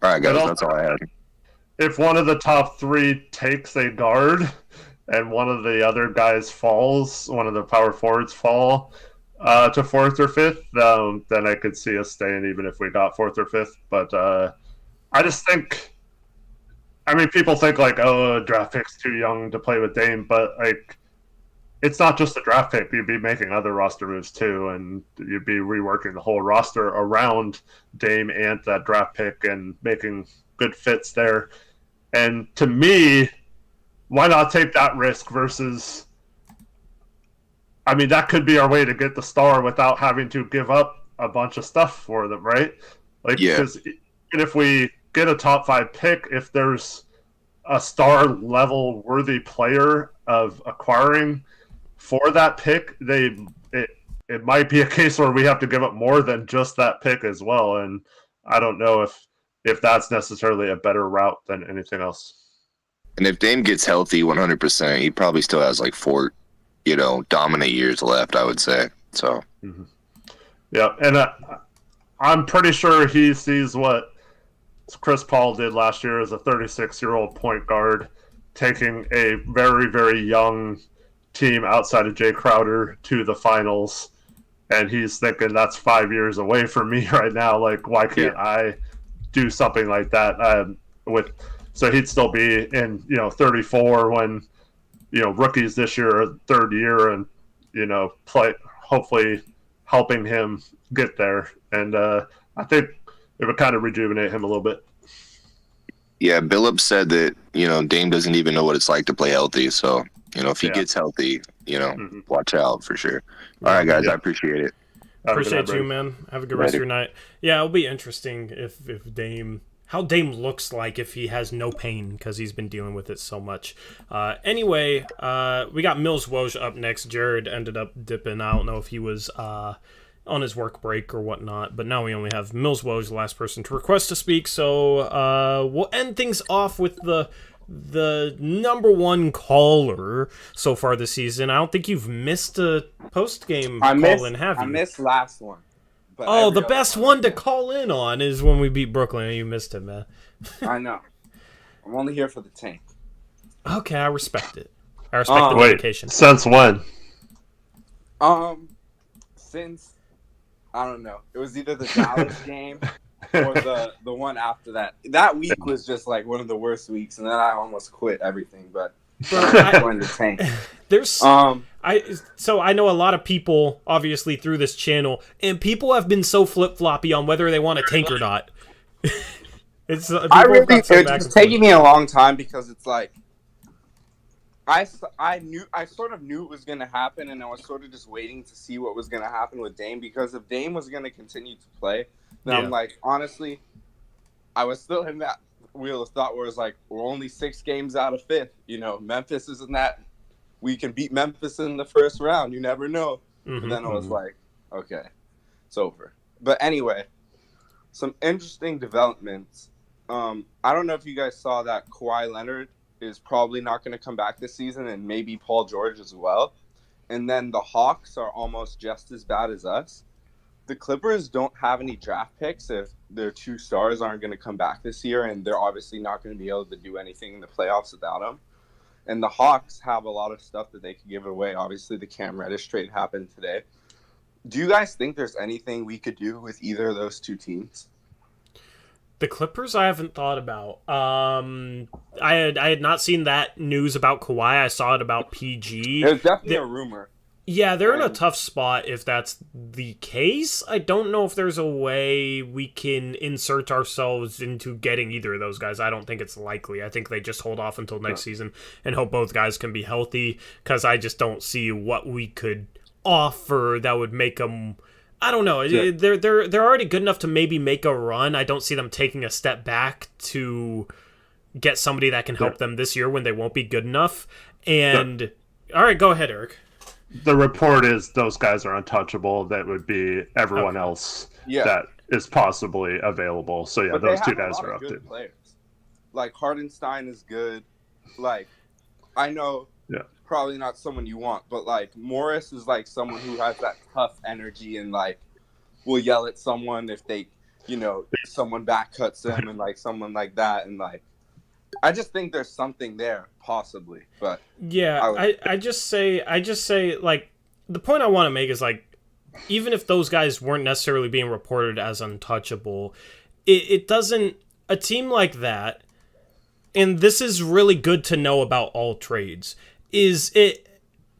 All right, guys, that's all I had. If one of the top 3 takes a guard and one of the other guys falls, one of the power forwards fall to 4th or 5th, then I could see us staying even if we got 4th or 5th. But I just think, I mean, people think like, oh, a draft pick's too young to play with Dame, but like, it's not just a draft pick. You'd be making other roster moves too, and you'd be reworking the whole roster around Dame and that draft pick and making good fits there. And to me, why not take that risk versus, I mean, that could be our way to get the star without having to give up a bunch of stuff for them, right? Like, because even if we get a top 5 pick, if there's a star level worthy player of acquiring for that pick, it might be a case where we have to give up more than just that pick as well. And I don't know if that's necessarily a better route than anything else. And if Dame gets healthy 100%, he probably still has like 4, dominant years left, I would say. So, yeah, and I'm pretty sure he sees what Chris Paul did last year as a 36-year-old point guard, taking a very, very young team outside of Jay Crowder to the finals and he's thinking that's 5 years away from me right now. Like, why can't I do something like that? So he'd still be in 34 when rookies this year are third year, and play hopefully helping him get there. And I think it would kind of rejuvenate him a little bit. Yeah, Billups said that, Dame doesn't even know what it's like to play healthy. So, if he gets healthy, watch out for sure. All right, guys, I appreciate it. Appreciate you, man. Have a good rest of your night. Yeah, it'll be interesting if how Dame looks like if he has no pain, because he's been dealing with it so much. Anyway, we got Mills Woj up next. Jared ended up dipping. I don't know if he was on his work break or whatnot, but now we only have Mills Woj, the last person to request to speak. So we'll end things off with the number one caller so far this season. I don't think you've missed a post-game call-in, have you? I missed last one. Oh, the best one to call in on is when we beat Brooklyn, and you missed it, man. I know. I'm only here for the tank. Okay, I respect it. I respect the dedication. Since when? Since, I don't know. It was either the Dallas game or the one after that. That week was just like one of the worst weeks, and then I almost quit everything, but I joined the tank. So I know a lot of people, obviously, through this channel, and people have been so flip-floppy on whether they want to tank or not. It's taking me a long time, because it's like I sort of knew it was going to happen, and I was sort of just waiting to see what was going to happen with Dame, because if Dame was going to continue to play, then I'm like, honestly, I was still in that wheel of thought where it's like, we're only 6 games out of 5th. Memphis isn't that. We can beat Memphis in the first round. You never know. And then I was like, okay, it's over. But anyway, some interesting developments. I don't know if you guys saw that Kawhi Leonard is probably not going to come back this season, and maybe Paul George as well. And then the Hawks are almost just as bad as us. The Clippers don't have any draft picks if their 2 stars aren't going to come back this year, and they're obviously not going to be able to do anything in the playoffs without them. And the Hawks have a lot of stuff that they could give away. Obviously, the Cam Reddish trade happened today. Do you guys think there's anything we could do with either of those 2 teams? The Clippers, I haven't thought about. I had not seen that news about Kawhi. I saw it about PG. It was definitely a rumor. Yeah, they're in a tough spot if that's the case. I don't know if there's a way we can insert ourselves into getting either of those guys. I don't think it's likely. I think they just hold off until next season and hope both guys can be healthy, because I just don't see what we could offer that would make them... I don't know. Yeah. They're already good enough to maybe make a run. I don't see them taking a step back to get somebody that can help them this year when they won't be good enough. And all right, go ahead, Eric. The report is those guys are untouchable. That would be everyone else that is possibly available. So yeah, those 2 guys are up there. Players. Like Hardenstein is good. Like, I know probably not someone you want, but like Morris is like someone who has that tough energy and like will yell at someone if they, someone back cuts them, and like someone like that, and like I just think there's something there possibly. But yeah, I just say like the point I want to make is like, even if those guys weren't necessarily being reported as untouchable, it doesn't, a team like that, and this is really good to know about all trades,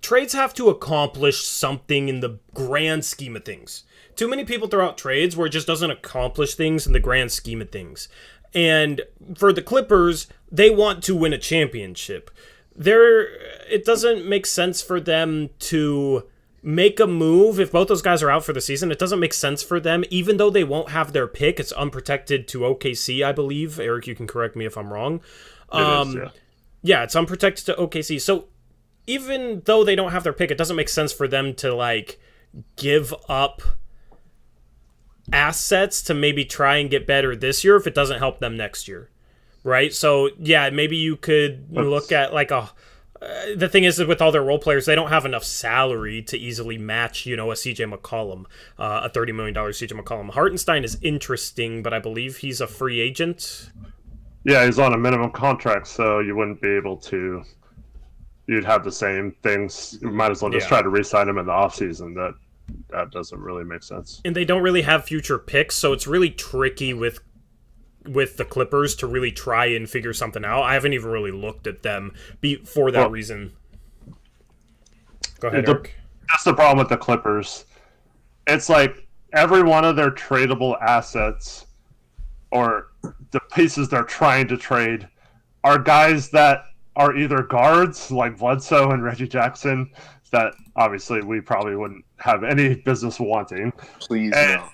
trades have to accomplish something in the grand scheme of things. Too many people throw out trades where it just doesn't accomplish things in the grand scheme of things. And for the Clippers, they want to win a championship. It doesn't make sense for them to make a move if both those guys are out for the season. It doesn't make sense for them, even though they won't have their pick. It's unprotected to OKC, I believe. Eric, you can correct me if I'm wrong. Yeah, it's unprotected to OKC. So even though they don't have their pick, it doesn't make sense for them to like give up assets to maybe try and get better this year if it doesn't help them next year, right? So yeah, maybe you could look at like the thing is that with all their role players, they don't have enough salary to easily match, a CJ McCollum, a $30 million CJ McCollum. Hartenstein is interesting, but I believe he's a free agent. Yeah, he's on a minimum contract, so you wouldn't be able to. You'd have the same things. You might as well just try to re-sign him in the offseason. That that doesn't really make sense. And they don't really have future picks, so it's really tricky with the Clippers to really try and figure something out. I haven't even really looked at them for that reason. Go ahead, Eric. That's the problem with the Clippers. It's like every one of their tradable assets or the pieces they're trying to trade are guys that are either guards like Bledsoe and Reggie Jackson that obviously we probably wouldn't have any business wanting. Please no.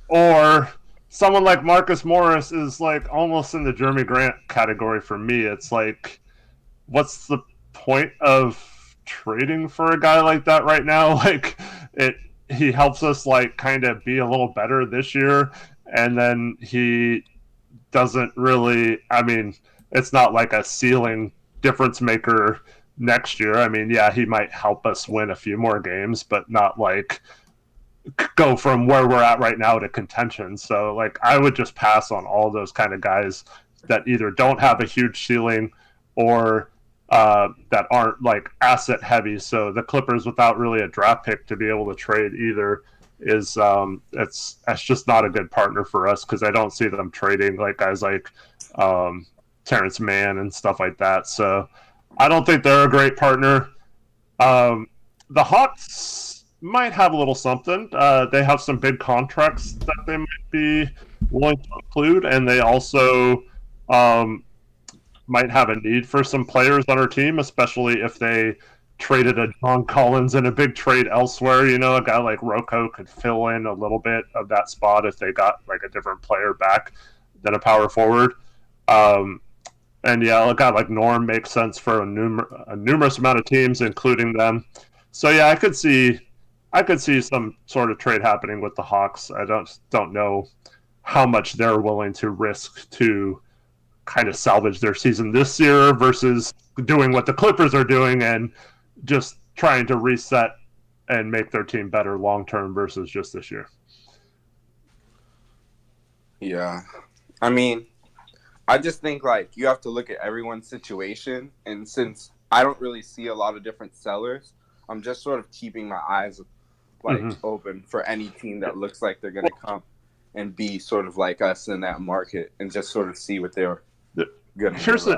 Or someone like Marcus Morris is like almost in the Jeremy Grant category for me. It's like, what's the point of trading for a guy like that right now? Like he helps us like kind of be a little better this year, and then he doesn't really, I mean, it's not like a ceiling difference maker next year. I mean, yeah, he might help us win a few more games, but not like go from where we're at right now to contention. So like I would just pass on all those kind of guys that either don't have a huge ceiling or that aren't like asset heavy. So the Clippers without really a draft pick to be able to trade either is that's just not a good partner for us, because I don't see them trading like guys like Terrence Mann and stuff like that. So I don't think they're a great partner. The Hawks might have a little something. They have some big contracts that they might be willing to include, and they also might have a need for some players on our team, especially if they traded a John Collins in a big trade elsewhere. You know, a guy like Rocco could fill in a little bit of that spot if they got like a different player back than a power forward. And yeah, a guy like Norm makes sense for a numerous amount of teams, including them. So yeah, I could see some sort of trade happening with the Hawks. I don't know how much they're willing to risk to kind of salvage their season this year versus doing what the Clippers are doing and just trying to reset and make their team better long term versus just this year. Yeah. I mean, I just think like you have to look at everyone's situation, and since I don't really see a lot of different sellers, I'm just sort of keeping my eyes like open for any team that looks like they're going to come and be sort of like us in that market and just sort of see what they're going to do.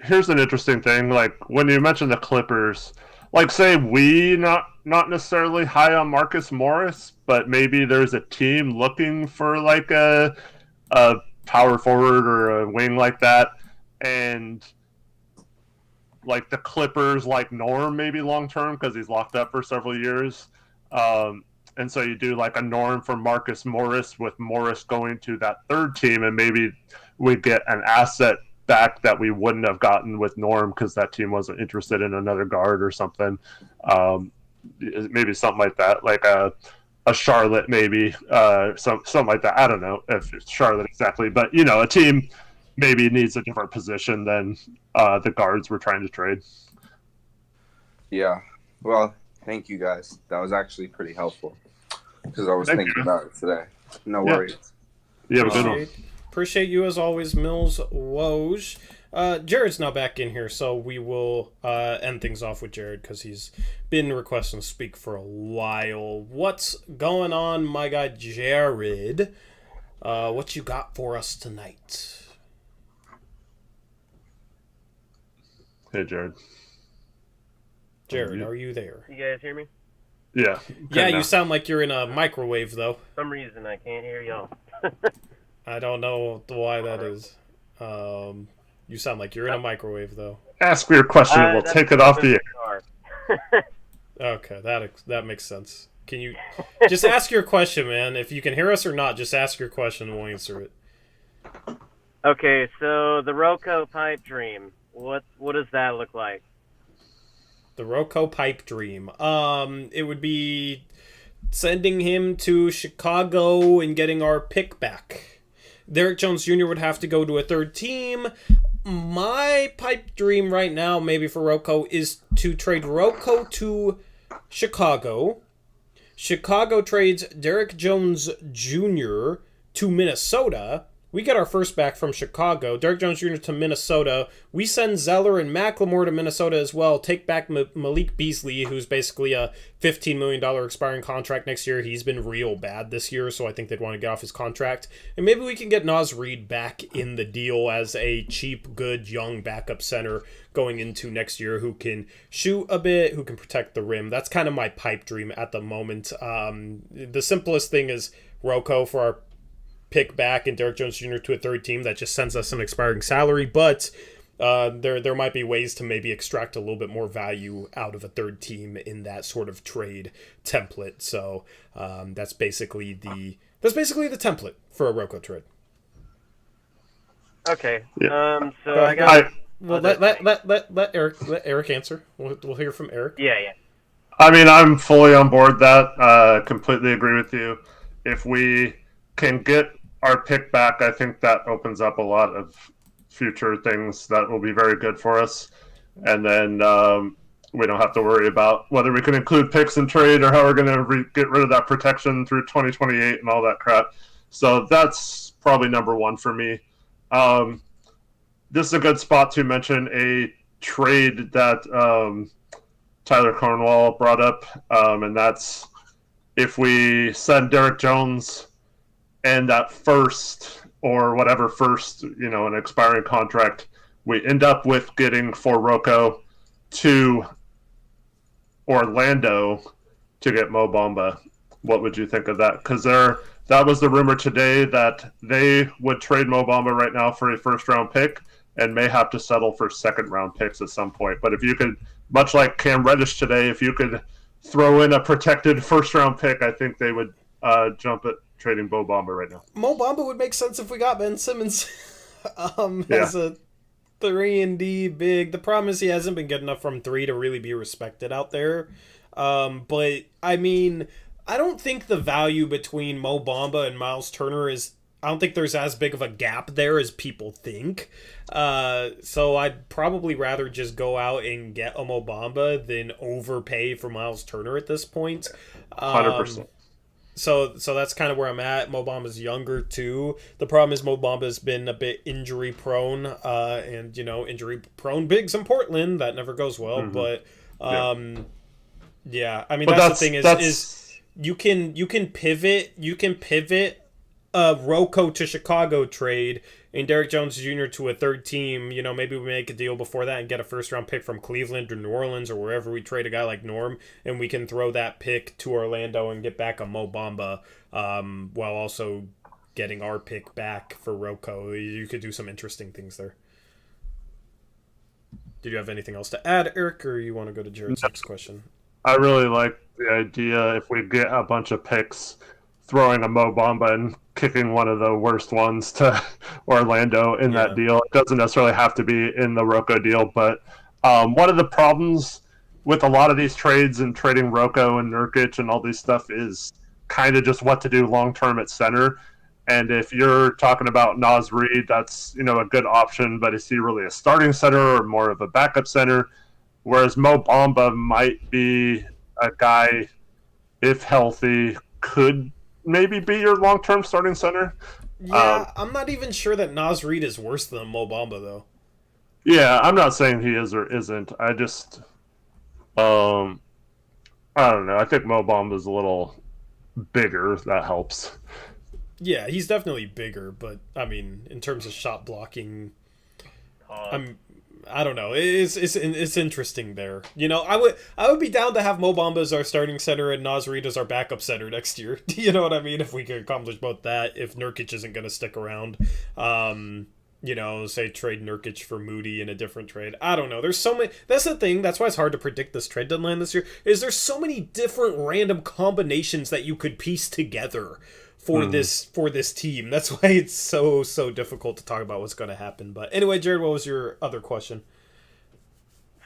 Here's an interesting thing. Like when you mentioned the Clippers, like say we not necessarily high on Marcus Morris, but maybe there's a team looking for like a power forward or a wing like that, and like the Clippers like Norm maybe long term because he's locked up for several years. And so you do like a Norm for Marcus Morris with Morris going to that third team, and maybe we get an asset back that we wouldn't have gotten with Norm because that team wasn't interested in another guard or something. Maybe something like that, like a Charlotte maybe, something like that. I don't know if it's Charlotte exactly, but you know, a team maybe needs a different position than the guards we're trying to trade. Yeah. Well, thank you guys. That was actually pretty helpful because I was thinking about it today. No worries. Yeah, good one. Appreciate you as always, Mills Woj. Jared's now back in here, so we will end things off with Jared because he's been requesting to speak for a while. What's going on, my guy Jared? What you got for us tonight? Hey, Jared. Jared, are you there? You guys hear me? Yeah. Yeah, you sound like you're in a microwave, though. For some reason, I can't hear y'all. I don't know why that is. You sound like you're in a microwave, though. Ask me your question, and we'll take it off the air. Okay, that makes sense. Can you just ask your question, man? If you can hear us or not, just ask your question and we'll answer it. Okay, so the Rocco pipe dream. What does that look like? The Rocco pipe dream. It would be sending him to Chicago and getting our pick back. Derek Jones Jr. would have to go to a third team. My pipe dream right now, maybe for Rocco, is to trade Rocco to Chicago. Chicago trades Derek Jones Jr. to Minnesota, We get our first back from Chicago. Derek Jones Jr. to Minnesota. We send Zeller and McLemore to Minnesota as well. Take back Malik Beasley, who's basically a $15 million expiring contract next year. He's been real bad this year, so I think they'd want to get off his contract. And maybe we can get Naz Reid back in the deal as a cheap, good, young backup center going into next year who can shoot a bit, who can protect the rim. That's kind of my pipe dream at the moment. The simplest thing is Rocco for our pick back and Derek Jones Jr. to a third team. That just sends us an expiring salary, but there might be ways to maybe extract a little bit more value out of a third team in that sort of trade template. So that's basically the template for a Rocco trade. Okay. Yeah. So I got. Well, let Eric answer. We'll hear from Eric. Yeah. I mean, I'm fully on board that. Completely agree with you. If we can get our pick back, I think that opens up a lot of future things that will be very good for us. And then we don't have to worry about whether we can include picks in trade or how we're going to get rid of that protection through 2028 and all that crap. So that's probably number one for me. This is a good spot to mention a trade that Tyler Cornwall brought up, and that's if we send Derek Jones and that first or whatever first, an expiring contract, we end up with getting for Rocco to Orlando to get Mo Bamba. What would you think of that? Because that was the rumor today that they would trade Mo Bamba right now for a first-round pick and may have to settle for second-round picks at some point. But if you could, much like Cam Reddish today, if you could throw in a protected first-round pick, I think they would jump at trading Mo Bamba right now. Mo Bamba would make sense if we got Ben Simmons as a 3-and-D big. The problem is he hasn't been good enough from 3 to really be respected out there. But, I mean, I don't think the value between Mo Bamba and Miles Turner is... I don't think there's as big of a gap there as people think. So I'd probably rather just go out and get a Mo Bamba than overpay for Miles Turner at this point. 100%. So that's kind of where I'm at. Mo Bamba's younger too. The problem is Mo Bamba's been a bit injury prone, and injury prone bigs in Portland that never goes well. Mm-hmm. But yeah, I mean that's the thing is you can pivot a Rocco to Chicago trade and Derek Jones Jr. to a third team. Maybe we make a deal before that and get a first-round pick from Cleveland or New Orleans or wherever we trade a guy like Norm, and we can throw that pick to Orlando and get back a Mo Bamba while also getting our pick back for Rocco. You could do some interesting things there. Did you have anything else to add, Eric, or you want to go to Jared's next question? I really like the idea if we get a bunch of picks, throwing a Mo Bamba and kicking one of the worst ones to Orlando in that deal. It doesn't necessarily have to be in the Rocco deal, but one of the problems with a lot of these trades and trading Rocco and Nurkic and all these stuff is kind of just what to do long-term at center. And if you're talking about Naz Reid, that's, a good option, but is he really a starting center or more of a backup center? Whereas Mo Bamba might be a guy, if healthy, could maybe be your long-term starting center. Yeah, I'm not even sure that Naz Reid is worse than Mo Bamba, though. Yeah, I'm not saying he is or isn't. I just, I don't know. I think Mo Bamba is a little bigger. That helps. Yeah, he's definitely bigger, but, I mean, in terms of shot blocking, I don't know. It's interesting there. I would be down to have Mo Bamba as our starting center and Naz Reid as our backup center next year. You know what I mean? If we could accomplish both that, if Nurkic isn't going to stick around, say trade Nurkic for Moody in a different trade. I don't know. There's so many. That's the thing. That's why it's hard to predict this trade deadline this year. Is there's so many different random combinations that you could piece together for this team. That's why it's so difficult to talk about what's going to happen. But anyway, Jared, what was your other question?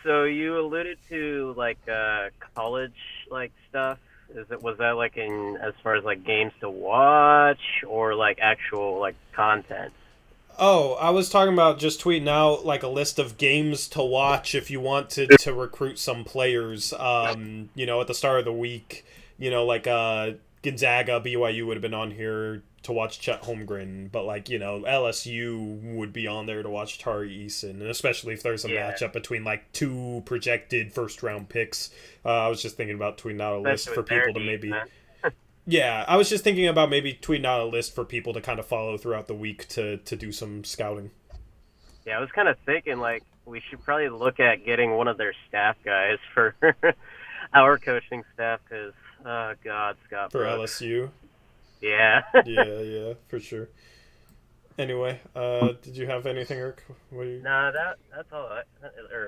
So you alluded to college stuff. Was that in as far as games to watch or actual content? Oh, I was talking about just tweeting out a list of games to watch if you want to recruit some players. At the start of the week, Gonzaga, BYU would have been on here to watch Chet Holmgren, but like, LSU would be on there to watch Tari Eason, and especially if there's a matchup between like two projected first round picks. I was just thinking about tweeting out a list for people to maybe. Yeah, I was just thinking about maybe tweeting out a list for people to kind of follow throughout the week to do some scouting. Yeah, I was kind of thinking, like, we should probably look at getting one of their staff guys for our coaching staff, because, oh, God, Scott For Brooks. LSU? Yeah. yeah, for sure. Anyway, did you have anything, Eric? Nah, that's all.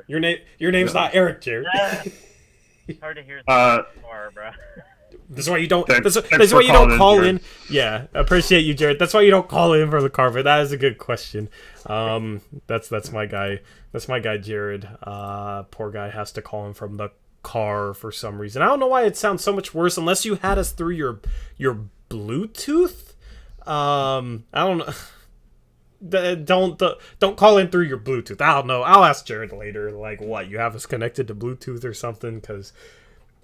Your name's not Eric, Jared. It's hard to hear far, bro. That's why you don't. Thanks That's why you don't call in. Jared. Yeah, appreciate you, Jared. That's why you don't call in for the car. But that is a good question. That's my guy. That's my guy, Jared. Poor guy has to call in from the car for some reason. I don't know why it sounds so much worse unless you had us through your Bluetooth. I don't know. Don't call in through your Bluetooth. I don't know. I'll ask Jared later. Like, what, you have us connected to Bluetooth or something? Because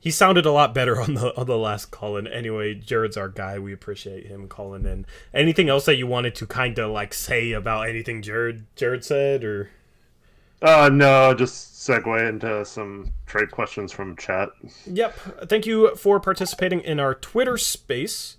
he sounded a lot better on the last call-in. Anyway, Jared's our guy. We appreciate him calling in. Anything else that you wanted to kind of like say about anything Jared said, or? No, just segue into some trade questions from chat. Yep. Thank you for participating in our Twitter space.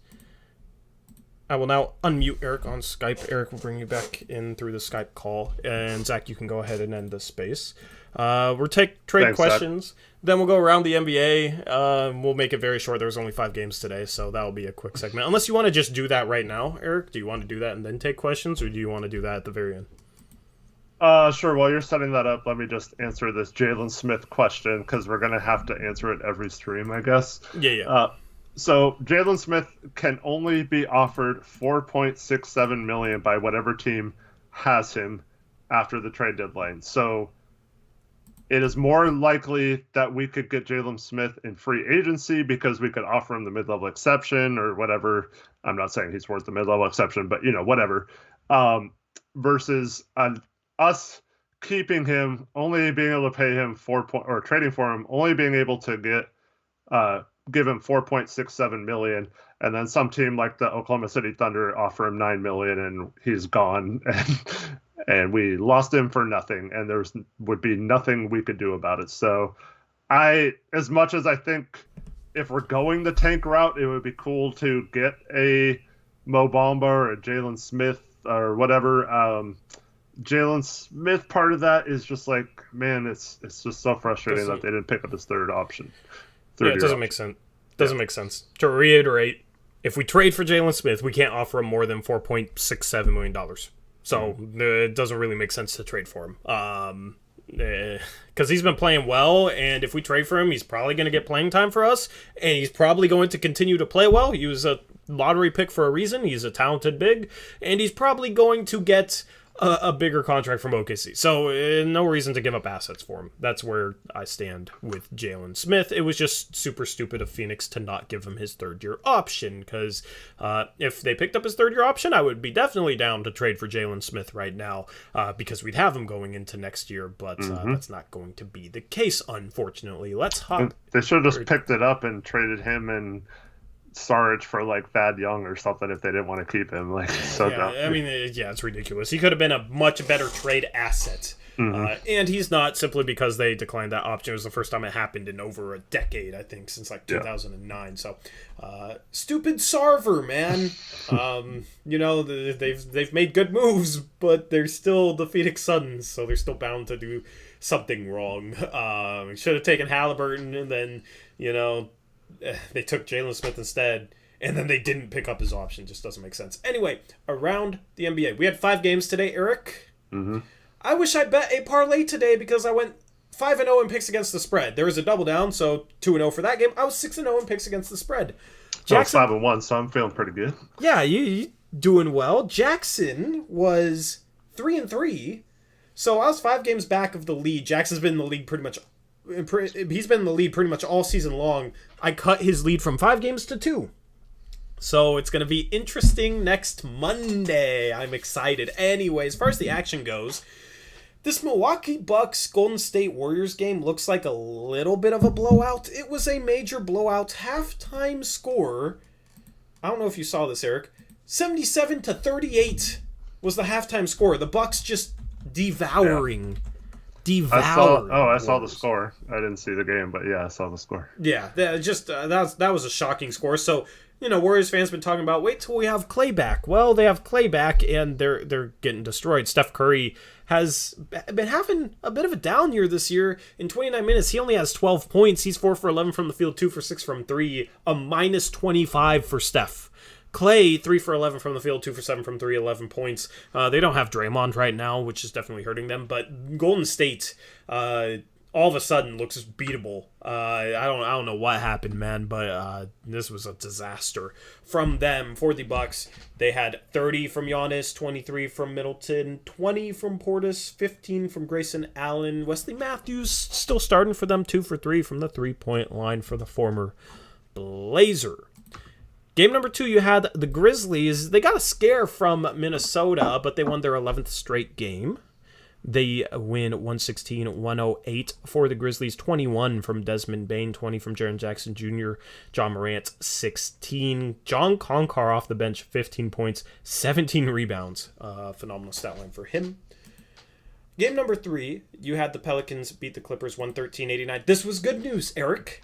I will now unmute Eric on Skype. Eric will bring you back in through the Skype call. And Zach, you can go ahead and end the space. We'll take trade questions. Zach. Then we'll go around the NBA. We'll make it very short. There's only 5 games today, so that'll be a quick segment. Unless you want to just do that right now, Eric. Do you want to do that and then take questions, or do you want to do that at the very end? Sure. While you're setting that up, let me just answer this Jalen Smith question, because we're going to have to answer it every stream, I guess. Yeah. So Jalen Smith can only be offered $4.67 million by whatever team has him after the trade deadline. So it is more likely that we could get Jalen Smith in free agency because we could offer him the mid-level exception or whatever. I'm not saying he's worth the mid-level exception, but whatever. Versus us keeping him, only being able to pay him or trading for him, only being able to give him $4.67 million, and then some team like the Oklahoma City Thunder offer him $9 million, and he's gone, and we lost him for nothing, and there would be nothing we could do about it. So, as much as I think if we're going the tank route, it would be cool to get a Mo Bamba or a Jalen Smith or whatever. Jalen Smith part of that is just like, man, it's just so frustrating that they didn't pick up his third option. Yeah, it doesn't make sense. Doesn't make sense. To reiterate, if we trade for Jalen Smith, we can't offer him more than $4.67 million. So it doesn't really make sense to trade for him. Because he's been playing well, and if we trade for him, he's probably going to get playing time for us, and he's probably going to continue to play well. He was a lottery pick for a reason. He's a talented big, and he's probably going to get a bigger contract from OKC. So no reason to give up assets for him. That's where I stand with Jalen Smith. It was just super stupid of Phoenix to not give him his third-year option, because if they picked up his third-year option, I would be definitely down to trade for Jalen Smith right now, because we'd have him going into next year, but that's not going to be the case, unfortunately. Let's hop. They should have just picked it up and traded him and Sarge for like Thad Young or something if they didn't want to keep him. Like, so dumb. I mean, it's ridiculous. He could have been a much better trade asset. And he's not, simply because they declined that option. It was the first time it happened in over a decade, I think, since like 2009. So, stupid Sarver, man. They've made good moves, but they're still the Phoenix Suns, so they're still bound to do something wrong. Should have taken Halliburton, and then, they took Jalen Smith instead, and then they didn't pick up his option. Just doesn't make sense. Anyway, around the NBA. We had 5 games today, Eric. I wish I bet a parlay today because I went 5-0 in picks against the spread. There was a double down, so 2-0 for that game. I was 6-0 in picks against the spread. Jackson, 5-1, so I'm feeling pretty good. Yeah, you doing well. Jackson was 3-3, so I was 5 games back of the lead. Jackson's been in the league pretty much. He's been in the lead pretty much all season long. I cut his lead from 5 games to 2. So it's going to be interesting next Monday. I'm excited. Anyway, as far as the action goes, this Milwaukee Bucks Golden State Warriors game looks like a little bit of a blowout. It was a major blowout. Halftime score I don't know if you saw this, Eric. 77-38 was the halftime score. The Bucks just devouring. I saw the score. I didn't see the game, but yeah, I saw the score. Yeah, that was a shocking score. So, Warriors fans been talking about, wait till we have Clay back. Well, they have Clay back, and they're getting destroyed. Steph Curry has been having a bit of a down year this year. In 29 minutes, he only has 12 points. He's 4 for 11 from the field, 2 for 6 from 3, a minus 25 for Steph. Clay, 3 for 11 from the field, 2 for 7 from 3, 11 points. They don't have Draymond right now, which is definitely hurting them. But Golden State, all of a sudden, looks beatable. I don't know what happened, man, but this was a disaster from them. For the Bucks, they had 30 from Giannis, 23 from Middleton, 20 from Portis, 15 from Grayson Allen. Wesley Matthews still starting for them, 2 for 3 from the three-point line for the former Blazer. Game number 2, you had the Grizzlies. They got a scare from Minnesota, but they won their 11th straight game. They win 116-108 for the Grizzlies. 21 from Desmond Bane, 20 from Jaren Jackson Jr., John Morant, 16. John Concar off the bench, 15 points, 17 rebounds. Phenomenal stat line for him. Game number 3, you had the Pelicans beat the Clippers 113-89. This was good news, Eric.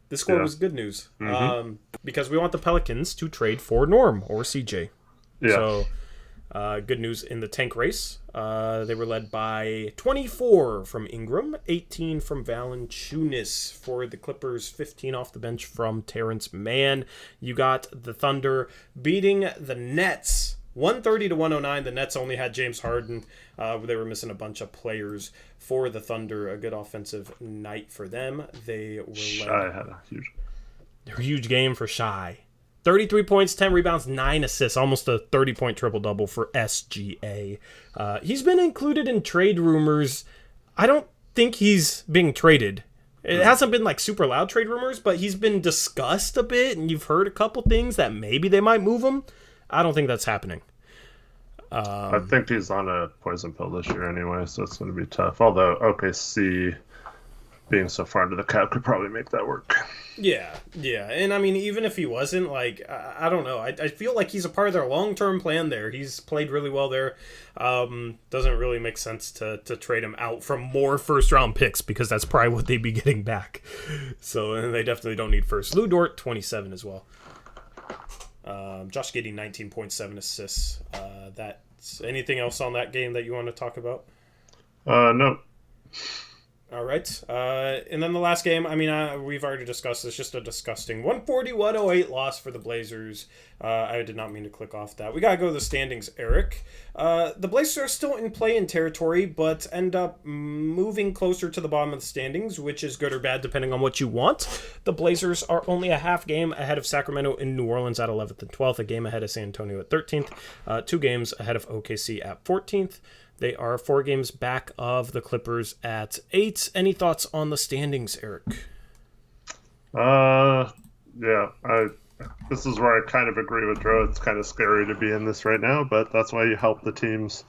This score was good news because we want the Pelicans to trade for Norm or CJ. Yeah. So good news in the tank race. They were led by 24 from Ingram, 18 from Valanciunas for the Clippers, 15 off the bench from Terrence Mann. You got the Thunder beating the Nets 130-109. The Nets only had James Harden. They were missing a bunch of players for the Thunder. A good offensive night for them. They were Shai had a huge game for Shai. 33 points, 10 rebounds, 9 assists, almost a 30-point triple-double for SGA. He's been included in trade rumors. I don't think he's being traded. It hasn't been like super loud trade rumors, but he's been discussed a bit, and you've heard a couple things that maybe they might move him. I don't think that's happening. I think he's on a poison pill this year anyway, so it's going to be tough. Although OKC being so far into the cap could probably make that work. Yeah. And I mean, even if he wasn't, like, I don't know. I feel like he's a part of their long-term plan there. He's played really well there. Doesn't really make sense to trade him out from more first-round picks because that's probably what they'd be getting back. So, and they definitely don't need first. Lou Dort, 27 as well. Josh Giddey, 19.7 assists. That's anything else on that game that you want to talk about? No. All right. And then the last game, I mean, we've already discussed this. Just a disgusting 140-108 loss for the Blazers. I did not mean to click off that. We got to go to the standings, Eric. The Blazers are still in play-in territory, but end up moving closer to the bottom of the standings, which is good or bad depending on what you want. The Blazers are only a half game ahead of Sacramento and New Orleans at 11th and 12th, a game ahead of San Antonio at 13th, 2 games ahead of OKC at 14th. They are 4 games back of the Clippers at 8. Any thoughts on the standings, Eric? This is where I kind of agree with Dro. It's kind of scary to be in this right now, but that's why you help the teams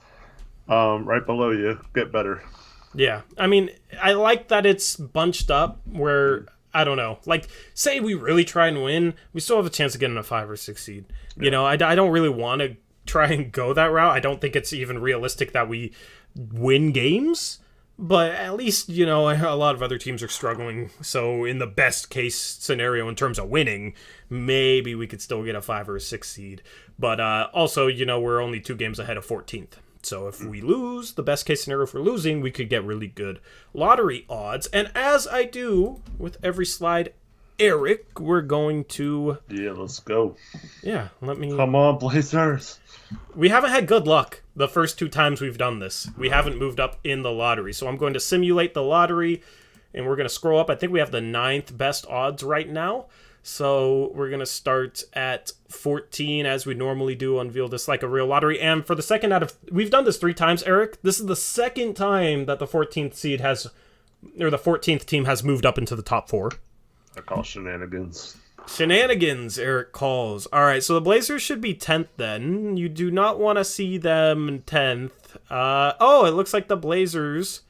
right below you get better. Yeah, I mean, I like that it's bunched up where, I don't know, like, say we really try and win, we still have a chance of getting a 5 or 6 seed. Yeah. You know, I don't really want to try and go that route. I don't think it's even realistic that we win games, but at least, you know, a lot of other teams are struggling. So in the best case scenario in terms of winning, maybe we could still get a 5 or a 6 seed. But also, you know, we're only 2 games ahead of 14th. So if we lose, the best case scenario for losing, we could get really good lottery odds. And as I do with every slide, Eric, we're going to... Yeah, let's go. Yeah, let me... Come on, Blazers. We haven't had good luck the first 2 times we've done this. We haven't moved up in the lottery. So I'm going to simulate the lottery, and we're going to scroll up. I think we have the 9th best odds right now. So we're going to start at 14 as we normally do, unveil this like a real lottery. And for the second out of... We've done this 3 times, Eric. This is the second time that the 14th seed has... Or the 14th team has moved up into the top 4. I call shenanigans. Shenanigans, Eric calls. All right, so the Blazers should be 10th then. You do not want to see them 10th. It looks like the Blazers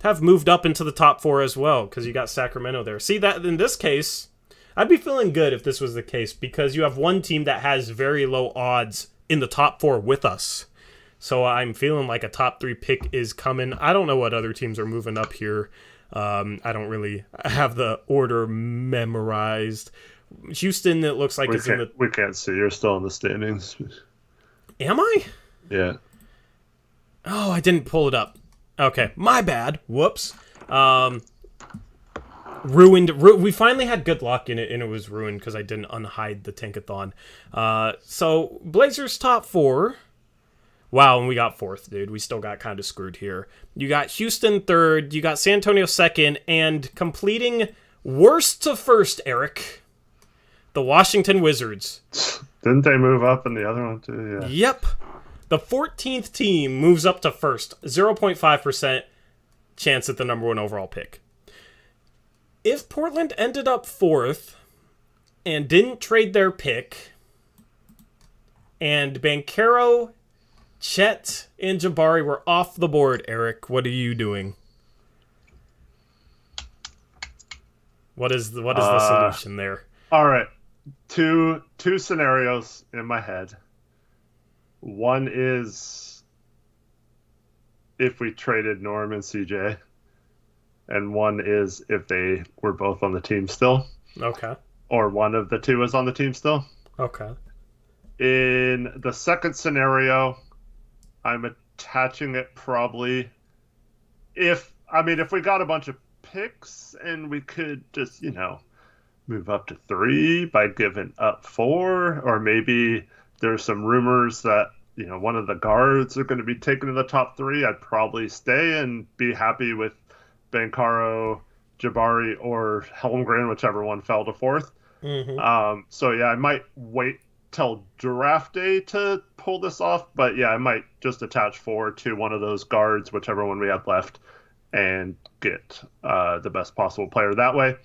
have moved up into the top 4 as well because you got Sacramento there. See, that in this case, I'd be feeling good if this was the case, because you have one team that has very low odds in the top 4 with us. So I'm feeling like a top 3 pick is coming. I don't know what other teams are moving up here. I don't really have the order memorized. Houston, it looks like we it's in the... We can't see. You're still in the standings. Am I? Yeah. Oh, I didn't pull it up. Okay, my bad. Whoops. Ruined. We finally had good luck in it, and it was ruined because I didn't unhide the Tankathon. So, Blazers top 4. Wow, and we got 4th, dude. We still got kind of screwed here. You got Houston 3rd, you got San Antonio 2nd, and completing worst to first, Eric, the Washington Wizards. Didn't they move up in the other one, too? Yeah. Yep. The 14th team moves up to first. 0.5% chance at the number 1 overall pick. If Portland ended up 4th and didn't trade their pick, and Banchero, Chet, and Jabari were off the board, Eric, what are you doing? What is the solution there? All right. Two scenarios in my head. One is if we traded Norm and CJ, and one is if they were both on the team still. Okay. Or one of the two is on the team still. Okay. In the second scenario, I'm attaching it probably if we got a bunch of picks and we could just, move up to 3 by giving up 4, or maybe there's some rumors that, one of the guards are going to be taken in the top 3, I'd probably stay and be happy with Banchero, Jabari, or Holmgren, whichever one fell to 4th. Mm-hmm. So yeah, I might wait till draft day to pull this off, but yeah, I might just attach 4 to one of those guards, whichever one we have left, and get the best possible player that way.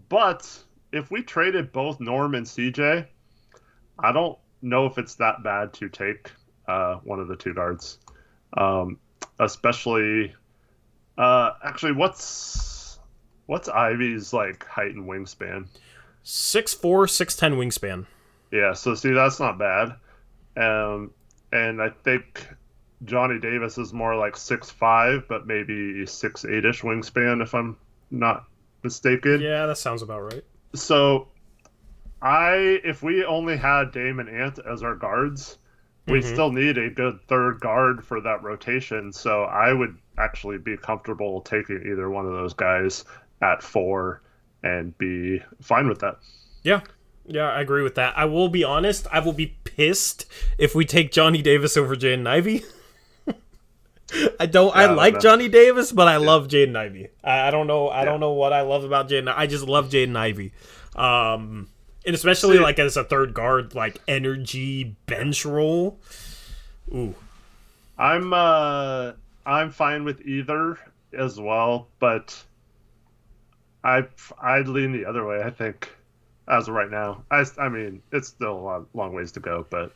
But if we traded both Norm and CJ, I don't know if it's that bad to take one of the 2 guards. Especially, actually, what's Ivy's height and wingspan? 6'4", 6'10" wingspan. Yeah, so see, that's not bad. And I think Johnny Davis is more like 6'5", but maybe 6'8"-ish wingspan, if I'm not mistaken. Yeah, that sounds about right. So, if we only had Dame and Ant as our guards, we still need a good third guard for that rotation. So I would actually be comfortable taking either one of those guys at 4 and be fine with that. Yeah, I agree with that. I will be honest, I will be pissed if we take Johnny Davis over Jaden Ivey. I like Johnny Davis, but I love Jaden Ivey. I don't know. I don't know what I love about Jaden. I just love Jaden Ivey. And especially as a third guard, energy bench role. Ooh. I'm fine with either as well, but I'd lean the other way, I think, as of right now. I mean, it's still a long ways to go, but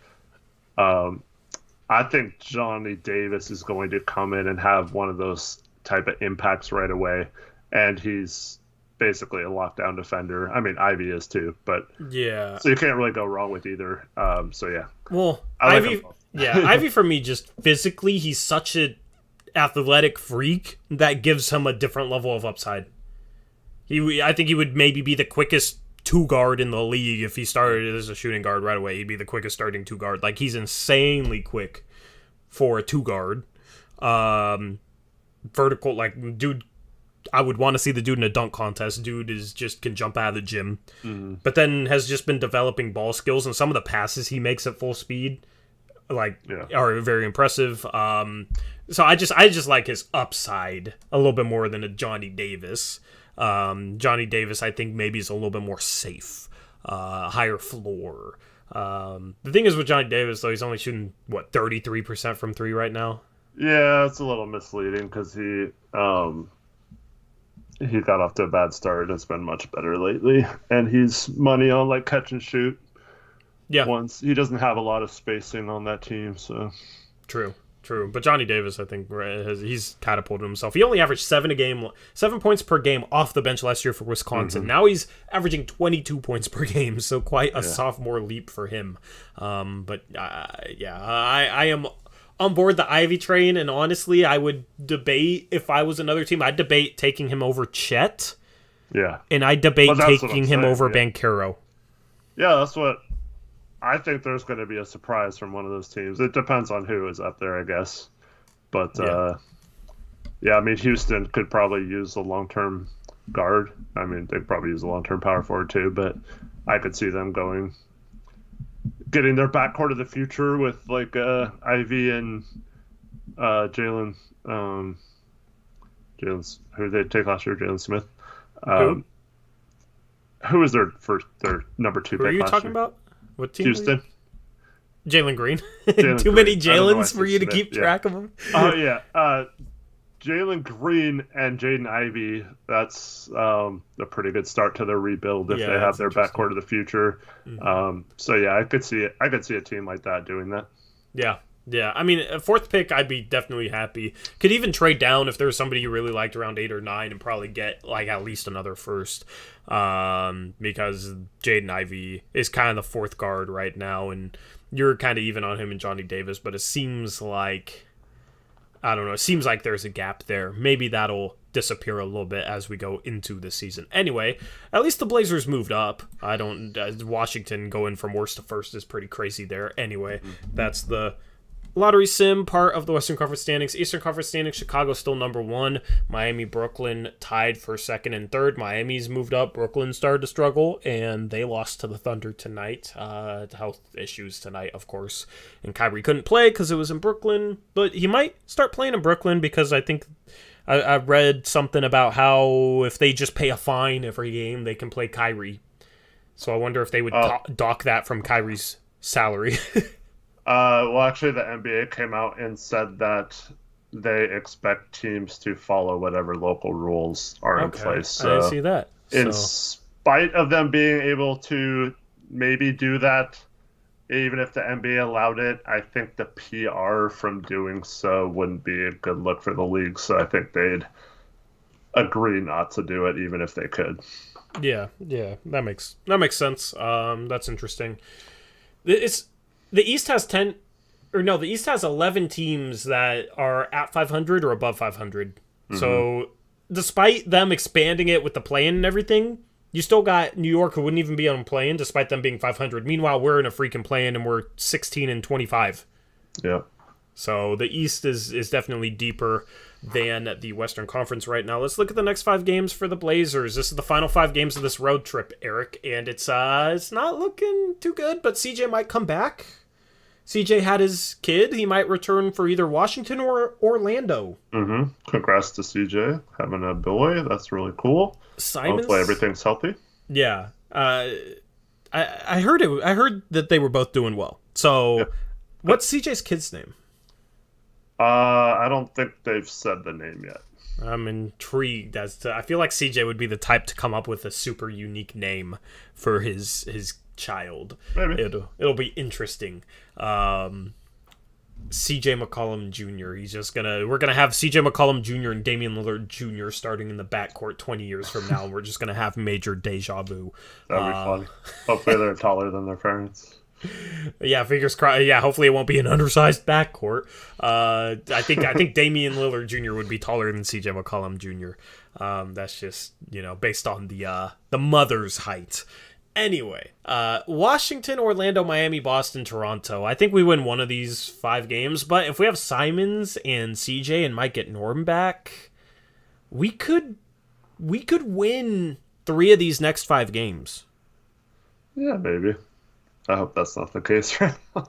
I think Johnny Davis is going to come in and have one of those type of impacts right away, and he's basically a lockdown defender. I mean, Ivy is too, but yeah. So you can't really go wrong with either. So yeah. Well, Ivy, Ivy for me, just physically, he's such an athletic freak that gives him a different level of upside. I think he would maybe be the quickest 2 guard in the league if he started as a shooting guard right away. He'd be the quickest starting 2 guard. He's insanely quick for a 2 guard. Vertical, dude. I would want to see the dude in a dunk contest. Dude can jump out of the gym, but then has just been developing ball skills, and some of the passes he makes at full speed, are very impressive. So I just like his upside a little bit more than a Johnny Davis. Johnny Davis, I think maybe is a little bit more safe, higher floor. The thing is with Johnny Davis, though, he's only shooting 33% from 3 right now. Yeah, it's a little misleading because he got off to a bad start and it's been much better lately. And he's money on catch and shoot. Yeah. Once he doesn't have a lot of spacing on that team, so true. True. But Johnny Davis, I think, he's catapulted himself. He only averaged 7 points per game off the bench last year for Wisconsin. Mm-hmm. Now he's averaging 22 points per game, so quite a sophomore leap for him. I am on board the Ivy train, and honestly, I would debate, if I was another team, I'd debate taking him over Chet. Yeah. And I'd debate taking him over Banchero. Yeah, that's what I think. There's going to be a surprise from one of those teams. It depends on who is up there, I guess. But I mean, Houston could probably use a long-term guard. I mean, they'd probably use a long-term power forward too, but I could see them getting their backcourt of the future with like Ivy and Jalen. Jalen's who they take last year, Jalen Smith. Who was their number 2 pick? Who are you last talking year? about? What team? Houston. Jalen Green. Jalen Too Green. many I don't know why I Jalens for said you to Smith. keep track of them. Oh yeah, Jalen Green and Jaden Ivey. That's a pretty good start to their rebuild if they have their backcourt of the future. Mm-hmm. So yeah, I could see it. I could see a team like that doing that. Yeah. I mean, a 4th pick, I'd be definitely happy. Could even trade down if there's somebody you really liked around 8 or 9 and probably get like at least another first. Because Jaden Ivey is kind of the 4th guard right now, and you're kind of even on him and Johnny Davis, but it seems like, I don't know, it seems like there's a gap there. Maybe that'll disappear a little bit as we go into the season. Anyway, at least the Blazers moved up. Washington going from worst to first is pretty crazy there. Anyway, that's the lottery sim part of the Western Conference standings. Eastern Conference standings, Chicago still number 1. Miami, Brooklyn tied for 2nd and 3rd. Miami's moved up. Brooklyn started to struggle, and they lost to the Thunder tonight. Health issues tonight, of course. And Kyrie couldn't play because it was in Brooklyn, but he might start playing in Brooklyn because I think I read something about how if they just pay a fine every game, they can play Kyrie. So I wonder if they would dock that from Kyrie's salary. Well, actually, the NBA came out and said that they expect teams to follow whatever local rules are in place. So I didn't see that. In spite of them being able to maybe do that, even if the NBA allowed it, I think the PR from doing so wouldn't be a good look for the league. So I think they'd agree not to do it, even if they could. Yeah, that makes sense. That's interesting. The East has 11 teams that are at 500 or above 500. Mm-hmm. So despite them expanding it with the play-in and everything, you still got New York who wouldn't even be on play-in despite them being 500. Meanwhile, we're in a freaking play-in and we're 16 and 25. Yeah. So the East is definitely deeper than the Western Conference right now. Let's look at the next 5 games for the Blazers. This is the final 5 games of this road trip, Eric, and it's not looking too good, but CJ might come back. CJ had his kid. He might return for either Washington or Orlando. Mm-hmm. Congrats to CJ having a boy. That's really cool. Hopefully everything's healthy. Yeah. I heard it. I heard that they were both doing well. So, yeah. What's CJ's kid's name? I don't think they've said the name yet. I'm intrigued as to. I feel like CJ would be the type to come up with a super unique name for his child. Maybe it'll be interesting. CJ McCollum Jr. We're gonna have CJ McCollum Jr. and Damian Lillard Jr. starting in the backcourt 20 years from now, and we're just gonna have major deja vu. That'd be fun. Hopefully they're taller than their parents. Yeah, fingers crossed. Yeah, hopefully it won't be an undersized backcourt. I think Damian Lillard Jr. would be taller than CJ McCollum Jr. That's just based on the mother's height. Anyway, Washington, Orlando, Miami, Boston, Toronto. I think we win one of these 5 games, but if we have Simons and CJ and might get Norm back, we could win 3 of these next 5 games. Yeah, maybe. I hope that's not the case.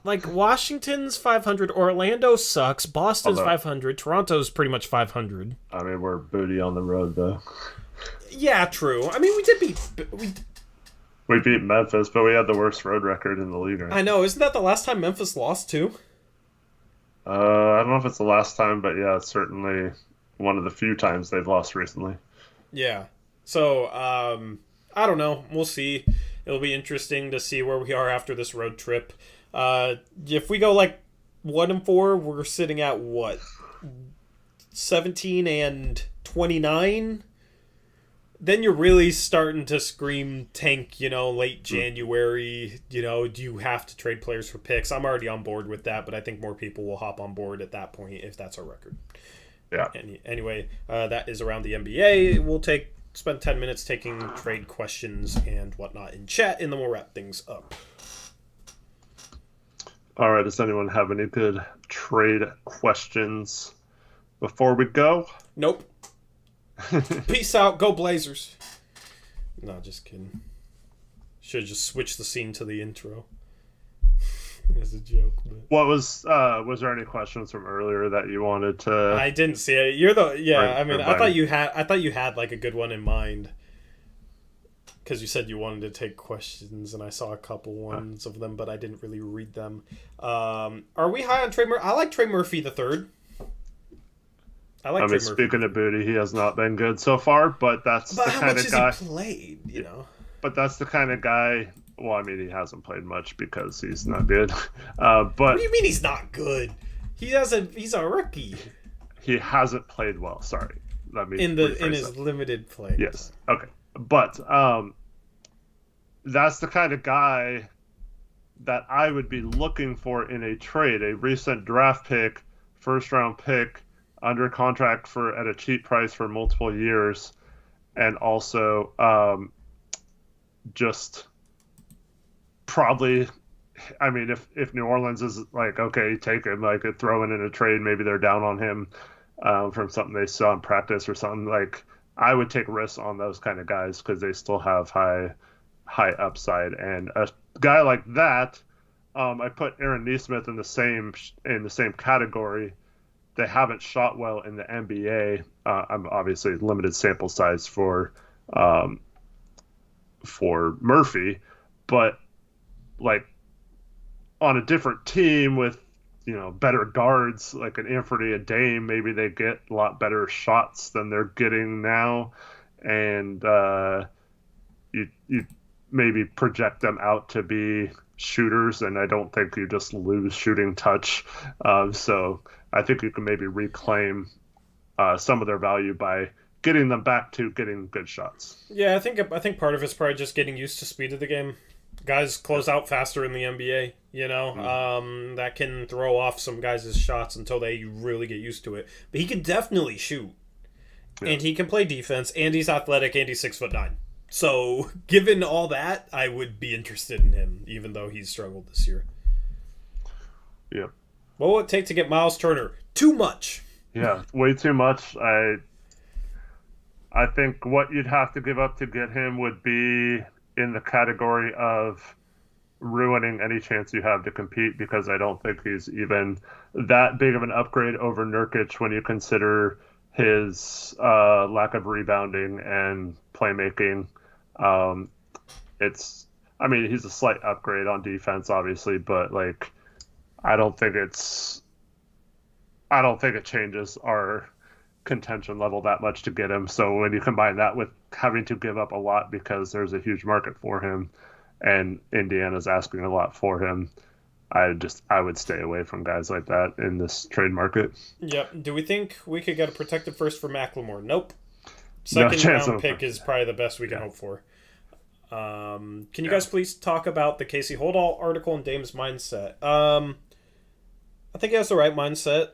Like, Washington's 500, Orlando sucks, Boston's 500, Toronto's pretty much 500. I mean, we're booty on the road, though. Yeah, true. I mean, we beat Memphis, but we had the worst road record in the league. Right? I know. Isn't that the last time Memphis lost, too? I don't know if it's the last time, but yeah, it's certainly one of the few times they've lost recently. Yeah. So, I don't know. We'll see. It'll be interesting to see where we are after this road trip. If we go, 1-4. We're sitting at what? 17-29. Then you're really starting to scream tank, late January. Do you have to trade players for picks? I'm already on board with that, but I think more people will hop on board at that point if that's our record. Yeah. Anyway, that is around the NBA. We'll spend 10 minutes taking trade questions and whatnot in chat, and then we'll wrap things up. All right. Does anyone have any good trade questions before we go? Nope. Peace out. Go Blazers. No, just kidding. Should have just switched the scene to the intro. As a joke. But... What was there any questions from earlier that you wanted to? I didn't see it. I thought you had like a good one in mind. Because you said you wanted to take questions, and I saw a couple ones of them, but I didn't really read them. Are we high on Trey Murphy? I like Trey Murphy the third. Speaking of booty, he has not been good so far, but that's the kind of guy. He played, But that's the kind of guy. Well, I mean, he hasn't played much because he's not good. But what do you mean he's not good? He's a rookie. He hasn't played well. Sorry, let me in his limited play. Yes. Okay. But that's the kind of guy that I would be looking for in a trade. A recent draft pick, first round pick, under contract at a cheap price for multiple years, and also just probably, I mean, if New Orleans is like, okay, take him, like throw in a trade, maybe they're down on him from something they saw in practice or something, like I would take risks on those kind of guys because they still have high upside. And a guy like that, I put Aaron Nesmith in the same category. They haven't shot well in the NBA. I'm obviously limited sample size for Murphy, but like on a different team with better guards like an Anthony, a Dame, maybe they get a lot better shots than they're getting now, and you maybe project them out to be shooters, and I don't think you just lose shooting touch. So I think you can maybe reclaim some of their value by getting them back to getting good shots. Yeah, I think part of it's probably just getting used to speed of the game. Guys close out faster in the NBA, that can throw off some guys' shots until they really get used to it. But he can definitely shoot, and he can play defense, and he's athletic, and he's 6'9". So, given all that, I would be interested in him, even though he's struggled this year. Yeah. What will it take to get Miles Turner? Too much. Yeah, way too much. I think what you'd have to give up to get him would be in the category of ruining any chance you have to compete, because I don't think he's even that big of an upgrade over Nurkic when you consider his lack of rebounding and playmaking. He's a slight upgrade on defense, obviously, but like I don't think it changes our contention level that much to get him. So when you combine that with having to give up a lot because there's a huge market for him and Indiana's asking a lot for him, I would stay away from guys like that in this trade market. Yep. Do we think we could get a protected first for McLemore? Nope. Second round pick is probably the best we can hope for. Can you guys please talk about the Casey Holdall article and Dame's mindset? I think he has the right mindset.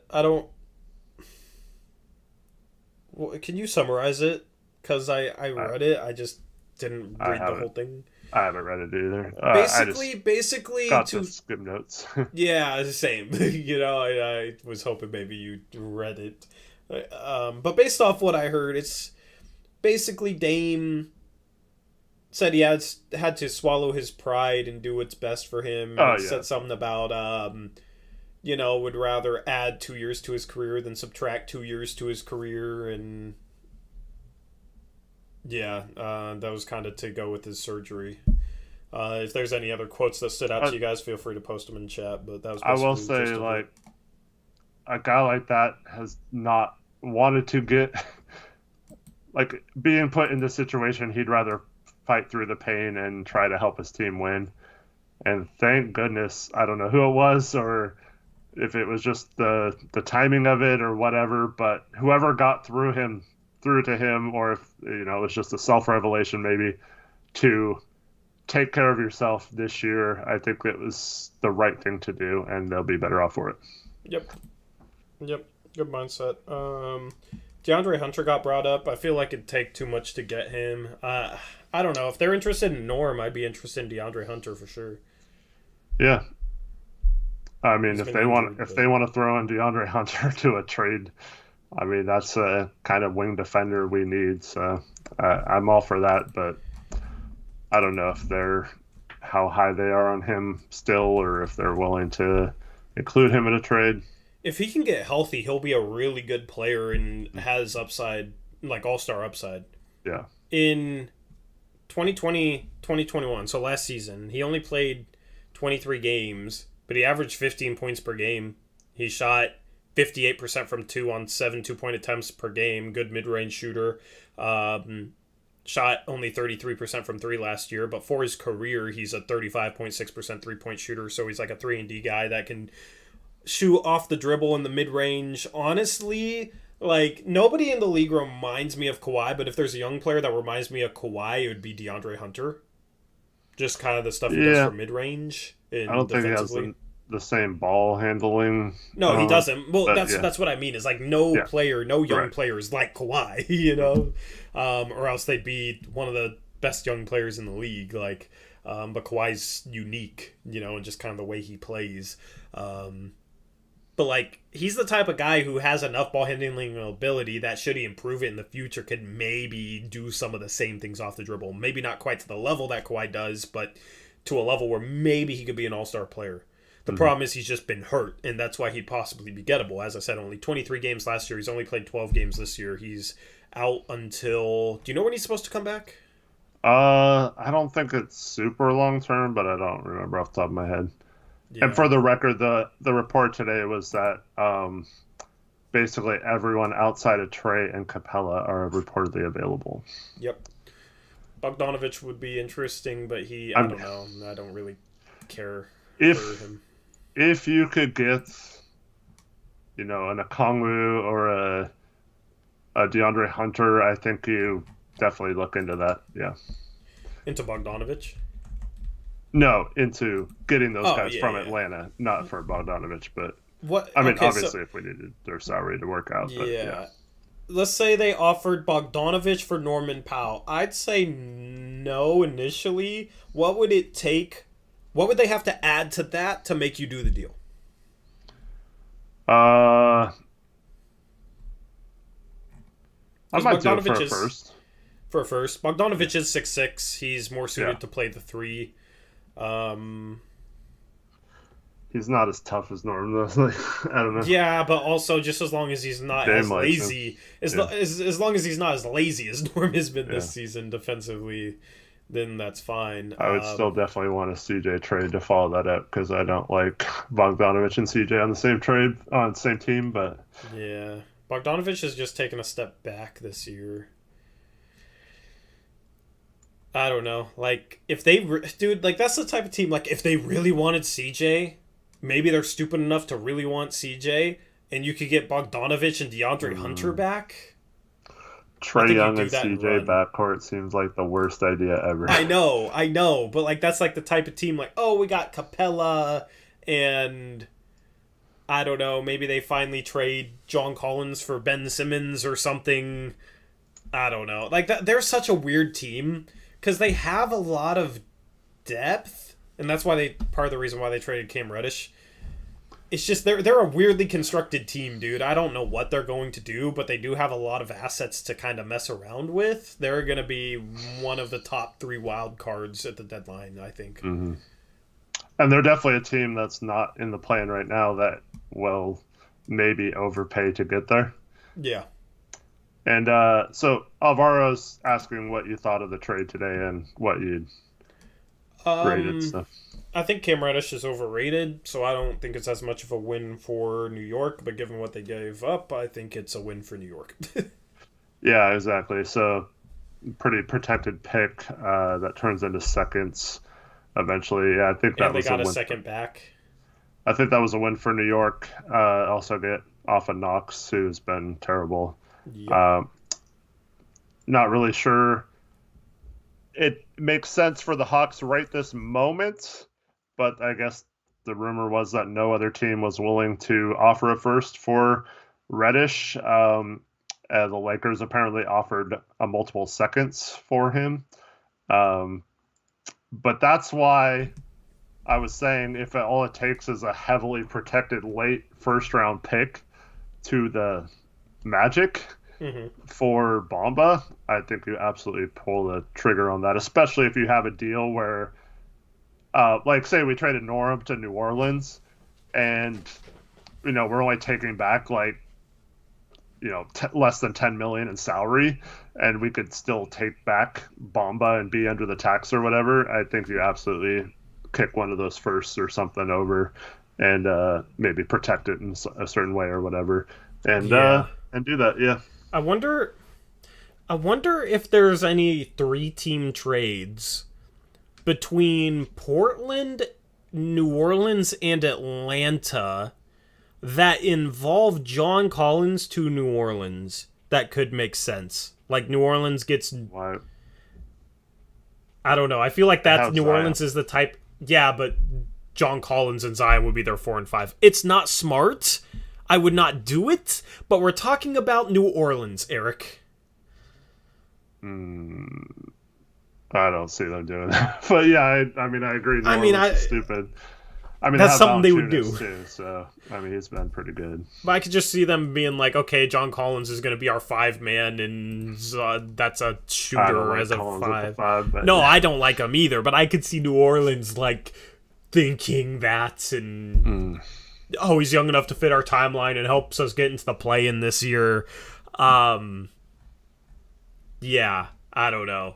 Can you summarize it? Because I read it. I just didn't read the whole thing. I haven't read it either. Basically, got to skim notes. Yeah, same. I was hoping maybe you read it. But based off what I heard, it's basically Dame said he had to swallow his pride and do what's best for him. Said something about would rather add 2 years to his career than subtract 2 years to his career, and that was kind of to go with his surgery. If there's any other quotes that stood out to you guys, feel free to post them in chat. But that was. I will say, like, a guy like that has not wanted to get, like, being put in this situation. He'd rather fight through the pain and try to help his team win. And thank goodness, I don't know who it was or if it was just the timing of it or whatever, but whoever got through to him, or if it was just a self revelation maybe to take care of yourself this year, I think it was the right thing to do, and they'll be better off for it. Yep. Good mindset. DeAndre Hunter got brought up. I feel like it'd take too much to get him. I don't know. If they're interested in Norm, I'd be interested in DeAndre Hunter for sure. Yeah. I mean, He's if been they want injured, to throw in DeAndre Hunter to a trade, I mean, that's a kind of wing defender we need. So I'm all for that, but I don't know if how high they are on him still, or if they're willing to include him in a trade. If he can get healthy, he'll be a really good player and has upside, like all-star upside. Yeah. In 2020, 2021, so last season, he only played 23 games, but he averaged 15 points per game. He shot 58% from 2 on 7 2-point attempts per game. Good mid-range shooter. Shot only 33% from 3 last year, but for his career, he's a 35.6% three-point shooter, so he's like a 3-and-D guy that can shoot off the dribble in the mid-range. Honestly, like, nobody in the league reminds me of Kawhi, but if there's a young player that reminds me of Kawhi, it would be DeAndre Hunter. Just kind of the stuff he does for mid-range and I don't think he has the same ball handling. No, he doesn't. Well, but, that's what I mean. Is like no young player is like Kawhi, or else they'd be one of the best young players in the league. Like, but Kawhi's unique, and just kind of the way he plays. But like, he's the type of guy who has enough ball handling ability that should he improve it in the future, could maybe do some of the same things off the dribble. Maybe not quite to the level that Kawhi does, but to a level where maybe he could be an all-star player. The problem is he's just been hurt, and that's why he'd possibly be gettable. As I said, only 23 games last year. He's only played 12 games this year. He's out until... Do you know when he's supposed to come back? I don't think it's super long-term, but I don't remember off the top of my head. Yeah. And for the record, the report today was that basically everyone outside of Trey and Capella are reportedly available. Yep. Bogdanovich would be interesting, but I don't know. I don't really care for him. If you could get, an Okongwu or a DeAndre Hunter, I think you definitely look into that. Yeah. Into Bogdanovich? No, into getting those guys from Atlanta, not for Bogdanovich, but obviously if we needed their salary to work out. But, yeah. Let's say they offered Bogdanovich for Norman Powell. I'd say no initially. What would it take? What would they have to add to that to make you do the deal? I might do it for a first. For a first. Bogdanovich is 6'6". He's more suited to play the 3. He's not as tough as Norm, though. I don't know. Yeah, but also just as long as he's not as lazy, as long as he's not as lazy as Norm has been this season defensively, then that's fine. I would still definitely want a CJ trade to follow that up, because I don't like Bogdanovich and CJ on the same team. But yeah, Bogdanovich has just taken a step back this year. I don't know. Like, if they... Dude, like, that's the type of team... Like, if they really wanted CJ, maybe they're stupid enough to really want CJ, and you could get Bogdanovich and DeAndre Hunter back. Trae Young and CJ backcourt seems like the worst idea ever. I know. But, like, that's, like, the type of team... Like, oh, we got Capella, and... I don't know. Maybe they finally trade John Collins for Ben Simmons or something. I don't know. Like, they're such a weird team... Because they have a lot of depth, and that's why part of the reason why they traded Cam Reddish. It's just they're a weirdly constructed team, dude. I don't know what they're going to do, but they do have a lot of assets to kind of mess around with. They're going to be one of the top 3 wild cards at the deadline, I think. Mm-hmm. And they're definitely a team that's not in the plan right now that will maybe overpay to get there. Yeah. And so Alvaro's asking what you thought of the trade today and what you'd rated stuff. I think Cam Reddish is overrated, so I don't think it's as much of a win for New York. But given what they gave up, I think it's a win for New York. Yeah, exactly. So pretty protected pick that turns into seconds eventually. Yeah, I think that was they got a a win. second back. I think that was a win for New York. Also get off of Knox, who's been terrible. Yep. Not really sure it makes sense for the Hawks right this moment, but I guess the rumor was that no other team was willing to offer a first for Reddish. The Lakers apparently offered a multiple seconds for him. But that's why I was saying if all it takes is a heavily protected late first round pick to the Magic for Bamba, I think you absolutely pull the trigger on that, especially if you have a deal where, like, say we traded Norm to New Orleans and, we're only taking back, like, less than 10 million in salary, and we could still take back Bamba and be under the tax or whatever. I think you absolutely kick one of those firsts or something over and maybe protect it in a certain way or whatever, and do that. Yeah. I wonder if there's any 3-team trades between Portland, New Orleans, and Atlanta that involve John Collins to New Orleans that could make sense. Like New Orleans gets... What? I don't know. I feel like that's New Orleans is the type... Yeah, but John Collins and Zion would be their 4 and 5. It's not smart. I would not do it, but we're talking about New Orleans, Eric. I don't see them doing that. But yeah, I mean, I agree. It's stupid. I mean, that's something they would do. Too, so, I mean, he's been pretty good. But I could just see them being like, okay, John Collins is going to be our 5-man, and that's a shooter as a 5. No, I don't like him either, but I could see New Orleans, like, thinking that, and... Oh, he's young enough to fit our timeline and helps us get into the play-in this year. Yeah, I don't know.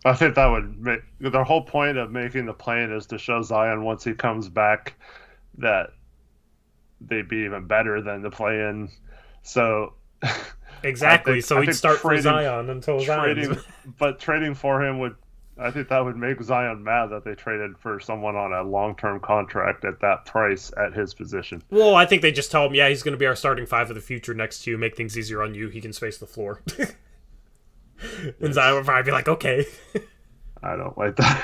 I think that would make the whole point of making the play-in is to show Zion once he comes back that they'd be even better than the play-in. So exactly. So he'd start for Zion until Zion. But trading for him I think that would make Zion mad that they traded for someone on a long-term contract at that price at his position. Well, I think they just tell him, yeah, he's going to be our starting 5 of the future next to you, make things easier on you. He can space the floor. And Zion would probably be like, okay. I don't like that.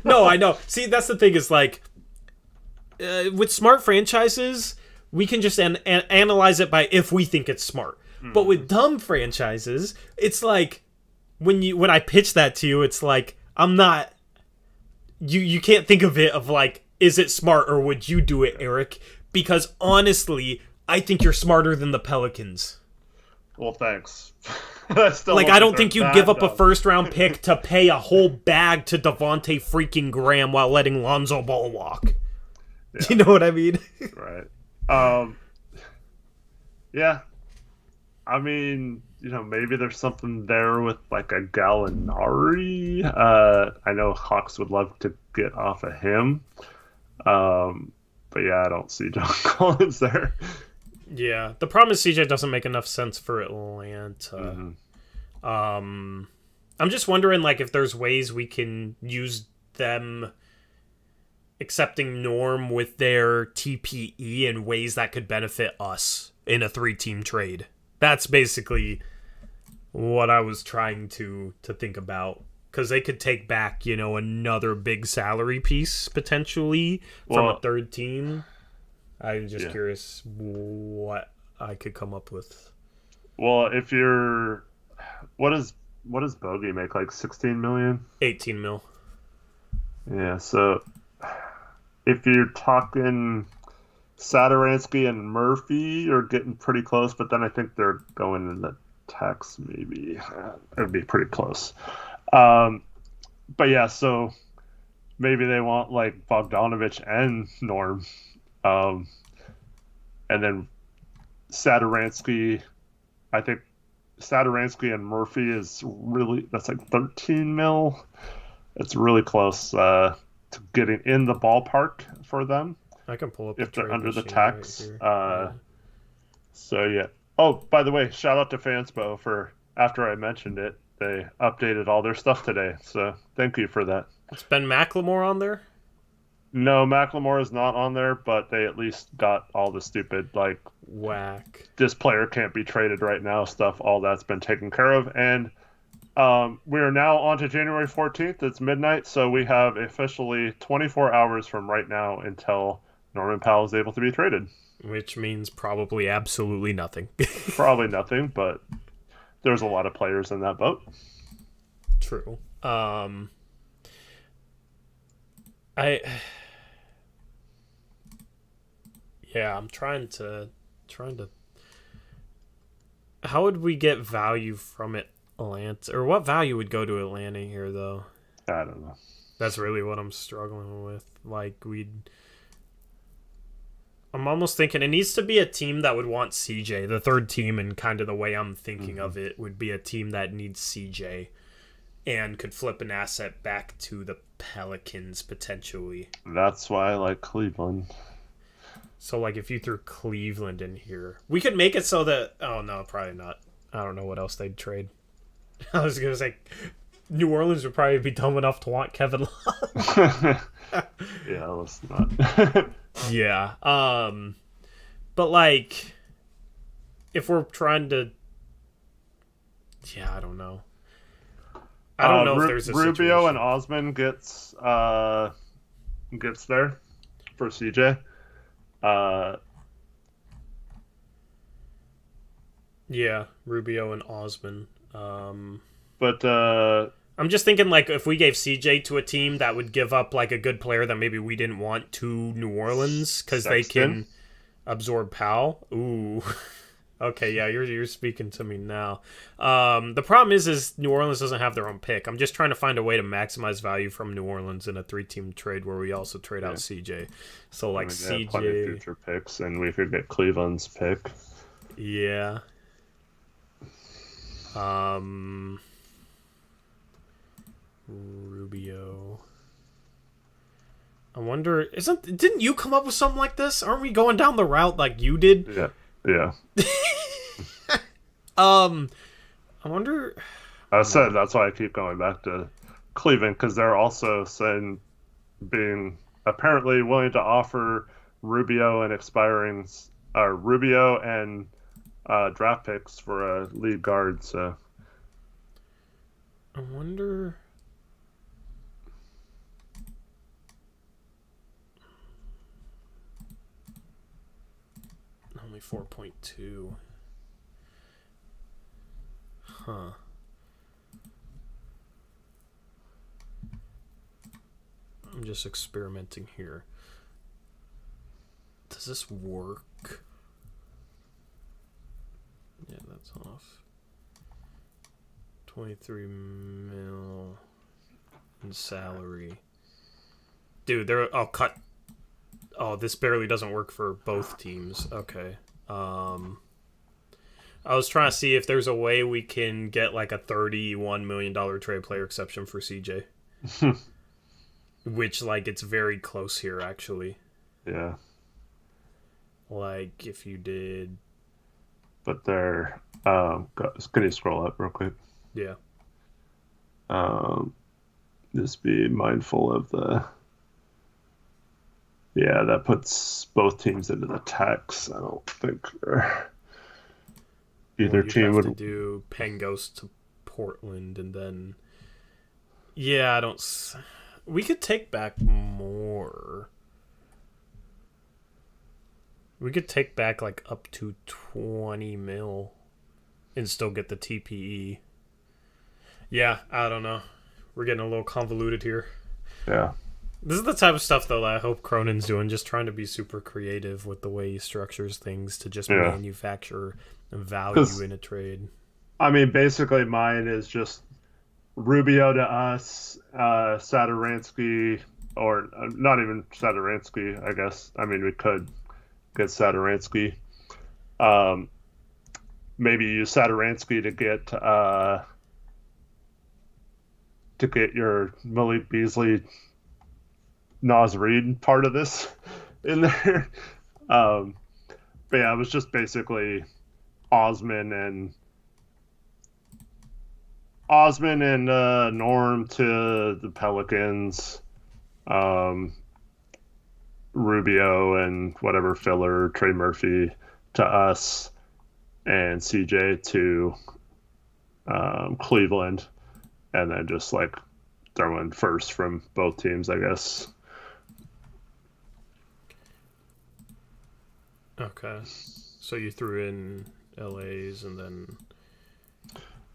No, I know. See, that's the thing is, like, with smart franchises, we can just analyze it by if we think it's smart. But with dumb franchises, it's like, when I pitch that to you, it's like, I'm not... You can't think of it of, like, is it smart or would you do it, Eric? Because, honestly, I think you're smarter than the Pelicans. Well, thanks. I don't think you'd give up a first-round pick to pay a whole bag to Devontae freaking Graham while letting Lonzo Ball walk. Yeah. You know what I mean? Right. Yeah. I mean, maybe there's something there with, like, a Gallinari. I know Hawks would love to get off of him. But, yeah, I don't see John Collins there. Yeah, the problem is CJ doesn't make enough sense for Atlanta. I'm just wondering, like, if there's ways we can use them accepting Norm with their TPE in ways that could benefit us in a 3-team trade. That's basically what I was trying to think about. Because they could take back, another big salary piece, potentially, from a 3rd team. I'm just curious what I could come up with. Well, if you're... What does Bogey make? Like 16 million? 18 mil. Yeah, so if you're talking Satoransky and Murphy, you're getting pretty close, but then I think they're going in the tax maybe. It would be pretty close. But yeah, so maybe they want like Bogdanovich and Norm. And then Satoransky, I think Satoransky and Murphy is really, that's like 13 mil. It's really close to getting in the ballpark for them. I can pull up if they're under the tax. Right so yeah. Oh, by the way, shout out to Fanspo for, after I mentioned it, they updated all their stuff today. So thank you for that. Is Ben McLemore on there? No, Macklemore is not on there, but they at least got all the stupid, like, Whack. this player can't be traded right now stuff. All that's been taken care of. And we are now on to January 14th. It's midnight, so we have officially 24 hours from right now until Norman Powell is able to be traded. Which means probably absolutely nothing. Probably nothing, but there's a lot of players in that boat. True. Yeah, I'm trying to. How would we get value from Atlanta? Or what value would go to Atlanta here, though? I don't know. That's really what I'm struggling with. Like, I'm almost thinking it needs to be a team that would want CJ. The third team, and kind of the way I'm thinking of it, would be a team that needs CJ and could flip an asset back to the Pelicans, potentially. That's why I like Cleveland. So, like, if you threw Cleveland in here, we could make it so that... Oh, no, probably not. I don't know what else they'd trade. I was going to say, New Orleans would probably be dumb enough to want Kevin Love. Yeah, let's not. Yeah. But, like, if we're trying to... Yeah, I don't know. I don't know if there's a Rubio situation. and Osman gets there for CJ. Yeah, Rubio and Osman. But I'm just thinking, like, if we gave CJ to a team that would give up, like, a good player that maybe we didn't want to New Orleans because they can absorb Powell. Ooh. Okay, yeah, you're speaking to me now. The problem is New Orleans doesn't have their own pick. I'm just trying to find a way to maximize value from New Orleans in a 3-team trade where we also trade out CJ. So, like, CJ... plenty of future picks, and we could get Cleveland's pick. Yeah. Rubio. I wonder... Didn't you come up with something like this? Aren't we going down the route like you did? Yeah. I wonder... I said that's why I keep going back to Cleveland, because they're also being apparently willing to offer Rubio and draft picks for a lead guard. So I wonder... Only 4.2. Huh. I'm just experimenting here. Does this work? Yeah, that's off. 23 mil in salary. Dude, I'll cut. Oh, this barely doesn't work for both teams. Okay. I was trying to see if there's a way we can get like a $31 million trade player exception for CJ. Which, like, it's very close here, actually. Yeah. Like, if you did... But they're... can you scroll up real quick? Yeah. Just be mindful of the... Yeah, that puts both teams into the tax. I don't think either team would... have to do Penn goes to Portland, and then... Yeah, I don't... We could take back more. We could take back like up to 20 mil and still get the TPE. Yeah, I don't know. We're getting a little convoluted here. Yeah. This is the type of stuff, though, that I hope Cronin's doing, just trying to be super creative with the way he structures things to just manufacture value in a trade. I mean, basically mine is just Rubio to us, Sadaransky, or not even Sadaransky, I guess. I mean, we could get Sadaransky. Maybe use Sadaransky to get your Malik Beasley, Naz Reid part of this in there. But yeah, it was just basically Osman and Norm to the Pelicans, Rubio and whatever filler, Trey Murphy to us, and CJ to Cleveland, and then just like throw in first from both teams, I guess. Okay. So you threw in LA's and then...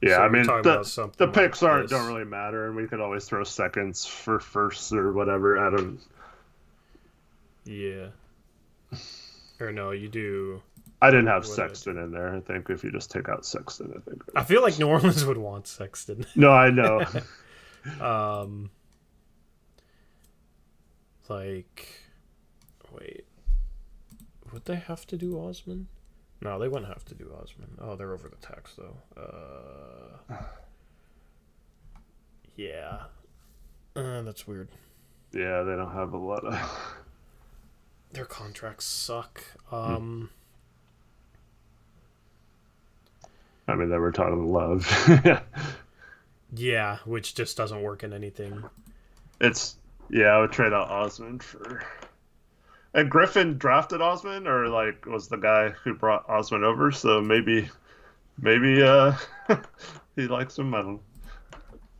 Yeah, so I mean, the picks like don't really matter, and we could always throw seconds for firsts or whatever at them. Yeah. Or no, you do... I didn't have Sexton in there. I think if you just take out Sexton, I think. I feel like New Orleans would want Sexton. No, I know. Like, wait, would they have to do Osman? No, they wouldn't have to do Osman. Oh, they're over the tax though. Yeah, that's weird. Yeah, they don't have a lot of. Their contracts suck. I mean, they were talking love. Yeah, which just doesn't work in anything. I would trade out Osman for. And Griffin drafted Osman, or like was the guy who brought Osman over. So maybe he likes him. I don't.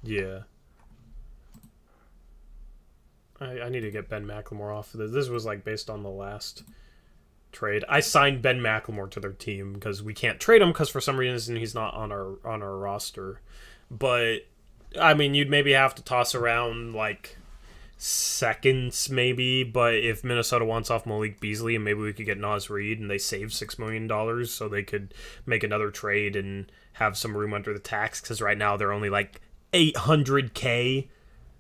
Yeah. I need to get Ben McLemore off of this. This was like based on the last trade. I signed Ben McLemore to their team because we can't trade him because for some reason he's not on our roster. But I mean, you'd maybe have to toss around like seconds maybe, but if Minnesota wants off Malik Beasley and maybe we could get Naz Reid and they save $6 million so they could make another trade and have some room under the tax, because right now they're only like $800K,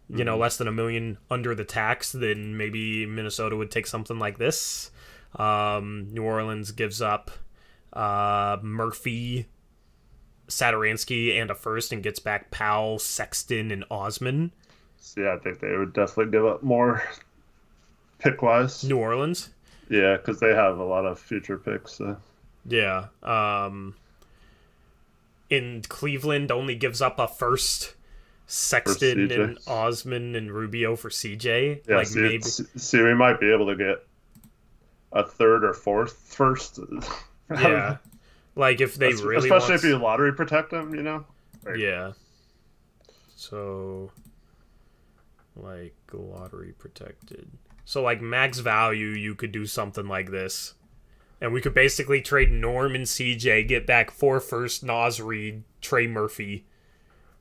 you know, less than $1 million under the tax, then maybe Minnesota would take something like this. New Orleans gives up Murphy, Satoransky, and a first and gets back Powell, Sexton, and Osman. So yeah, I think they would definitely give up more pick-wise. New Orleans? Yeah, because they have a lot of future picks. So. Yeah. In Cleveland, only gives up a first, Sexton and Osman and Rubio for CJ. Yeah, like maybe. See, we might be able to get a third or fourth first. Yeah. Like if they really especially if you lottery protect them, you know? Like, yeah. So... like lottery protected. So like max value, you could do something like this. And we could basically trade Norm and CJ, get back 4 first, Naz Reid, Trey Murphy,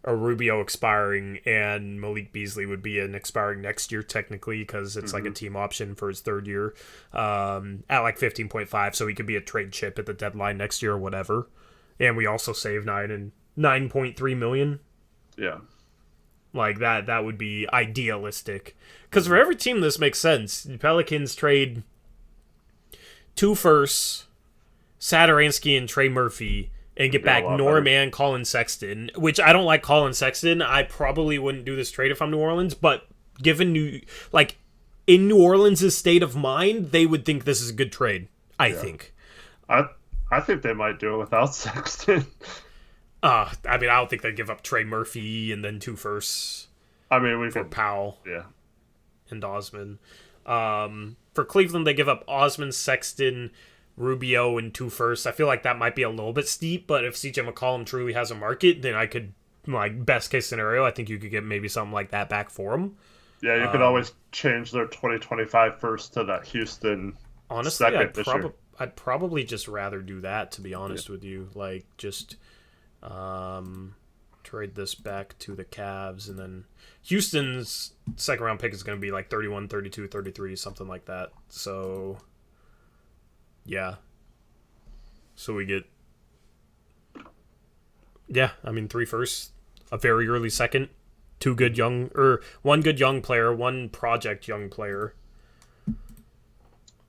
or Rubio expiring, and Malik Beasley would be an expiring next year technically because it's like a team option for his third year at like 15.5, so he could be a trade chip at the deadline next year or whatever. And we also save 9.3 million. Yeah. Like that would be idealistic. Because for every team this makes sense. The Pelicans trade 2 firsts, Satoransky and Trey Murphy, and get back Norm and Colin Sexton, which I don't like Colin Sexton. I probably wouldn't do this trade if I'm New Orleans, but given in New Orleans' state of mind, they would think this is a good trade, I think. I think they might do it without Sexton. I mean, I don't think they'd give up Trey Murphy and then 2 firsts. I mean, we for could Powell, and Osman. For Cleveland, they give up Osman, Sexton, Rubio, and 2 firsts. I feel like that might be a little bit steep, but if CJ McCollum truly has a market, then I could, like, best case scenario, I think you could get maybe something like that back for him. Yeah, you could always change their 2025 first to that Houston. Honestly, second I'd probably just rather do that, to be honest with you. Like, just trade this back to the Cavs, and then Houston's second round pick is going to be like 31, 32, 33, something like that. So, yeah. So we get, 3 firsts, a very early second, 1 good young player, 1 project young player.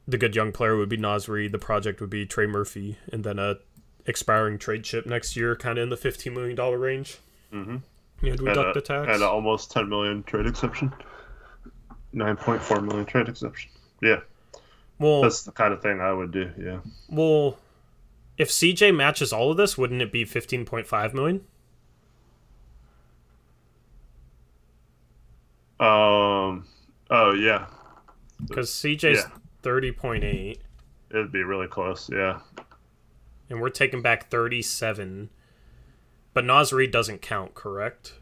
The good young player would be Naz Reid, the project would be Trey Murphy, and then a expiring trade chip next year, kind of in the $15 million range. Mm-hmm. And deduct the tax. And an almost $10 million trade exception. 9.4 million trade exception. Yeah. Well, that's the kind of thing I would do, yeah. Well, if CJ matches all of this, wouldn't it be 15.5 million? Oh, yeah. Because CJ's 30.8. It'd be really close, yeah. And we're taking back 37. But Naz Reid doesn't count, correct?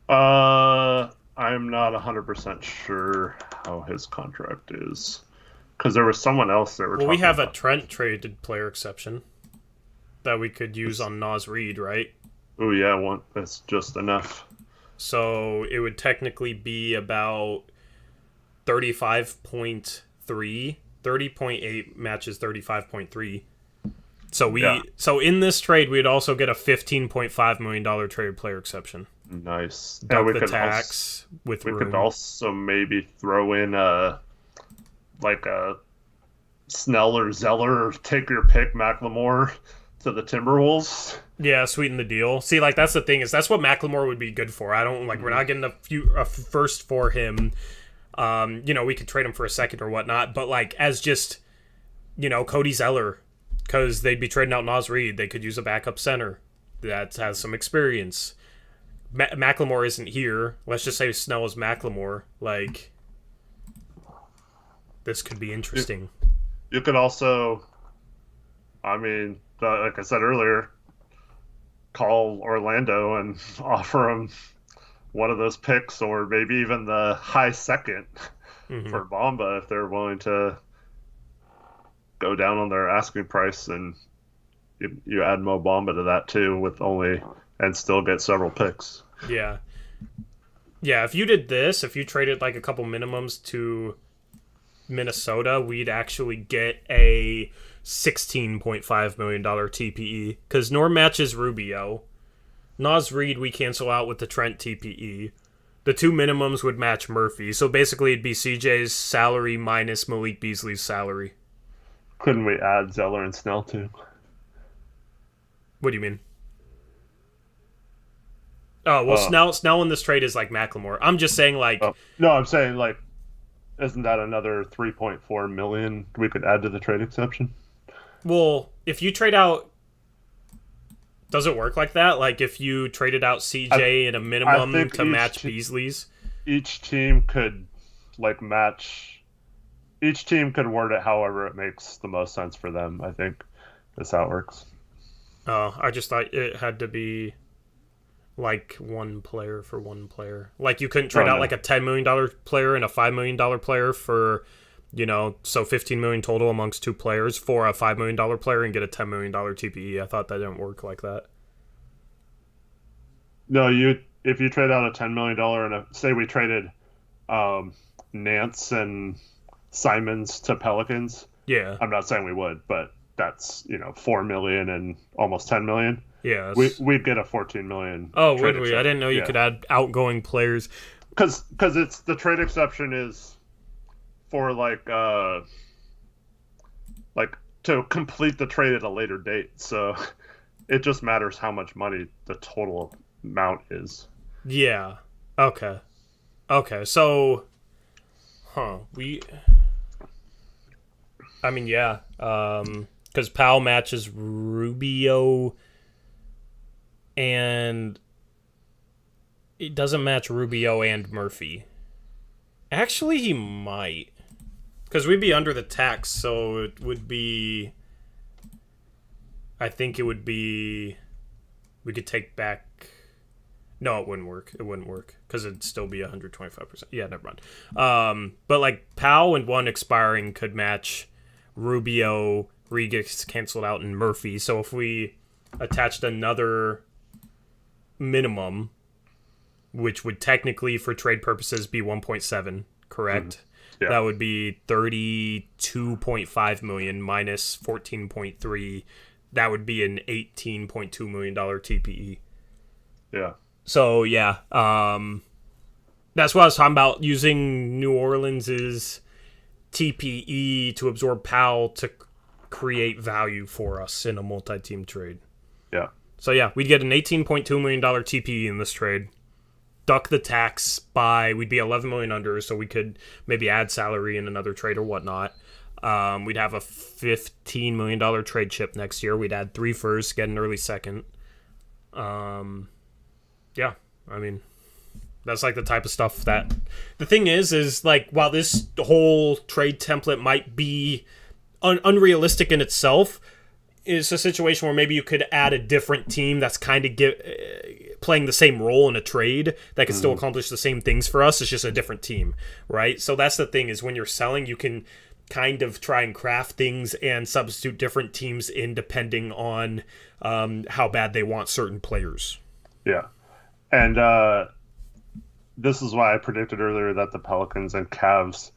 I'm not 100% sure how his contract is. Because there was someone else that were Well, we talking have a about. Trent traded player exception that we could use on Naz Reid, right? Oh, yeah, that's just enough. So it would technically be about 35.3. 30.8 matches 35.3. So in this trade, we'd also get a $15.5 million trade player exception. Nice. Duck we the could tax with we room. could also maybe throw in a Snell or Zeller, or take your pick, Macklemore, to the Timberwolves. Yeah, sweeten the deal. See, like, that's the thing, is that's what Macklemore would be good for. I don't, like, we're not getting a first for him. We could trade him for a second or whatnot, but, like, as just, Cody Zeller, because they'd be trading out Naz Reid. They could use a backup center that has some experience. Macklemore isn't here. Let's just say Snell is Macklemore. Like, this could be interesting. You could also, like I said earlier, call Orlando and offer them one of those picks, or maybe even the high second for Bamba if they're willing to go down on their asking price, and you add Mo Bamba to that too, and still get several picks. Yeah. Yeah, if you did this, if you traded like a couple minimums to Minnesota, we'd actually get a $16.5 million TPE, because Norm matches Rubio. Naz Reid we cancel out with the Trent TPE. The two minimums would match Murphy, so basically it'd be CJ's salary minus Malik Beasley's salary. Couldn't we add Zeller and Snell too? What do you mean? Oh, well, Snell in this trade is like Macklemore. I'm just saying, like... No, I'm saying, like, isn't that another $3.4 million we could add to the trade exception? Well, if you trade out... Does it work like that? Like, if you traded out CJ in a minimum to match Beasley's? Each team could, match... Each team could word it however it makes the most sense for them, I think. That's how it works. Oh, I just thought it had to be, like, one player for one player. Like, you couldn't trade out, like, a $10 million player and a $5 million player for, so $15 million total amongst two players for a $5 million player and get a $10 million TPE. I thought that didn't work like that. No, if you trade out a $10 million and say we traded Nance and Simons to Pelicans. Yeah. I'm not saying we would, but that's, $4 million and almost $10 million. Yeah. We'd get a $14 million. Oh, would we? I didn't know you could add outgoing players. Because it's the trade exception is for to complete the trade at a later date. So it just matters how much money the total amount is. Yeah. Okay. So, yeah. Because Powell matches Rubio, and it doesn't match Rubio and Murphy. Actually, he might. Because we'd be under the tax, so it would be... I think it would be... We could take back... No, it wouldn't work. Because it'd still be 125%. Yeah, never mind. But, Powell and one expiring could match Rubio, Reed gets canceled out, and Murphy. So if we attached another minimum, which would technically, for trade purposes, be 1.7, correct? Mm-hmm. Yeah. That would be $32.5 million minus 14.3. That would be an $18.2 million TPE. Yeah. So, yeah. That's what I was talking about, using New Orleans's TPE to absorb Powell to create value for us in a multi-team trade. Yeah. So, yeah, we'd get an $18.2 million TPE in this trade. Duck the tax we'd be $11 million under, so we could maybe add salary in another trade or whatnot. We'd have a $15 million trade chip next year. We'd add 3 firsts, get an early second. Yeah, That's like the type of stuff that the thing is like while this whole trade template might be unrealistic in itself, it's a situation where maybe you could add a different team that's kind of playing the same role in a trade that could still accomplish the same things for us. It's just a different team, right? So that's the thing, is when you're selling, you can kind of try and craft things and substitute different teams in depending on how bad they want certain players. Yeah. And this is why I predicted earlier that the Pelicans and Cavs,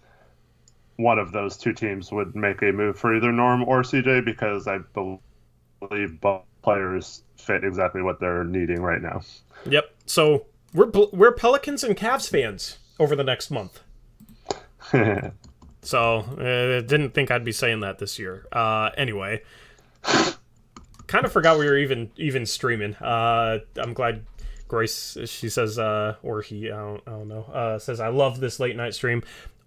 one of those two teams, would make a move for either Norm or CJ, because I believe both players fit exactly what they're needing right now. Yep. So we're Pelicans and Cavs fans over the next month. So didn't think I'd be saying that this year. Anyway, kind of forgot we were even streaming. I'm glad Grace, she says, or he, I don't know, says, I love this late night stream.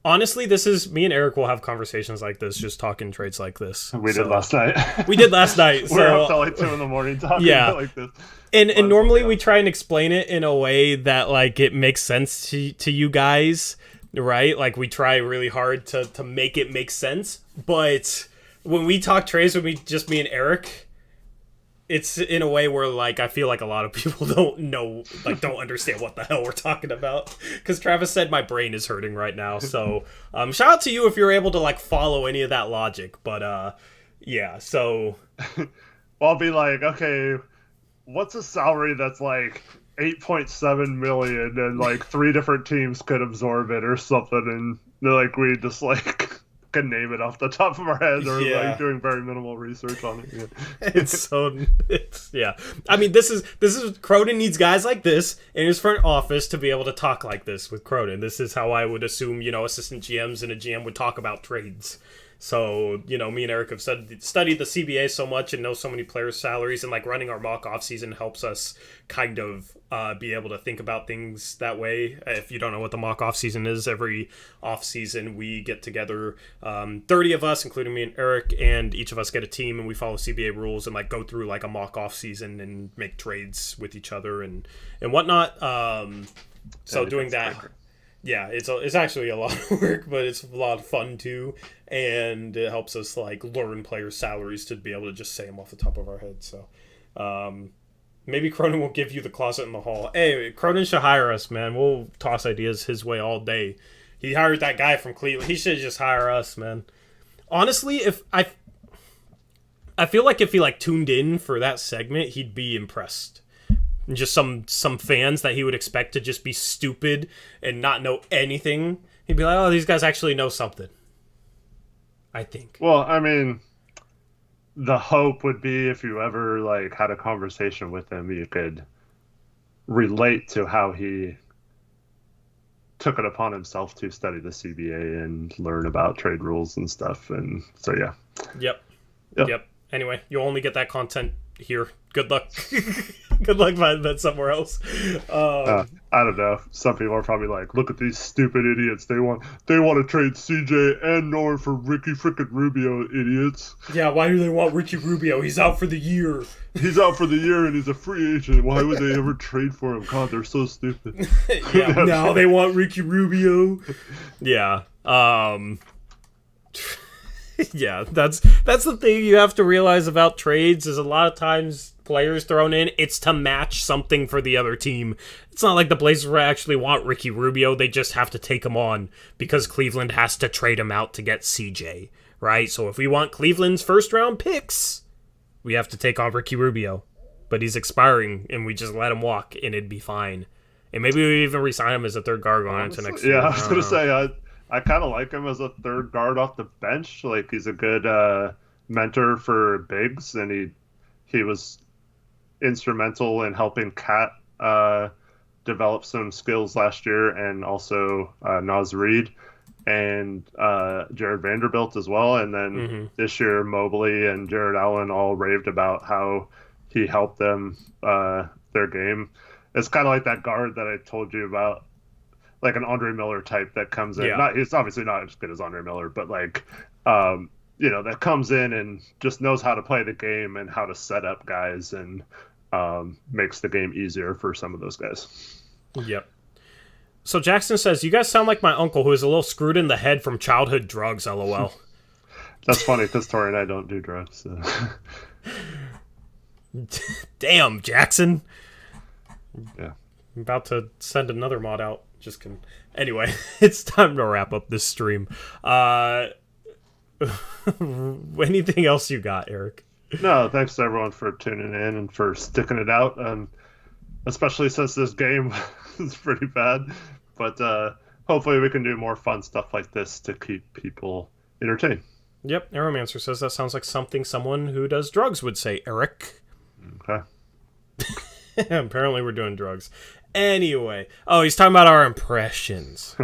Honestly, this is, me and Eric will have conversations like this, just talking trades like this. We did last night. We did last night. So, we're up till like 2 a.m. talking like this. And normally we try and explain it in a way that like it makes sense to you guys, right? Like we try really hard to make it make sense. But when we talk trades, me and Eric, it's in a way where like I feel like a lot of people don't understand what the hell we're talking about. Because Travis said my brain is hurting right now. So shout out to you if you're able to like follow any of that logic. But yeah, so I'll be like, okay, what's a salary that's like 8.7 million and like 3 different teams could absorb it or something, and they're like, we just like can name it off the top of our heads, or like doing very minimal research on it. Yeah. I mean, this is Cronin needs guys like this in his front office to be able to talk like this with Cronin. This is how I would assume, assistant GMs and a GM would talk about trades. So, me and Eric have studied the CBA so much and know so many players' salaries, and like running our mock off season helps us kind of be able to think about things that way. If you don't know what the mock off season is, every off season we get together, 30 of us, including me and Eric, and each of us get a team, and we follow CBA rules and like go through like a mock off season and make trades with each other and whatnot. So doing that. Yeah, it's actually a lot of work, but it's a lot of fun too, and it helps us like learn players' salaries to be able to just say them off the top of our heads. So, maybe Cronin will give you the closet in the hall. Hey, Cronin should hire us, man. We'll toss ideas his way all day. He hired that guy from Cleveland. He should just hire us, man. Honestly, if I feel like if he like tuned in for that segment, he'd be impressed. And just some fans that he would expect to just be stupid and not know anything, he'd be like, oh, these guys actually know something. I think. Well, I mean, the hope would be if you ever like had a conversation with him, you could relate to how he took it upon himself to study the CBA and learn about trade rules and stuff. And so, yeah. Yep. Anyway, you'll only get that content here. Good luck. Good luck finding that somewhere else. I don't know. Some people are probably like, look at these stupid idiots. They want to trade CJ and Norm for Ricky frickin' Rubio, idiots. Yeah, why do they want Ricky Rubio? He's out for the year. He's out for the year and he's a free agent. Why would they ever trade for him? God, they're so stupid. Yeah, now they want Ricky Rubio. Yeah. Yeah, that's the thing you have to realize about trades is a lot of times players thrown in, it's to match something for the other team. It's not like the Blazers actually want Ricky Rubio. They just have to take him on because Cleveland has to trade him out to get CJ, right? So if we want Cleveland's first round picks, we have to take on Ricky Rubio. But he's expiring and we just let him walk and it'd be fine. And maybe we even re-sign him as a third guard going into next year. Yeah, I was going to say, I kind of like him as a third guard off the bench. Like, he's a good mentor for bigs, and he was instrumental in helping Kat develop some skills last year, and also Naz Reid and Jared Vanderbilt as well. And then this year, Mobley and Jared Allen all raved about how he helped them, their game. It's kind of like that guard that I told you about, like an Andre Miller type that comes in. Yeah. He's obviously not as good as Andre Miller, but like, that comes in and just knows how to play the game and how to set up guys, and makes the game easier for some of those guys. Yep. So Jackson says, you guys sound like my uncle who is a little screwed in the head from childhood drugs, LOL. That's funny because Tori and I don't do drugs. So. Damn, Jackson. Yeah. I'm about to send another mod out. Just kidding. Anyway, it's time to wrap up this stream. Anything else you got, Eric? No, thanks to everyone for tuning in and for sticking it out. Especially since this game is pretty bad. But hopefully we can do more fun stuff like this to keep people entertained. Yep, Aeromancer says that sounds like something someone who does drugs would say, Eric. Okay. Apparently we're doing drugs. Anyway. Oh, he's talking about our impressions.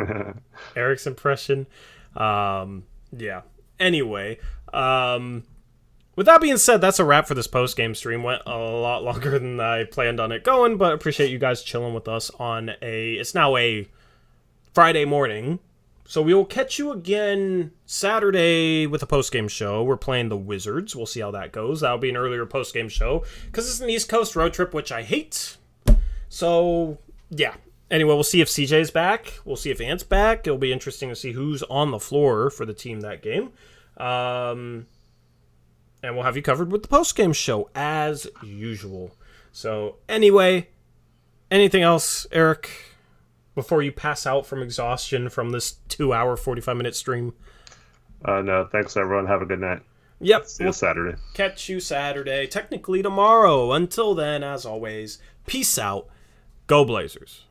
Eric's impression. Yeah. Anyway. With that being said, that's a wrap for this post-game stream. Went a lot longer than I planned on it going, but appreciate you guys chilling with us on it's now a Friday morning. So we will catch you again Saturday with a post-game show. We're playing the Wizards. We'll see how that goes. That'll be an earlier post-game show because it's an East Coast road trip, which I hate. So, yeah. Anyway, we'll see if CJ's back. We'll see if Ant's back. It'll be interesting to see who's on the floor for the team that game. And we'll have you covered with the post-game show as usual. So, anyway, anything else, Eric, before you pass out from exhaustion from this 2-hour, 45-minute stream? No, thanks, everyone. Have a good night. Yep. See you Saturday. Catch you Saturday, technically tomorrow. Until then, as always, peace out. Go Blazers.